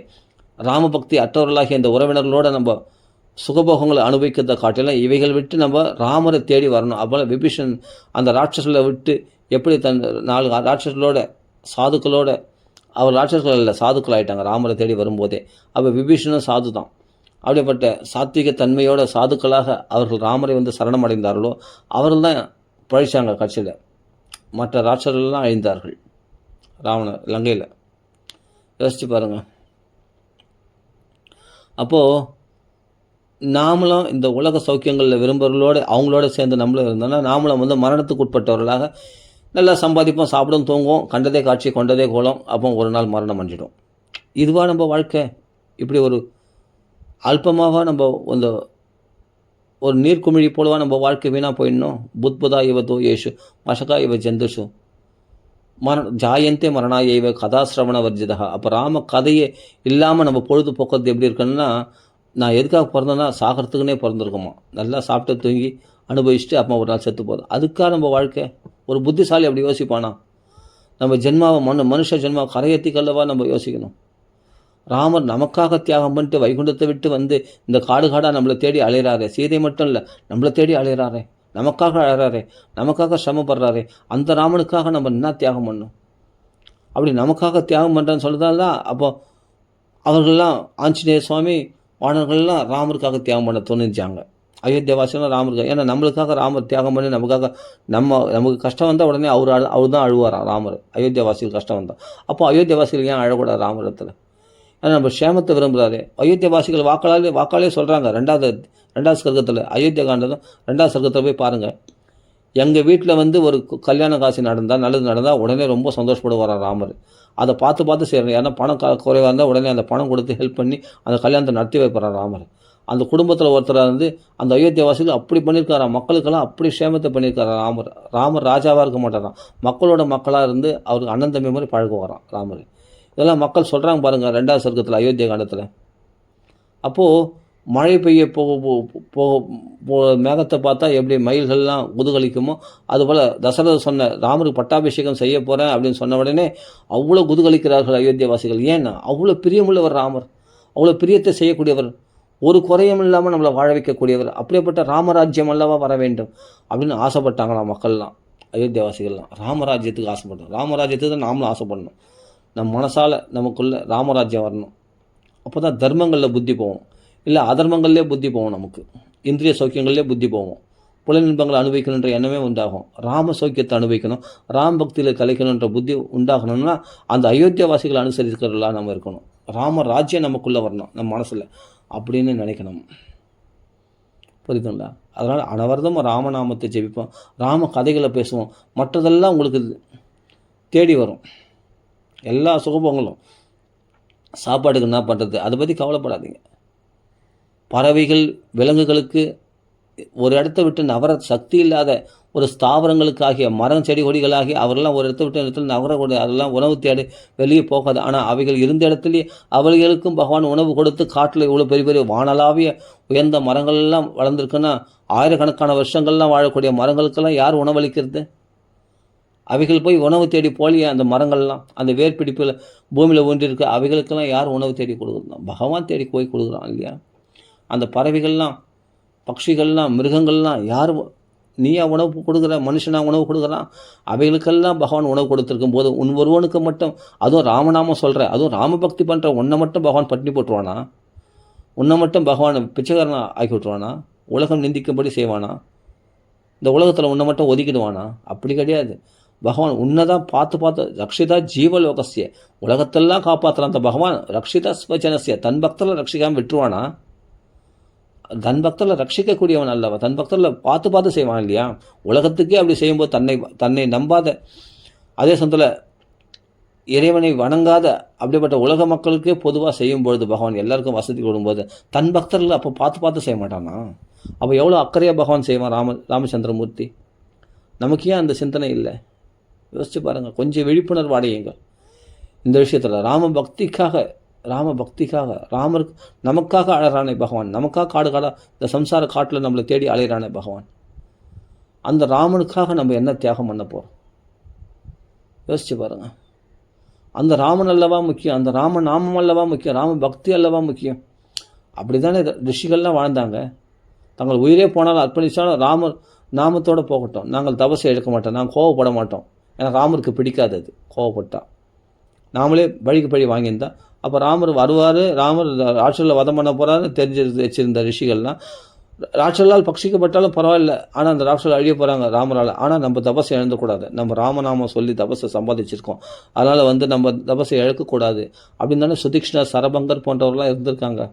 இந்த உறவினர்களோடு நம்ம சுகபோகங்களை அனுபவிக்கிறத காட்டிலும் இவைகள் விட்டு நம்ம ராமரை தேடி வரணும். அப்போது விபீஷன் அந்த ராட்சஸர்களை விட்டு எப்படி தன் 4 ராட்சஸர்களோட சாதுக்களோட, அவர் ராட்சஸர்கள் இல்லை சாதுக்கள் ஆகிட்டாங்க ராமரை தேடி வரும்போதே. அப்போ விபீஷனும் சாது தான். அப்படிப்பட்ட சாத்விக தன்மையோட சாதுக்களாக அவர்கள் ராமரை வந்து சரணமடைந்தார்களோ அவர்கள் தான் பழிச்சாங்க கட்சியில். மற்ற ராட்சர்கள்லாம் அழிந்தார்கள் ராவணர் லங்கையில். யோசிச்சு பாருங்கள். அப்போது நாமளும் இந்த உலக சௌக்கியங்களில் விரும்புகிறவர்களோடு அவங்களோட சேர்ந்து நம்மளும் இருந்தோம்னா நாமளும் வந்து மரணத்துக்கு உட்பட்டவர்களாக நல்லா சம்பாதிப்போம், சாப்பிடும், தூங்குவோம், கண்டதே காட்சி கொண்டதே கோலம், அப்போ ஒரு நாள் மரணம் அடைஞ்சிடும். இதுவாக நம்ம வாழ்க்கை? இப்படி ஒரு அல்பமாக நம்ம இந்த ஒரு நீர்க்குமிழி போலவா நம்ம வாழ்க்கை வீணாக போயிடணும். புத்புதா இவதோ ஏஷு மஷகா இவ ஜந்துஷு ஜாயந்தே மரணா இவ கதாசிரவண வர்ஜிதா. அப்போ ராம கதையே இல்லாமல் நம்ம பொழுதுபோக்குறது எப்படி இருக்குன்னா, நான் எதுக்காக பிறந்தேன்னா சாகிறதுக்குன்னே பிறந்திருக்கோமா, நல்லா சாப்பிட்டு தூங்கி அனுபவிச்சுட்டு அப்போ ஒரு நாள் செத்து போதும். அதுக்காக நம்ம வாழ்க்கை? ஒரு புத்திசாலி அப்படி யோசிப்பானா? நம்ம ஜென்மாவை மனுஷ ஜென்மாவை கரையத்திக்கல்லவா நம்ம யோசிக்கணும். ராமர் நமக்காக தியாகம் பண்ணிட்டு வைகுண்டத்தை விட்டு வந்து இந்த காடாக நம்மளை தேடி அலையிறாரே. சீதை மட்டும் இல்லை, நம்மளை தேடி அலையிறாரே, நமக்காக அழறாரே, நமக்காக சிரமப்படுறாரே. அந்த ராமனுக்காக நம்ம என்ன தியாகம் பண்ணணும்? அப்படி நமக்காக தியாகம் பண்ணுறேன்னு சொல்லுறதால அப்போ அவர்கள்லாம் ஆஞ்சநேய சுவாமி வானர்கள்லாம் ராமருக்காக தியாகம் பண்ண துணிஞ்சாங்க. அயோத்தியாவாசியெல்லாம் ராமருக்காக. ஏன்னா நம்மளுக்காக ராமர் தியாகம் பண்ணி நமக்கு கஷ்டம் வந்தால் உடனே அவர் தான் அழுவாராம் ராமர். அயோத்தியாவாசிகள் கஷ்டம் வந்தால். அப்போ அயோத்தியாவாசிகள் ஏன் அழக்கூடாது ராமரத்தில்? ஏன்னா நம்ம க்ஷேமத்தை விரும்புகிறாரு. அயோத்தியாவாசிகள் வாக்காலே சொல்கிறாங்க. ரெண்டாவது சர்க்கத்தில் அயோத்தியா காண்டதும் 2வது சர்க்கத்தில் போய் பாருங்கள். எங்கள் வீட்டில் வந்து ஒரு கல்யாண காட்சி நடந்தால், நல்லது நடந்தால் உடனே ரொம்ப சந்தோஷப்படுவார் ராமர். அதை பார்த்து செய்கிறேன். ஏன்னா பணம் குறைவாக இருந்தால் உடனே அந்த பணம் கொடுத்து ஹெல்ப் பண்ணி அந்த கல்யாணத்தை நடத்தி வைப்பார் ராமர். அந்த குடும்பத்தில் ஒருத்தராக இருந்து அந்த அயோத்தியாவாசிகள் அப்படி பண்ணியிருக்காராம். மக்களுக்கெல்லாம் அப்படி க்ஷேமத்தை பண்ணியிருக்காரா ராமர். ராமர் ராஜாவாக இருக்க மாட்டாராம், மக்களோட மக்களாக இருந்து அவருக்கு அண்ணன் தம்பி மாதிரி பழகுவாராம் ராமர். இதெல்லாம் மக்கள் சொல்கிறாங்க பாருங்கள் 2வது சர்க்கத்தில் அயோத்தியா காண்டத்தில். அப்போது மழை பெய்ய மேகத்தை பார்த்தா எப்படி மயில்கள்லாம் குதுகலிக்குமோ அதுபோல் தசரதர் சொன்ன ராமருக்கு பட்டாபிஷேகம் செய்ய போகிறேன் அப்படின்னு சொன்ன உடனே அவ்வளோ குதுகலிக்கிறார்கள் அயோத்தியாவாசிகள். ஏன்னா அவ்வளோ பிரியமுள்ளவர் ராமர், அவ்வளோ பிரியத்தை செய்யக்கூடியவர், ஒரு குறையும் இல்லாமல் நம்மளை வாழ வைக்கக்கூடியவர். அப்படியேப்பட்ட ராமராஜ்யம் அல்லவா வர வேண்டும் அப்படின்னு ஆசைப்பட்டாங்களாம் மக்கள்லாம், அயோத்தியாவாசிகள்லாம். ராமராஜ்யத்துக்கு ஆசைப்பட்டோம். ராமராஜ்யத்துக்கு தான் நாமளும் ஆசைப்படணும். நம்ம மனசால் நமக்குள்ளே ராமராஜ்யம் வரணும். அப்போ தான் தர்மங்களில் புத்தி போவோம், இல்லை அதர்மங்கள்லேயே புத்தி போவோம். நமக்கு இந்திரிய சௌக்கியங்கள்லேயே புத்தி போவோம். புலனின்பங்களை அனுபவிக்கணுன்ற எண்ணமே உண்டாகும். ராம சௌக்கியத்தை அனுபவிக்கணும், ராம பக்தியில் கலைக்கணுன்ற புத்தி உண்டாகணும்னா அந்த அயோத்தியாவாசிகளை அனுசரிக்கிறவர்களாக நம்ம இருக்கணும். ராம ராஜ்யம் நமக்குள்ளே வரணும் நம்ம மனசில் அப்படின்னு நினைக்கணும். புரியுதுங்களா? அதனால் அனவரதம் ராமநாமத்தை ஜெபிப்போம், ராம கதைகளை பேசுவோம். மற்றதெல்லாம் உங்களுக்கு தேடி வரும். எல்லா சுகபங்களும், சாப்பாட்டுக்கு என்ன பண்ணுறது அதை பற்றி கவலைப்படாதீங்க. பறவைகள் விலங்குகளுக்கு ஒரு இடத்த விட்டு நவர சக்தி இல்லாத ஒரு ஸ்தாவரங்களுக்காகிய மரம் செடி கொடிகளாகி அவரெல்லாம் ஒரு இடத்த விட்டு இடத்துல நவரக்கூடிய அதெல்லாம் உணவு தேடி வெளியே போகாது. ஆனால் அவைகள் இருந்த இடத்துலையே அவர்களுக்கும் பகவான் உணவு கொடுத்து காட்டில் இவ்வளோ பெரிய பெரிய வானலாவிய உயர்ந்த மரங்கள்லாம் வளர்ந்துருக்குன்னா ஆயிரக்கணக்கான வருஷங்கள்லாம் வாழக்கூடிய மரங்களுக்கெல்லாம் யார் உணவளிக்கிறது? அவைகள் போய் உணவு தேடி போலியே அந்த மரங்கள்லாம் அந்த வேர்பிடிப்பில் பூமியில் ஊன்றிருக்கு. அவைகளுக்கெல்லாம் யார் உணவு தேடி கொடுக்குறோம்? பகவான் தேடி போய் கொடுக்குறான் இல்லையா? அந்த பறவைகள்லாம் பட்சிகள்லாம் மிருகங்கள்லாம் யார் நீயா உணவு கொடுக்குற? மனுஷனாக உணவு கொடுக்குறான்? அவைகளுக்கெல்லாம் பகவான் உணவு கொடுத்துருக்கும் போது உன் ஒருவனுக்கு மட்டும், அதுவும் ராமநாமம் சொல்கிற, அதுவும் ராமபக்தி பண்ணுற உன்னை மட்டும் பகவான் பட்டினி போட்டுருவானா? உன்னை மட்டும் பகவான் பிச்சைக்காரனா ஆக்கி விட்டுருவானா? உலகம் நிந்திக்கும்படி செய்வானா? இந்த உலகத்தில் உன்னை மட்டும் ஒதுக்கிடுவானா? அப்படி கிடையாது. பகவான் உன்னை தான் பார்த்து ரக்ஷிதா ஜீவலோகசிய, உலகத்தெல்லாம் காப்பாற்றுறான் அந்த பகவான். ரக்ஷிதா ஸ்வஜனசிய, தன் பக்தரில் ரட்சிக்காமல் விட்டுருவானா? தன் பக்தரில் ரட்சிக்கக்கூடியவன் அல்லவா? தன் பக்தரில் பார்த்து செய்வான் இல்லையா? உலகத்துக்கே அப்படி செய்யும்போது தன்னை நம்பாத, அதே சமயத்தில் இறைவனை வணங்காத அப்படிப்பட்ட உலக மக்களுக்கே பொதுவாக செய்யும்பொழுது பகவான் எல்லாருக்கும் வசதி கொடுக்கும்போது தன் பக்தர்கள் அப்போ பார்த்து செய்ய மாட்டானா? அப்போ எவ்வளோ அக்கறையாக பகவான் செய்வான் ராமச்சந்திரமூர்த்தி. நமக்கு ஏன் அந்த சிந்தனை இல்லை? யோசிச்சு பாருங்கள். கொஞ்சம் விழிப்புணர்வு அடையுங்க இந்த விஷயத்தில். ராமபக்திக்காக ராமருக்கு நமக்காக அழறானே பகவான். நமக்காக காடு இந்த சம்சார காட்டில் நம்மளை தேடி அலைகிறானே பகவான். அந்த ராமனுக்காக நம்ம என்ன தியாகம் பண்ண போகிறோம்? யோசிச்சு பாருங்க. அந்த ராமன் அல்லவா முக்கியம்? அந்த ராம நாமம் அல்லவா முக்கியம்? ராம பக்தி அல்லவா முக்கியம்? அப்படி தானே ரிஷிகள்லாம் வாழ்ந்தாங்க. தங்கள் உயிரே போனாலும் அர்ப்பணித்தாலும் ராமர் நாமத்தோடு போகட்டும், நாங்கள் தபசை எடுக்க மாட்டோம், நாங்கள் கோவப்பட மாட்டோம். ஏன்னா ராமருக்கு பிடிக்காது அது கோவப்பட்டா. நாமளே வழிக்கு பழி வாங்கியிருந்தா அப்போ ராமர் வருவார், ராமர் ராட்சரில் வதம் பண்ண போகிறாரு தெரிஞ்சு வச்சிருந்த ரிஷிகள்லாம் ராட்சலால் பட்சிக்கப்பட்டாலும் பரவாயில்ல, ஆனால் அந்த ராட்சல் அழிய போகிறாங்க ராமரால். ஆனால் நம்ம தபஸை இழந்துக்கூடாது. நம்ம ராமநாமம் சொல்லி தபஸை சம்பாதிச்சிருக்கோம், அதனால் நம்ம தபஸை இழக்கக்கூடாது அப்படின்னு தானே சுதீக்ஷ்ணர், சரபங்கர் போன்றவர்கள்லாம் இருந்திருக்காங்க.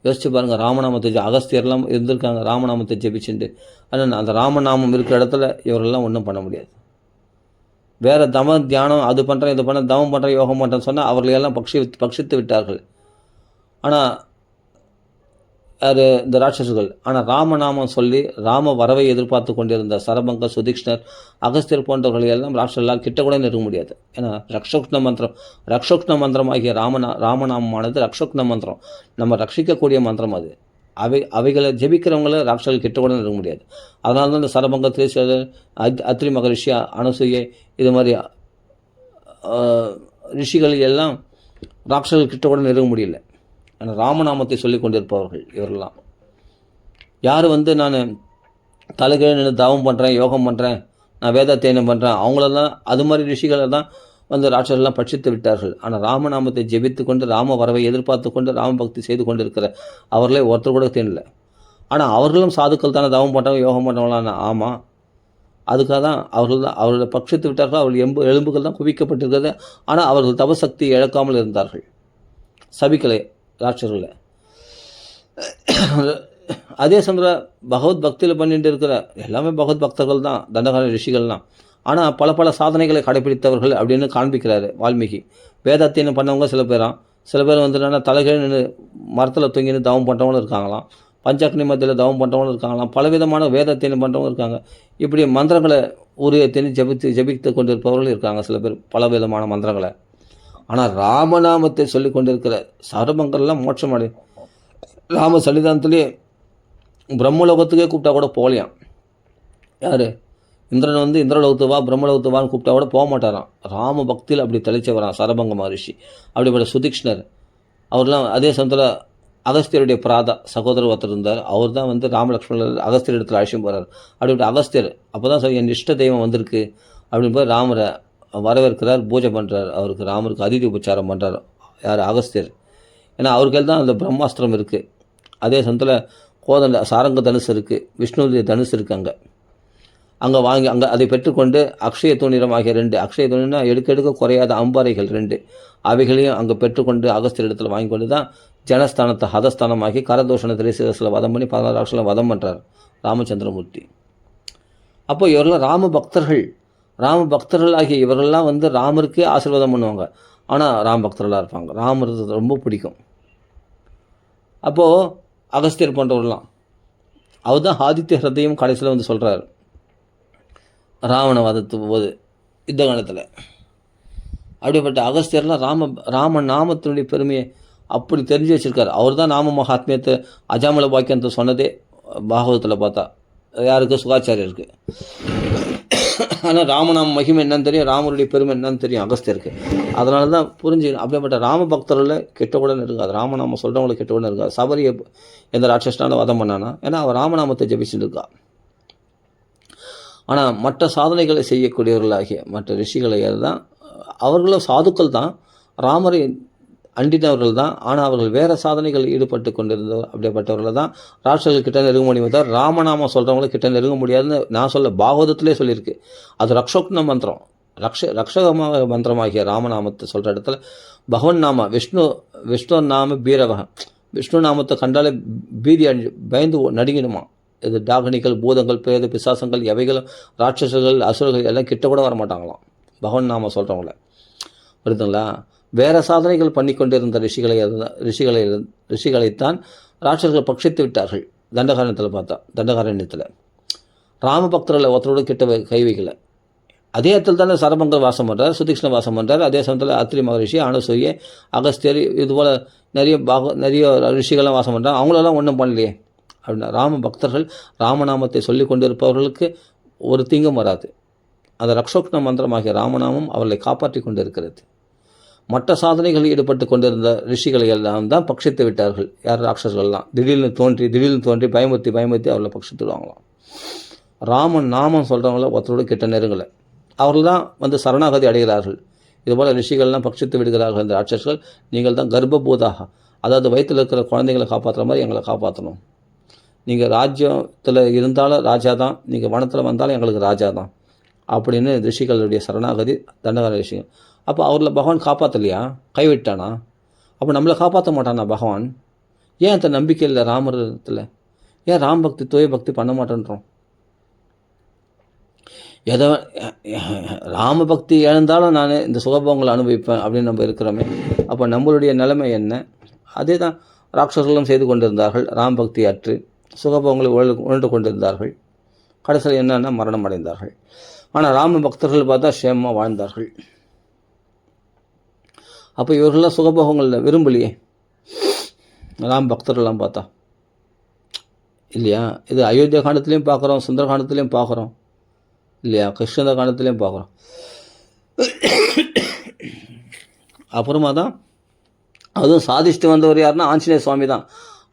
யோசிச்சு பாருங்கள். ராமநாமத்தை அகஸ்தியர்லாம் இருந்திருக்காங்க ராமநாமத்தை ஜெபிச்சுட்டு. ஆனால் அந்த ராமநாமம் இருக்கிற இடத்துல இவரெல்லாம் ஒன்றும் பண்ண முடியாது. வேறு தியானம் அது பண்ணுறேன் இது பண்ண தவம் பண்ணுறேன் யோகம் பண்ணுறேன்னு சொன்னால் அவர்களையெல்லாம் பட்சித்து விட்டார்கள். ஆனால் அது இந்த ராட்சசர்கள். ஆனால் ராமநாமம் சொல்லி ராம வரவை எதிர்பார்த்து கொண்டிருந்த சரபங்கர், சுதீக்ஷ்ணர், அகஸ்தியர் போன்றவர்களையெல்லாம் ராட்சசர்களால் கிட்ட கூட நெருங்க முடியாது. ஏன்னா ரக்ஷோக்ன மந்திரம் ஆகிய ராமநாமமானது ரக்ஷோக்ன மந்திரம், நம்ம ரட்சிக்கக்கூடிய மந்திரம் அது. அவைகளை ஜெபிக்கிறவங்கள ராட்சசர்கள் கிட்ட கூட நெருங்க முடியாது. அதனால தான் இந்த சரபங்க, திரேஸ்வரர், அத்ரி மகரிஷி, அனுசூயை இது மாதிரி ரிஷிகள் எல்லாம் ராட்சசர்கள் கிட்ட கூட நெருங்க முடியல. ஆனால் ராமநாமத்தை சொல்லி கொண்டிருப்பவர்கள் இவரெல்லாம் யார் நான் தலைகீழ நின்று தவம் பண்ணுறேன், யோகம் பண்ணுறேன், நான் வேதாத்தியனம் பண்ணுறேன், அவங்களெல்லாம் அது மாதிரி ரிஷிகளை தான் ராட்சசர்கள்லாம் பட்சித்து விட்டார்கள். ஆனால் ராமநாமத்தை ஜெபித்து கொண்டு ராம வரவை எதிர்பார்த்து கொண்டு ராமபக்தி செய்து கொண்டிருக்கிற அவர்களே ஒருத்தர் கூட தெரியல. ஆனால் அவர்களும் சாதுக்கள் தானே, தவம் பண்ணுறவங்க யோகம் பண்ணுறவங்களாம். ஆமாம், அதுக்காக தான் அவர்களை பட்சித்து விட்டார்கள். அவர்கள் எலும்புகள் தான் குவிக்கப்பட்டிருக்கிறது. ஆனால் அவர்கள் தபசக்தி இழக்காமல் இருந்தார்கள். சபிக்கலை ராட்சசர்களை. அதே சமயம் பகவத் பக்தியில் பண்ணிட்டு இருக்கிற எல்லாமே பகவத் பக்தர்கள் தான், தண்டகார ரிஷிகள்லாம். ஆனால் பல சாதனைகளை கடைபிடித்தவர்கள் அப்படின்னு காண்பிக்கிறாரு வால்மீகி. வேதாத்தியனம் பண்ணவங்க சில பேர் என்னென்னா தலைகீழ நின்று மரத்தில் தொங்கின்னு தவம் பண்ணுறவங்களும் இருக்காங்களாம், பஞ்சாக்னி மத்தியில் தவம் பண்ணுறவங்களும் இருக்காங்களாம், பலவிதமான வேதாத்தியனம் பண்ணுறவங்க இருக்காங்க. இப்படி மந்திரங்களை உருவத்தின்னு ஜபித்து கொண்டிருப்பவர்கள் இருக்காங்க சில பேர், பல விதமான மந்திரங்களை. ஆனால் ராமநாமத்தை சொல்லி கொண்டிருக்கிற சரபங்கர்லாம் மோட்சம் அடை ராம சன்னிதானத்திலே பிரம்மலோகத்துக்கே கூப்பிட்டா கூட போகலையாம். யார்? இந்திரன் இந்திரலோகத்து வா, பிரம்மலோகத்து வான்னு கூப்பிட்டா கூட போக மாட்டாராம். ராம பக்தியில் அப்படி தெளிச்சவரான் சரபங்க மகரிஷி. அப்படிப்பட்ட சுதீக்ஷ்ணர் அவர்லாம். அதே சமயத்தில் அகஸ்தியருடைய சகோதரர் ஒருத்தர் இருந்தார். அவர் தான் ராமலக்ஷ்மணர் அகஸ்தியர் இடத்துல அழைச்சிட்டு போகிறார். அப்படிப்பட்ட அகஸ்தியர் அப்போ தான் என் இஷ்ட தெய்வம் வந்திருக்கு அப்படின்னு போய் ராமரை வரவேற்கிறார், பூஜை பண்ணுறார். அவருக்கு ராமருக்கு அதிதி உபச்சாரம் பண்ணுறார். யார்? அகஸ்தியர். ஏன்னா அவருக்கு தான் அந்த பிரம்மாஸ்திரம் இருக்குது. அதே சமயத்தில் சாரங்க தனுசு இருக்குது, விஷ்ணுடைய தனுசு இருக்குது. அங்கே வாங்கி அதை பெற்றுக்கொண்டு அக்ஷய துணிரம் ஆகிய 2 அக்ஷய துணினா எடுக்க குறையாத அம்பாறைகள் 2 அவைகளையும் அங்கே பெற்றுக்கொண்டு அகஸ்தியர் இடத்துல வாங்கி கொண்டு தான் ஜனஸ்தானத்தை ஹதஸ்தானமாகி கரதோஷணத்திலே சில வதம் பண்ணி 16 ராட்சசங்களை வதம் பண்ணுறார் ராமச்சந்திரமூர்த்தி. அப்போ இவரெல்லாம் ராம பக்தர்கள் ஆகிய இவரெல்லாம் ராமருக்கே ஆசீர்வாதம் பண்ணுவாங்க. ஆனால் ராம பக்தர்களாக இருப்பாங்க. ராமருக்கு ரொம்ப பிடிக்கும். அப்போது அகஸ்தியர் போன்றவர்கள்லாம் அவர் தான் ஆதித்ய ஹிருதயம் கடைசியில் வந்து சொல்கிறார் ராவண வதத்து போது யுத்த காலத்தில். அப்படிப்பட்ட அகஸ்தியர்லாம் ராம நாமத்தினுடைய பெருமையை அப்படி தெரிஞ்சு வச்சுருக்கார். அவர் தான் நாம மகாத்மியத்தை அஜாமல பாக்கியத்தை சொன்னதே பாகவதத்தில் பார்த்தா, யாருக்கு? சுகாச்சாரியருக்கு. ஆனால் ராமநாம மகிமை என்னன்னு தெரியும், ராமருடைய பெருமை என்னன்னு தெரியும் அகஸ்தியருக்கு. அதனால தான் புரிஞ்சுக்கணும். அப்படிப்பட்ட ராம பக்தர்களில் கெட்ட கூட இருக்காது, ராமநாமம் சொல்கிறவங்களுக்கு கெட்ட கூட இருக்காது. சபரியை எந்த ராட்சஸ்னால வதம் பண்ணானா, ஏன்னா அவர் ராமநாமத்தை ஜபிச்சுட்டு இருக்கா. ஆனால் மற்ற சாதனைகளை செய்யக்கூடியவர்களாகிய மற்ற ரிஷிகளை தான், அவர்களும் சாதுக்கள் தான், ராமரை அண்டினவர்கள் தான். ஆனால் அவர்கள் வேறு சாதனைகள் ஈடுபட்டு கொண்டிருந்தவர். அப்படிப்பட்டவர்கள் தான் ராட்சர்கள் கிட்ட நெருங்க முடியுமே தவிர ராமநாமம் சொல்கிறவங்கள கிட்ட நெருங்க முடியாதுன்னு நான் சொல்ல, பாகவதத்திலே சொல்லியிருக்கு. அது ரக்ஷோக்ன மந்திரம், ரக்ஷகமாக மந்திரமாகிய ராமநாமத்தை சொல்கிற இடத்துல பகவன் நாம விஷ்ணு நாம பீரவகம், விஷ்ணு நாமத்தை கண்டாலே பீதி பயந்து நடுங்கிடுமா. இது டாகனிகள், பூதங்கள், பிரேத, பிசாசங்கள் எவைகளும் ராட்சசர்கள், அசுரர்கள் எல்லாம் கிட்ட கூட வரமாட்டாங்களாம் பகவன் நாம சொல்கிறவங்கள. புரியுதுங்களா? வேறு சாதனைகள் பண்ணி கொண்டிருந்த ரிஷிகளைத்தான் ராட்சசர்கள் பட்சித்து விட்டார்கள். தண்டகாரண்யத்தில் பார்த்தா, தண்டகாரண்யத்தில் ராமபக்தர்களை ஒருத்தரோடு கிட்ட கை வைக்கல. அதே இடத்துல தானே சரபங்கர் வாசம் பண்ணுறார், சுதீக்ஷ்ண வாசம் பண்ணுறார். அதே சமயத்தில் அத்திரி மகரிஷி, அனுசூய, அகஸ்தியர், இதுபோல் நிறைய ரிஷிகள்லாம் வாசம் பண்ணுறாங்க. அவங்களெல்லாம் ஒன்றும் பண்ணலையே. அப்படின்னா ராம பக்தர்கள் ராமநாமத்தை சொல்லி கொண்டிருப்பவர்களுக்கு ஒரு தீங்கும் வராது. அந்த ரக்ஷோக்ன மந்திரமாகிய ராமநாமம் அவர்களை காப்பாற்றி கொண்டு இருக்கிறது. மற்ற சாதனைகளில் ஈடுபட்டு கொண்டிருந்த ரிஷிகளை எல்லாம் தான் பட்சித்து விட்டார்கள். யார்? ராட்சசர்கள்லாம். திடீர்னு தோன்றி பயமுறுத்தி அவர்களை பட்சித்துடுவாங்களாம். ராமன் நாமம் சொல்கிறவங்கள ஒருத்தரோடு கிட்ட நெருங்கலை. அவர்கள் தான் வந்து சரணாகதி அடைகிறார்கள். இதுபோல் ரிஷிகள்லாம் பட்சித்து விடுகிறார்கள். இந்த ராட்சசர்கள், நீங்கள் தான் கர்ப்பபூதாக, அதாவது வயிற்றில் இருக்கிற குழந்தைங்களை காப்பாற்றுற மாதிரி எங்களை காப்பாற்றணும். நீங்கள் ராஜ்யத்தில் இருந்தாலும் ராஜா தான், நீங்கள் வனத்தில் வந்தாலும் எங்களுக்கு ராஜா தான் அப்படின்னு ரிஷிகளுடைய சரணாகதி தண்டகார ரிஷிகள். அப்போ அவரில் பகவான் காப்பாற்றலையா? கைவிட்டானா? அப்போ நம்மளை காப்பாற்ற மாட்டானா பகவான்? ஏன் அந்த நம்பிக்கை இல்லை ராமரத்தில்? ஏன் ராம் பக்தி, தூய பக்தி பண்ண மாட்டேன்றோம்? எதை ராம பக்தி இழந்தாலும் நான் இந்த சுகபோகங்களை அனுபவிப்பேன் அப்படின்னு நம்ம இருக்கிறோமே. அப்போ நம்மளுடைய நிலைமை என்ன? அதே தான் ராட்சசர்களும் செய்து கொண்டிருந்தார்கள். ராம் பக்தி அற்று சுகபோகங்களை உழண்டு கொண்டிருந்தார்கள். கடைசியில் என்னன்னா மரணம் அடைந்தார்கள். ஆனால் ராம பக்தர்கள் பார்த்தா சேமமாக வாழ்ந்தார்கள். அப்போ இவர்களெலாம் சுகபோகங்களில் விரும்பலையே ராம் பக்தர்கள்லாம் பார்த்தா, இல்லையா? இது அயோத்தியா காண்டத்துலேயும் பார்க்குறோம், சுந்தரகாண்டத்துலேயும் பார்க்குறோம், இல்லையா? கிருஷ்ணத காண்டத்துலேயும் பார்க்குறோம். அப்புறமா தான் அதுவும் சாதிச்சுட்டு வந்தவர் யாருன்னா ஆஞ்சநேய சுவாமி தான்.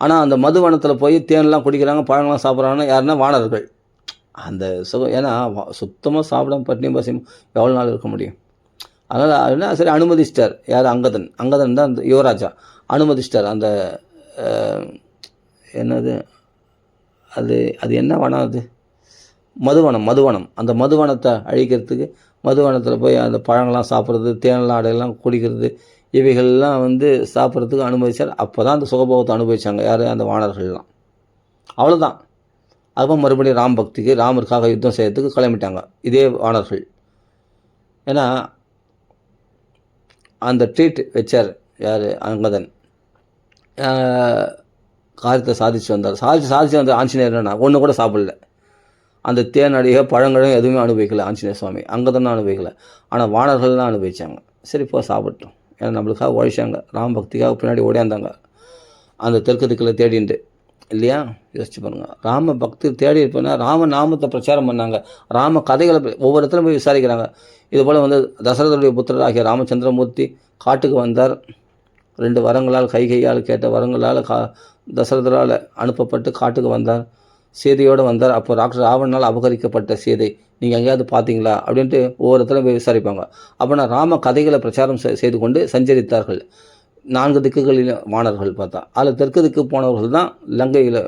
ஆனால் அந்த மதுவனத்தில் போய் தேன்லாம் குடிக்கிறாங்க, பழங்கள்லாம் சாப்பிட்றாங்கன்னா யாருன்னா வானர்கள். அந்த சுகம், ஏன்னா சுத்தமாக சாப்பிடாம பட்டினியும் பசியும் எவ்வளோ நாள் இருக்க முடியும்? அதனால் என்ன சரி அனுமதிச்சிட்டார். யார்? அங்கதன் தான் அந்த யுவராஜா அனுமதிச்சிட்டார். அந்த என்னது அது என்ன வனம்? அது மதுவனம். அந்த மதுவனத்தை அழிக்கிறதுக்கு மதுவனத்தில் போய் அந்த பழங்கள்லாம் சாப்பிட்றது, தேனெல்லாம் அடையெல்லாம் குடிக்கிறது, இவைகள்லாம் வந்து சாப்பிட்றதுக்கு அனுமதிச்சார். அப்போ தான் அந்த சுகபோகத்தை அனுபவித்தாங்க. யார்? அந்த வானர்கள்லாம். அவ்வளோதான். அதுவும் மறுபடியும் ராம் பக்திக்கு, ராமருக்காக யுத்தம் செய்யறதுக்கு கிளம்பிட்டாங்க இதே வானர்கள். ஏன்னா அந்த ட்ரீட் வச்சார் யார்? அங்கதன். காரியத்தை சாதிச்சு வந்தார். சாதிச்சு வந்த ஆஞ்சநேயர்னா ஒன்று கூட சாப்பிடல. அந்த தேனடிக பழங்களும் எதுவுமே அனுபவிக்கலை ஆஞ்சநேய சுவாமி. அங்கதான் அனுபவிக்கலை. ஆனால் வானர்கள் தான் அனுபவித்தாங்க. சரி இப்போ சாப்பிட்டோம். ஏன்னா நம்மளுக்காக உழைச்சாங்க, ராம பக்திக்காக பின்னாடி ஓடியாந்தாங்க அந்த தெற்கு திக்கில் தேடிண்டு, இல்லையா? யோசிச்சு பாருங்கள். ராம பக்தி தேடி இருப்போன்னா ராம நாமத்தை பிரச்சாரம் பண்ணாங்க. ராம கதைகளை ஒவ்வொரு இடத்துல போய் விசாரிக்கிறாங்க. இதுபோல் வந்து தசரதனுடைய புத்திரர் ஆகிய ராமச்சந்திரமூர்த்தி காட்டுக்கு வந்தார். 2 வரங்களால் கையால் கேட்ட வரங்களால் தசரதரால் அனுப்பப்பட்டு காட்டுக்கு வந்தார். சீதையோடு வந்தார். அப்போ ராவணனால் அபகரிக்கப்பட்ட சீதை நீங்கள் எங்கேயாவது பார்த்தீங்களா அப்படின்ட்டு ஒவ்வொரு இடத்துல போய் விசாரிப்பாங்க. அப்போனா ராம கதைகளை பிரச்சாரம் செய்து கொண்டு சஞ்சரித்தார்கள். 4 திக்குகளில் வானர்கள் பார்த்தா. அதில் தெற்கு திக்கு போனவர்கள் தான் லங்கையில்,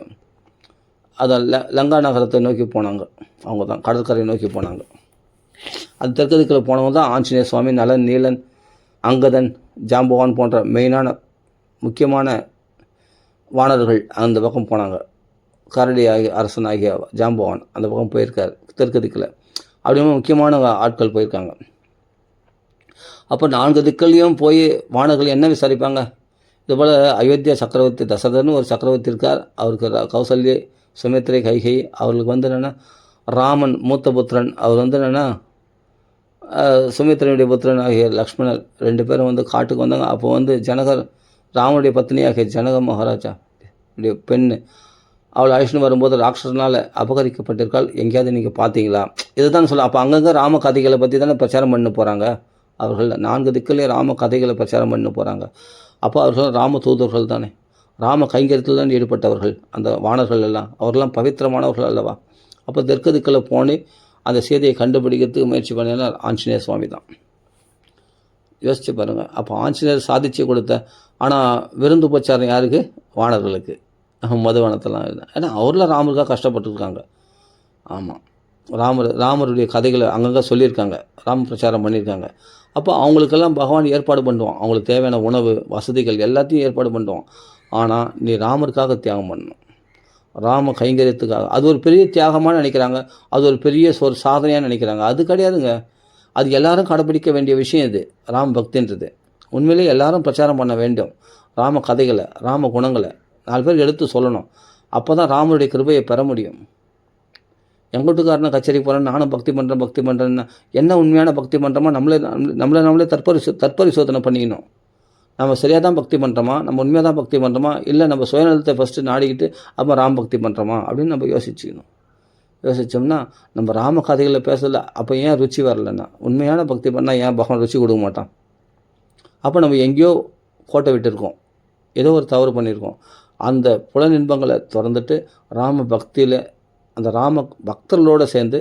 அதை லங்கா நகரத்தை நோக்கி போனாங்க. அவங்க தான் கடற்கரையை நோக்கி போனாங்க. அது தெற்கு திக்கில் போனவங்க தான் ஆஞ்சநேய சுவாமி, நலன், நீலன், அங்கதன், ஜாம்பவான் போன்ற மெயினான முக்கியமான வானர்கள் அந்த பக்கம் போனாங்க. கரடி அரசன் ஆகிய ஜாம்பவான் அந்த பக்கம் போயிருக்கார் தெற்கு திக்கில். அப்படியே முக்கியமான ஆட்கள் போயிருக்காங்க. அப்போ 4 திக்கள்லையும் போய் வானர்கள் என்ன விசாரிப்பாங்க? இதுபோல் அயோத்தியா சக்கரவர்த்தி தசரதன்னு ஒரு சக்கரவர்த்தி இருக்கார். அவருக்கு கௌசல்யை, சுமித்ரை, கைகை, அவர்களுக்கு வந்து என்னென்னா ராமன் மூத்த புத்திரன். அவர் வந்து என்னென்னா சுமித்ரனுடைய புத்திரன் ஆகிய லக்ஷ்மணர் 2 பேரும் வந்து காட்டுக்கு வந்தாங்க. அப்போ வந்து ஜனகர் ராமனுடைய பத்னி ஆகிய ஜனக மகாராஜா பெண்ணு அவளை அழைச்சின்னு வரும்போது ராட்சசனால் அபகரிக்கப்பட்டிருக்காள். எங்கேயாவது நீங்கள் பார்த்தீங்களா? இதுதான் சொல்ல. அப்போ அங்கங்கே ராம கதைகளை பற்றி தானே பிரச்சாரம் பண்ண போகிறாங்க. அவர்கள் 4 திக்கிலே ராம கதைகளை பிரச்சாரம் பண்ண போகிறாங்க. அப்போ அவர்கள் ராம தூதர்கள் தானே, ராம கைங்கரியத்தில் தான் ஈடுபட்டவர்கள். அந்த வானர்கள் எல்லாம் அவர்களெல்லாம் பவித்திரமானவர்கள் அல்லவா? அப்போ தெற்கு திக்கில் போனி அந்த செய்தியை கண்டுபிடிக்கிறதுக்கு முயற்சி பண்ணினார் ஆஞ்சநேயர் சுவாமி தான். யோசிச்சு பாருங்கள். அப்போ ஆஞ்சநேயர் சாதிச்சு கொடுத்த, ஆனால் விருந்து உபச்சாரம் யாருக்கு? வானர்களுக்கு, மதுவனத்தெல்லாம் இல்லை. ஏன்னா அவரில் ராமருக்காக கஷ்டப்பட்டுருக்காங்க. ஆமாம், ராமருடைய கதைகளை அங்கங்கே சொல்லியிருக்காங்க, ராம பிரச்சாரம் பண்ணியிருக்காங்க. அப்போ அவங்களுக்கெல்லாம் பகவான் ஏற்பாடு பண்ணுவான். அவங்களுக்கு தேவையான உணவு வசதிகள் எல்லாத்தையும் ஏற்பாடு பண்ணுவான். ஆனால் நீ ராமருக்காக தியாகம் பண்ணணும், ராம கைங்கரியத்துக்காக. அது ஒரு பெரிய தியாகமாக நினைக்கிறாங்க, அது ஒரு பெரிய ஒரு சாதனையாக நினைக்கிறாங்க. அது கிடையாதுங்க. அது எல்லாரும் கடைப்பிடிக்க வேண்டிய விஷயம் இது. ராம பக்தின்றது உண்மையிலேயே எல்லாரும் பிரச்சாரம் பண்ண வேண்டும். ராம கதைகளை, ராம குணங்களை 4 பேர் எடுத்து சொல்லணும். அப்போ தான் ராமருடைய கிருபையை பெற முடியும். எங்கூட்டுக்காரனை கச்சேரிக்கு போகிறேன், நானும் பக்தி பண்ணுறேன்னா என்ன உண்மையான பக்தி பண்ணுறோமா? நம்மளே தற்பரிசோதனை பண்ணிக்கணும். நம்ம சரியாக தான் பக்தி பண்ணுறோமா? நம்ம உண்மையாக தான் பக்தி பண்ணுறோமா? இல்லை நம்ம சுயநலத்தை ஃபஸ்ட்டு நாடிக்கிட்டு அப்புறம் ராம பக்தி பண்ணுறோமா அப்படின்னு நம்ம யோசிச்சுக்கணும். யோசித்தோம்னா நம்ம ராம கதைகளில் பேசல. அப்போ ஏன் ருச்சி வரலன்னா, உண்மையான பக்தி பண்ணால் ஏன் பகவான் ருச்சி கொடுக்க மாட்டான்? அப்போ நம்ம எங்கேயோ கோட்டை விட்டுருக்கோம், ஏதோ ஒரு தவறு பண்ணியிருக்கோம். அந்த புலன் இன்பங்களை திறந்துட்டு ராம பக்தியில் அந்த ராம பக்தர்களோடு சேர்ந்து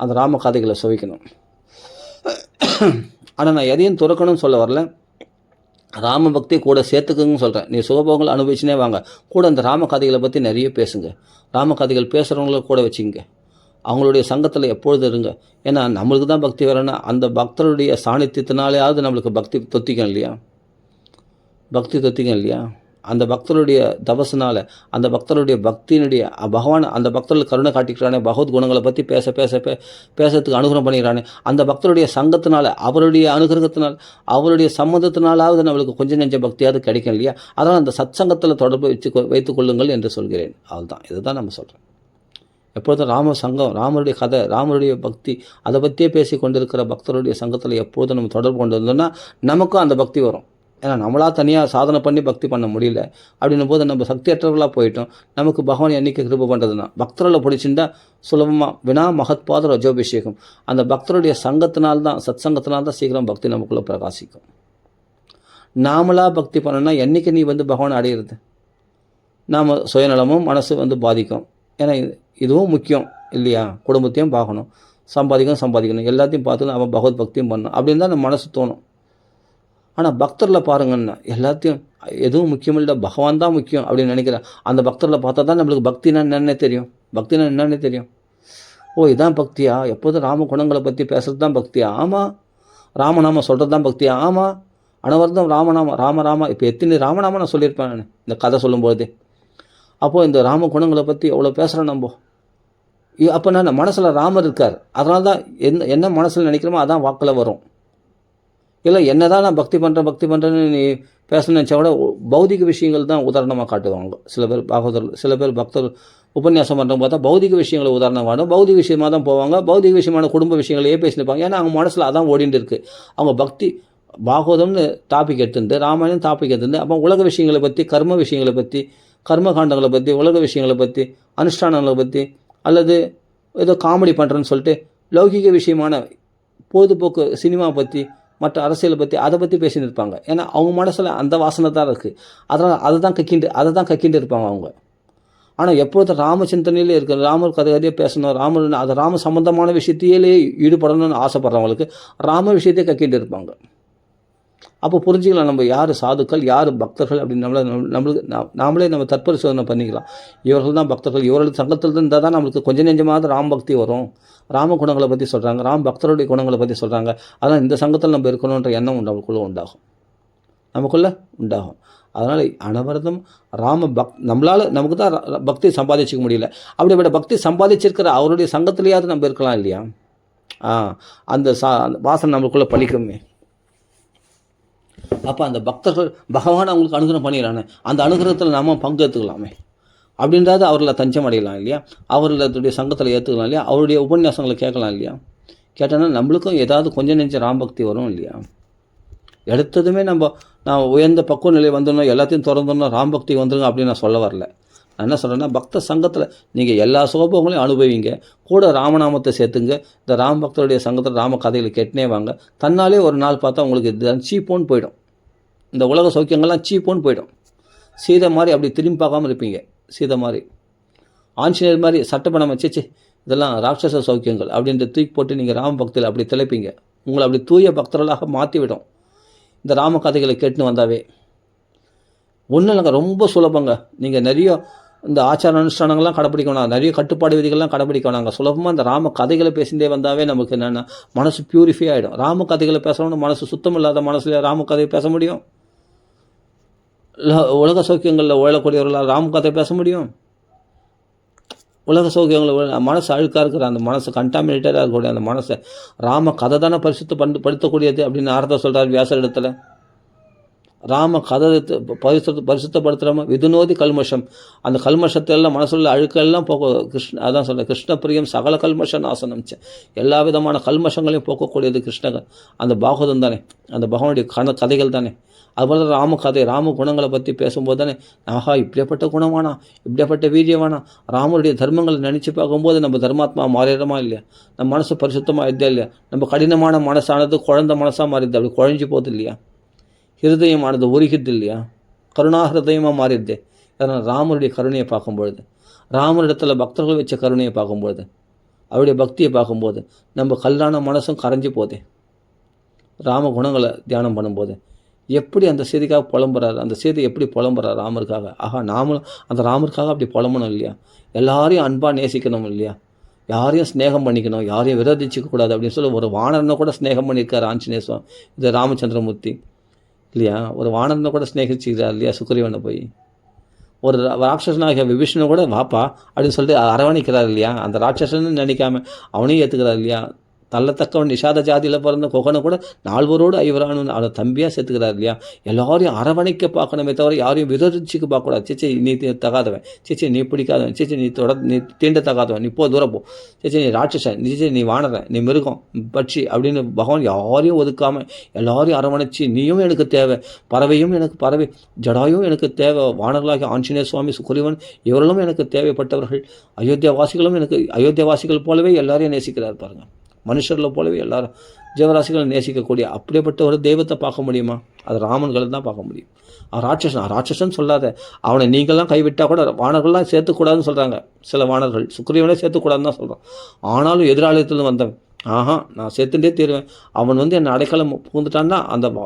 அந்த ராம கதைகளை சுவைக்கணும். ஆனால் நான் எதையும் துறக்கணும்னு சொல்ல வரல, ராம பக்தி கூட சேர்த்துக்குன்னு சொல்கிறேன். நீ சுகபோகங்களை அனுபவிச்சுனே வாங்க, கூட அந்த ராம கதைகளை பற்றி நிறைய பேசுங்க. ராம கதைகள் பேசுகிறவங்கள கூட வச்சுங்க, அவங்களுடைய சங்கத்தில் எப்பொழுது இருங்க. ஏன்னா நம்மளுக்கு தான் பக்தி வரணும்னா அந்த பக்தருடைய சாநித்தியத்தினாலேயாவது நம்மளுக்கு பக்தி தொத்திக்கும் இல்லையா? பக்தி தொத்திக்கும் இல்லையா? அந்த பக்தருடைய தபசுனால், அந்த பக்தருடைய பக்தியினுடைய பகவான் அந்த பக்தர்கள் கருணை காட்டிக்கிறானே, பகவத் குணங்களை பற்றி பேசுறதுக்கு அனுகிரகம் பண்ணிக்கிறானே, அந்த பக்தருடைய சங்கத்தினால், அவருடைய அனுகிரகத்தினால், அவருடைய சம்மந்தத்தினாலாவது நம்மளுக்கு கொஞ்சம் நெஞ்ச பக்தியாவது கிடைக்கும் இல்லையா? அதனால் அந்த சத் சங்கத்தில் தொடர்பு வைத்துக் கொள்ளுங்கள் என்று சொல்கிறேன். அதுதான், இதுதான் நம்ம சொல்கிறேன். எப்பொழுதும் ராம சங்கம், ராமருடைய கதை, ராமருடைய பக்தி, அதை பற்றியே பேசி கொண்டிருக்கிற பக்தருடைய சங்கத்தில் எப்போதும் நம்ம தொடர்பு கொண்டு வந்தோம்னா நமக்கும் அந்த பக்தி வரும். ஏன்னா நம்மளாக தனியாக சாதனை பண்ணி பக்தி பண்ண முடியல அப்படின்னும் போது நம்ம சக்தியற்றவர்களாக போயிட்டோம். நமக்கு பகவான் என்னைக்கு கிருபை பண்ணுறதுன்னா பக்தர்களை பிடிச்சிருந்தா சுலபமாக வினா மகத்பாத ரஜோபிஷேகம், அந்த பக்தருடைய சங்கத்தினால்தான், சத் சங்கத்தினால்தான் சீக்கிரம் பக்தி நமக்குள்ளே பிரகாசிக்கும். நாமளாக பக்தி பண்ணோன்னா என்றைக்கு நீ வந்து பகவான் அடையிறது? நாம் சுயநலமும் மனசு பாதிக்கும். ஏன்னா இதுவும் முக்கியம் இல்லையா? குடும்பத்தையும் பார்க்கணும், சம்பாதிக்கணும், எல்லாத்தையும் பார்த்து அவன் பகவத் பக்தியும் பண்ணணும் அப்படின்னு தான் நம்ம மனசு தோணும். ஆனால் பக்தரில் பாருங்கன்னா எல்லாத்தையும் எதுவும் முக்கியமில்லை, பகவான் தான் முக்கியம் அப்படின்னு நினைக்கிறேன். அந்த பக்தரில் பார்த்தா தான் நம்மளுக்கு பக்தினா என்னென்னே தெரியும், பக்தினா என்னென்னே தெரியும். ஓ இதான் பக்தியா? எப்போதும் ராம குணங்களை பற்றி பேசுகிறது தான் பக்தியா? ஆமாம். ராமநாமம் சொல்கிறது தான் பக்தியா? ஆமாம். அனவர்தம் ராமநாமம் இப்போ எத்தனை ராமநாமம் நான் சொல்லியிருப்பேன் நான் இந்த கதை சொல்லும்போதே. அப்போது இந்த ராம குணங்களை பற்றி எவ்வளோ பேசுகிறேன் நம்ம. அப்போ நான் மனசில் ராமர் இருக்கார், அதனால தான் என்ன மனசில் நினைக்கிறோமோ அதான் வாக்கில் வரும். இல்லை என்ன தான் நான் பக்தி பண்ணுறேன்னு நீ பேசணும்னு நினச்சா கூட பௌதிக விஷயங்கள் தான் உதாரணமாக காட்டுவாங்க. சில பேர் பக்தர் உபன்யாசம் பண்ணுறவங்க பார்த்தா பௌதிக விஷயங்களை உதாரணம் காட்டும், பௌதிக விஷயமாக தான் போவாங்க, பௌதிக விஷயமான குடும்ப விஷயங்களையே பேசினிருப்பாங்க. ஏன்னா அவங்க மனசில் அதான் ஓடிட்டு இருக்குது. அவங்க பக்தி பாகவதம்னு டாபிக் எடுத்துருந்து, ராமாயணம் டாபிக் எடுத்துருந்து, அப்போ உலக விஷயங்களை பற்றி, கர்ம விஷயங்களை பற்றி, கர்ம காண்டங்களை பற்றி, உலக விஷயங்களை பற்றி, அனுஷ்டானங்களை பற்றி, அல்லது ஏதோ காமெடி பண்ணுறேன்னு சொல்லிட்டு லௌகிக விஷயமான பொழுதுபோக்கு சினிமா பற்றி, மற்ற அரசியலை பற்றி, அதை பற்றி பேசின்னு இருப்பாங்க. ஏன்னா அவங்க மனசில் அந்த வாசனை தான் இருக்குது. அதனால் அதை தான் கக்கிண்டு இருப்பாங்க அவங்க. ஆனால் எப்போதும் ராம சிந்தனையிலே இருக்கிற, ராமர் கதையே பேசணும், அது ராம சம்பந்தமான விஷயத்தையே ஈடுபடணும்னு ஆசைப்படுறவங்களுக்கு ராம விஷயத்தையே கக்கிட்டு இருப்பாங்க. அப்போ புரிஞ்சுக்கலாம் நம்ம யார் சாதுக்கள், யார் பக்தர்கள் அப்படின்னு நாமளே நம்ம தற்பரிசோதனை பண்ணிக்கலாம். இவர்கள் தான் பக்தர்கள், இவர்கள் சங்கத்தில் இருந்தால் தான் நம்மளுக்கு கொஞ்சம் நெஞ்சமாவது ராம பக்தி வரும். ராம குணங்களை பற்றி சொல்கிறாங்க, ராம பக்தருடைய குணங்களை பற்றி சொல்கிறாங்க. அதனால் இந்த சங்கத்தில் நம்ம இருக்கணுன்ற எண்ணம் நமக்குள்ளே உண்டாகும். அதனால் அனவரதம் நம்மளால் நமக்கு தான் பக்தி சம்பாதிச்சிக்க முடியல. அப்படிப்பட்ட பக்தி சம்பாதிச்சிருக்கிற அவருடைய சங்கத்திலேயாவது நம்ம இருக்கலாம் இல்லையா? அந்த வாசனை நம்மளுக்குள்ளே பழிக்குமே. அப்போ அந்த பக்தர்கள் பகவான் அவங்களுக்கு அனுகிரகம் பண்ணிடுறானே, அந்த அனுகிரகத்தில் நாம பங்கெடுத்துக்கலாமே அப்படின்றது அவரில் தஞ்சம் அடையலாம் இல்லையா, அவர்களுடைய சங்கத்தில் ஏற்றுக்கலாம் இல்லையா, அவருடைய உபன்யாசங்களை கேட்கலாம் இல்லையா. கேட்டோன்னா நம்மளுக்கும் ஏதாவது கொஞ்சம் நெஞ்ச ராம்பக்தி வரும் இல்லையா. எடுத்ததுமே நான் உயர்ந்த பக்குவ நிலை வந்துடணும், எல்லாத்தையும் திறந்துடணும், ராம்பக்தி வந்துடுங்க அப்படின்னு நான் சொல்ல வரல. நான் என்ன சொல்கிறேன்னா, பக்த சங்கத்தில் நீங்கள் எல்லா சுகபோகங்களையும் அனுபவிங்க, கூட ராமநாமத்தை சேர்த்துங்க. இந்த ராம் பக்தருடைய சங்கத்தில் ராம கதைகளை கேட்டுனே வாங்க. தன்னாலே ஒரு நாள் பார்த்தா உங்களுக்கு இது சீப்போன்னு போயிடும், இந்த உலக சௌக்கியங்கள்லாம் சீப்போன்னு போயிடும். சீதை மாதிரி அப்படி திரும்பி பார்க்காம இருப்பீங்க. சீதை மாதிரி, ஆஞ்சநேயர் மாதிரி சட்டை பண்ண வச்சு இதெல்லாம் ராட்சச சௌக்கியங்கள் அப்படின்ட்டு தூக்கி போட்டு நீங்கள் ராம பக்தியில் அப்படி திளைப்பீங்க. உங்களை அப்படி தூய பக்தர்களாக மாற்றிவிடும் இந்த ராம கதைகளை கேட்டுன்னு வந்தாவே. ஒன்றும் இல்லைங்க, ரொம்ப சுலபங்க. நீங்கள் நிறைய இந்த ஆச்சார அனுஷ்டானங்கள்லாம் கடைப்பிடிக்க வேணாம், நிறைய கட்டுப்பாடு விதிகள்லாம் கடைப்பிடிக்க வேணாங்க. சுலபமாக இந்த ராம கதைகளை பேசிகிட்டே வந்தாவே நமக்கு என்னென்னா மனசு பியூரிஃபை ஆகிடும். ராம கதைகளை பேசணும்னு மனசு சுத்தம் இல்லாத மனசில் ராம கதையை பேச முடியும்? உலக சௌக்கியங்களில் உழக்கூடியவர்களால் ராம கதை பேச முடியும்? உலக சௌக்கியங்களில் மனசு அழுக்காக இருக்கிற அந்த மனசு கண்டாமினேட்டடாக இருக்கக்கூடிய அந்த மனசை ராம கதை தானே படுத்தக்கூடியது அப்படின்னு ஆர்த்த சொல்கிறார் வியாசர் இடத்துல. ராம கதை பரிசுத்தப்படுத்துகிறோமா, விதுநோதி கல்மஷம், அந்த கல்மஷத்தை எல்லாம் மனசுள்ள அழுக்கெல்லாம் அதான் சொல்ல கிருஷ்ண பிரியம் சகல கல்மஷ நாசனம், எல்லா விதமான கல்மஷங்களையும் போக்கக்கூடியது கிருஷ்ணகர். அந்த பாகவதம் தானே, அந்த பகவானுடைய கதைகள் தானே. அதுபோல் ராம கதை, ராம குணங்களை பற்றி பேசும்போது தானே ஆஹா இப்படிப்பட்ட குணமானா, இப்படிப்பட்ட வீரியமானா, ராமருடைய தர்மங்களை நினச்சி பார்க்கும்போது நம்ம தர்மாத்மா மாறிடுமா இல்லையா, நம்ம மனசு பரிசுத்தமாக இருந்தா இல்லையா, நம்ம கடினமான மனசானது குழந்த மனசாக மாறிடுது, அப்படி குழஞ்சி போகுது இல்லையா, ஹிருதயமானது உருகிது இல்லையா, கருணாஹிருதயமாக மாறிடுது. அதனால் ராமருடைய கருணையை பார்க்கும்பொழுது, ராமரிடத்தில் பக்தர்கள் வச்ச கருணையை பார்க்கும்பொழுது, அவருடைய பக்தியை பார்க்கும்போது நம்ம கல்லான மனசும் கரைஞ்சி போதே. ராம குணங்களை தியானம் பண்ணும்போது எப்படி அந்த செய்திக்காக புலம்புறாரு, அந்த செய்தி எப்படி புலம்புறாரு ராமருக்காக. ஆஹா நாமளும் அந்த ராமருக்காக அப்படி புலம்பணும் இல்லையா, எல்லாரையும் அன்பாக நேசிக்கணும் இல்லையா, யாரையும் ஸ்நேகம் பண்ணிக்கணும், யாரையும் விரோதிச்சிக்க கூடாது அப்படின்னு சொல்லி ஒரு வானரனை கூட ஸ்நேகம் பண்ணியிருக்காரு ஆஞ்சநேய சுவாமி, இது ராமச்சந்திரமூர்த்தி இல்லையா. ஒரு வானரனை கூட ஸ்நேகிச்சுக்கிறார் இல்லையா சுக்ரீவனை போய். ஒரு ராட்சசனாகிய விபீஷணனை கூட வாப்பா அப்படின்னு சொல்லிட்டு அரவணைக்கிறார் இல்லையா. அந்த ராட்சசன்னு நினைக்காம அவனையும் ஏற்றுக்கிறார் இல்லையா. தள்ளத்தக்கவன் நிஷாத ஜாதியில் பிறந்த கொகனை கூட நால்வரோடு ஐவரானு அவனை தம்பியாக சேர்த்துக்கிறார் இல்லையா. எல்லாரையும் அரவணைக்க பார்க்கணுமே தவிர யாரையும் விரோதிச்சுக்கு பார்க்கக்கூடாது. சேச்சே நீ தகாதவன், சேச்சே நீ பிடிக்காதவன், சேச்சே நீ தீண்ட தகாதவன், நீ போ தூரம் போ, சேச்சே நீ ராட்சசன், சேச்சே நீ வானரன், நீ மிருகம் பட்சி அப்படின்னு பகவான் யாரையும் ஒதுக்காமல் எல்லாரையும் அரவணைச்சி நீயும் எனக்கு தேவை, பறவையும் எனக்கு பறவை, ஜடாயும் எனக்கு தேவை, வானர்களாகிய ஆஞ்சநேய சுவாமி சுக்ரீவன் இவர்களும் எனக்கு தேவைப்பட்டவர்கள், அயோத்தியாவாசிகளும் எனக்கு அயோத்தியாவாசிகள் போலவே எல்லாரையும் நேசிக்கிறார் பாருங்கள். மனுஷர்களை போலவே எல்லாரும் ஜீவராசிகளை நேசிக்கக்கூடிய அப்படிப்பட்ட ஒரு தெய்வத்தை பார்க்க முடியுமா? அது ராமன்களை தான் பார்க்க முடியும். ராட்சசன் சொல்லாத, அவனை நீங்கள்லாம் கைவிட்டால் கூட வானர்கள்லாம் சேர்த்துக்கூடாதுன்னு சொல்கிறாங்க சில வானர்கள், சுக்ரீவனே சேர்த்துக்கூடாதுன்னு தான் சொல்கிறான். ஆனாலும் எதிராலயத்தில் வந்தவன் ஆஹா நான் சேர்த்துட்டே தீருவேன், அவன் என்னை அடைக்கலம் புகுந்துட்டான்னா அந்த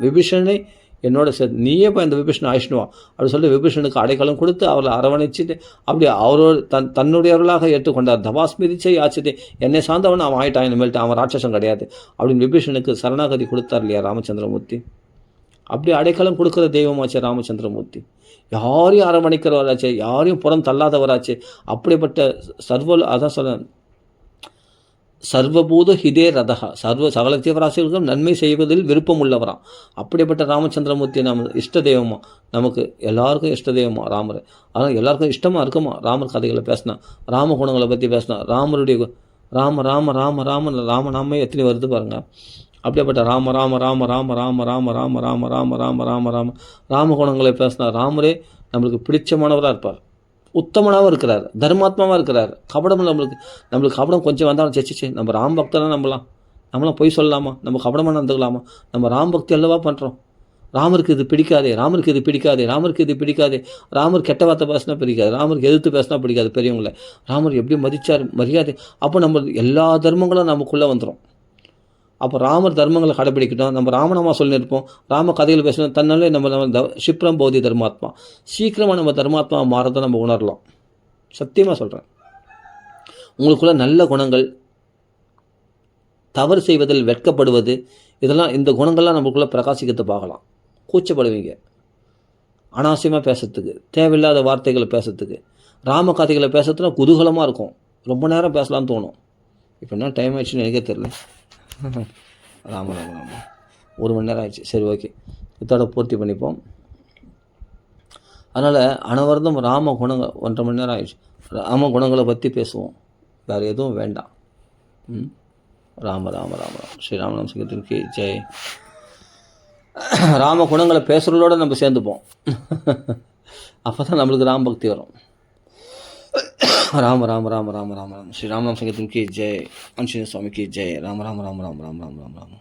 விபீஷணனை என்னோட சேர்த்து நீயே இப்போ இந்த விபீஷணன் ஆயிஷ்ணுவா அப்படின்னு சொல்லி விபீஷனுக்கு அடைக்கலம் கொடுத்து அவரை அரவணைச்சிட்டு அப்படி அவரோடு தன்னுடையவர்களாக ஏற்றுக்கொண்டார். தபாஸ்மிதிச்சை ஆச்சுட்டு என்னை சார்ந்தவன் அவன் ஆயிட்டான், இனிமேல்ட்டு அவன் ராட்சசம் கிடையாது அப்படின்னு விபீஷனுக்கு சரணாகதி கொடுத்தார் இல்லையா ராமச்சந்திரமூர்த்தி. அப்படி அடைக்கலம் கொடுக்குற தெய்வமாச்சு ராமச்சந்திரமூர்த்தி. யாரையும் அரவணைக்கிறவராச்சு, யாரையும் புறம் தள்ளாதவராச்சு. அப்படிப்பட்ட அதான் சொல்ல சர்வபூத ஹிதே ரதா, சகல ஜீவராசிகளுக்கும் நன்மை செய்வதில் விருப்பம் உள்ளவராம். அப்படிப்பட்ட ராமச்சந்திரமூர்த்தி நம்ம இஷ்ட தெய்வமா, நமக்கு எல்லாருக்கும் இஷ்ட தெய்வமா ராமர். ஆனால் எல்லாருக்கும் இஷ்டமாக இருக்குமா ராமர் கதைகளை பேசினா, ராம குணங்களை பற்றி பேசினா, ராமருடைய ராம ராம ராம ராம ராமநாமே எத்தனை வருது பாருங்கள். அப்படிப்பட்ட ராம ராம ராம ராம ராம ராம ராம ராம ராம ராம ராம ராம ராம குணங்களை பேசினா ராமரே நம்மளுக்கு பிடிச்சமானவராக இருப்பார், உத்தமனாகவும் இருக்கிறார், தர்மாத்மாவாக இருக்கிறார். கபடம் நம்மளுக்கு கபடம் கொஞ்சம் வந்தாலும் சேச்சிச்சு நம்ம ராம் பக்தெல்லாம் நம்மளாம் பொய் சொல்லலாமா, நம்ம கபடமாக நடந்துக்கலாமா, நம்ம ராம் பக்தி அல்லவா பண்ணுறோம். ராமருக்கு இது பிடிக்காதே, ராமருக்கு இது பிடிக்காதே, ராமருக்கு இது பிடிக்காதே, ராமர் கெட்ட வார்த்தை பேசினா பிடிக்காது, ராமருக்கு எதிர்த்து பேசினா பிடிக்காது பெரியவங்களை, ராமர் எப்படி மதித்தார் மரியாதை. அப்போ நம்ம எல்லா தர்மங்களும் நமக்குள்ளே வந்துடும். அப்போ ராமர் தர்மங்களை கடைபிடிக்கட்டும், நம்ம ராமநாமா சொல்லியிருப்போம், ராம கதைகள் பேசணும், தன்னாலே நம்ம ஷிப்ரம் போதி தர்மாத்மா, சீக்கிரமாக நம்ம தர்மாத்மா மாறதை நம்ம உணரலாம். சத்தியமாக சொல்கிறேன், உங்களுக்குள்ள நல்ல குணங்கள், தவறு செய்வதில் வெட்கப்படுவது, இதெல்லாம் இந்த குணங்கள்லாம் நம்மளுக்குள்ளே பிரகாசிக்கத்தை பார்க்கலாம். கூச்சப்படுவீங்க அனாவசியமாக பேசுறதுக்கு, தேவையில்லாத வார்த்தைகளை பேசுறதுக்கு, ராம கதைகளை பேசுறதுனா குதூகலமாக இருக்கும், ரொம்ப நேரம் பேசலாம்னு தோணும். இப்போ என்ன டைம் ஆயிடுச்சுன்னு எனக்கே தெரியல. ராம ராம ராம 1 மணி நேரம் ஆயிடுச்சு. சரி, ஓகே, இதோட பூர்த்தி பண்ணிப்போம். அதனால் அனவரதம் ராம குணங்கள் 1.5 மணி நேரம் ஆயிடுச்சு. ராம குணங்களை பற்றி பேசுவோம், வேறு எதுவும் வேண்டாம். ராம ராம ராம ராம ஸ்ரீராமநாம சங்கத்திற்கு ஜெய். ராம குணங்களை பேசுகிறதோட நம்ம சேர்ந்துப்போம். அப்போ தான் நம்மளுக்கு ராம பக்தி வரும். ராம ராம ராம ராம ராம ராம ஸ்ரீராமநாம சங்கத்திற்கு ஜெய். ஆஞ்சநேய சுவாமிக்கு ஜெய். ராம ராம ராம ராம ராம ராம ராம ராம.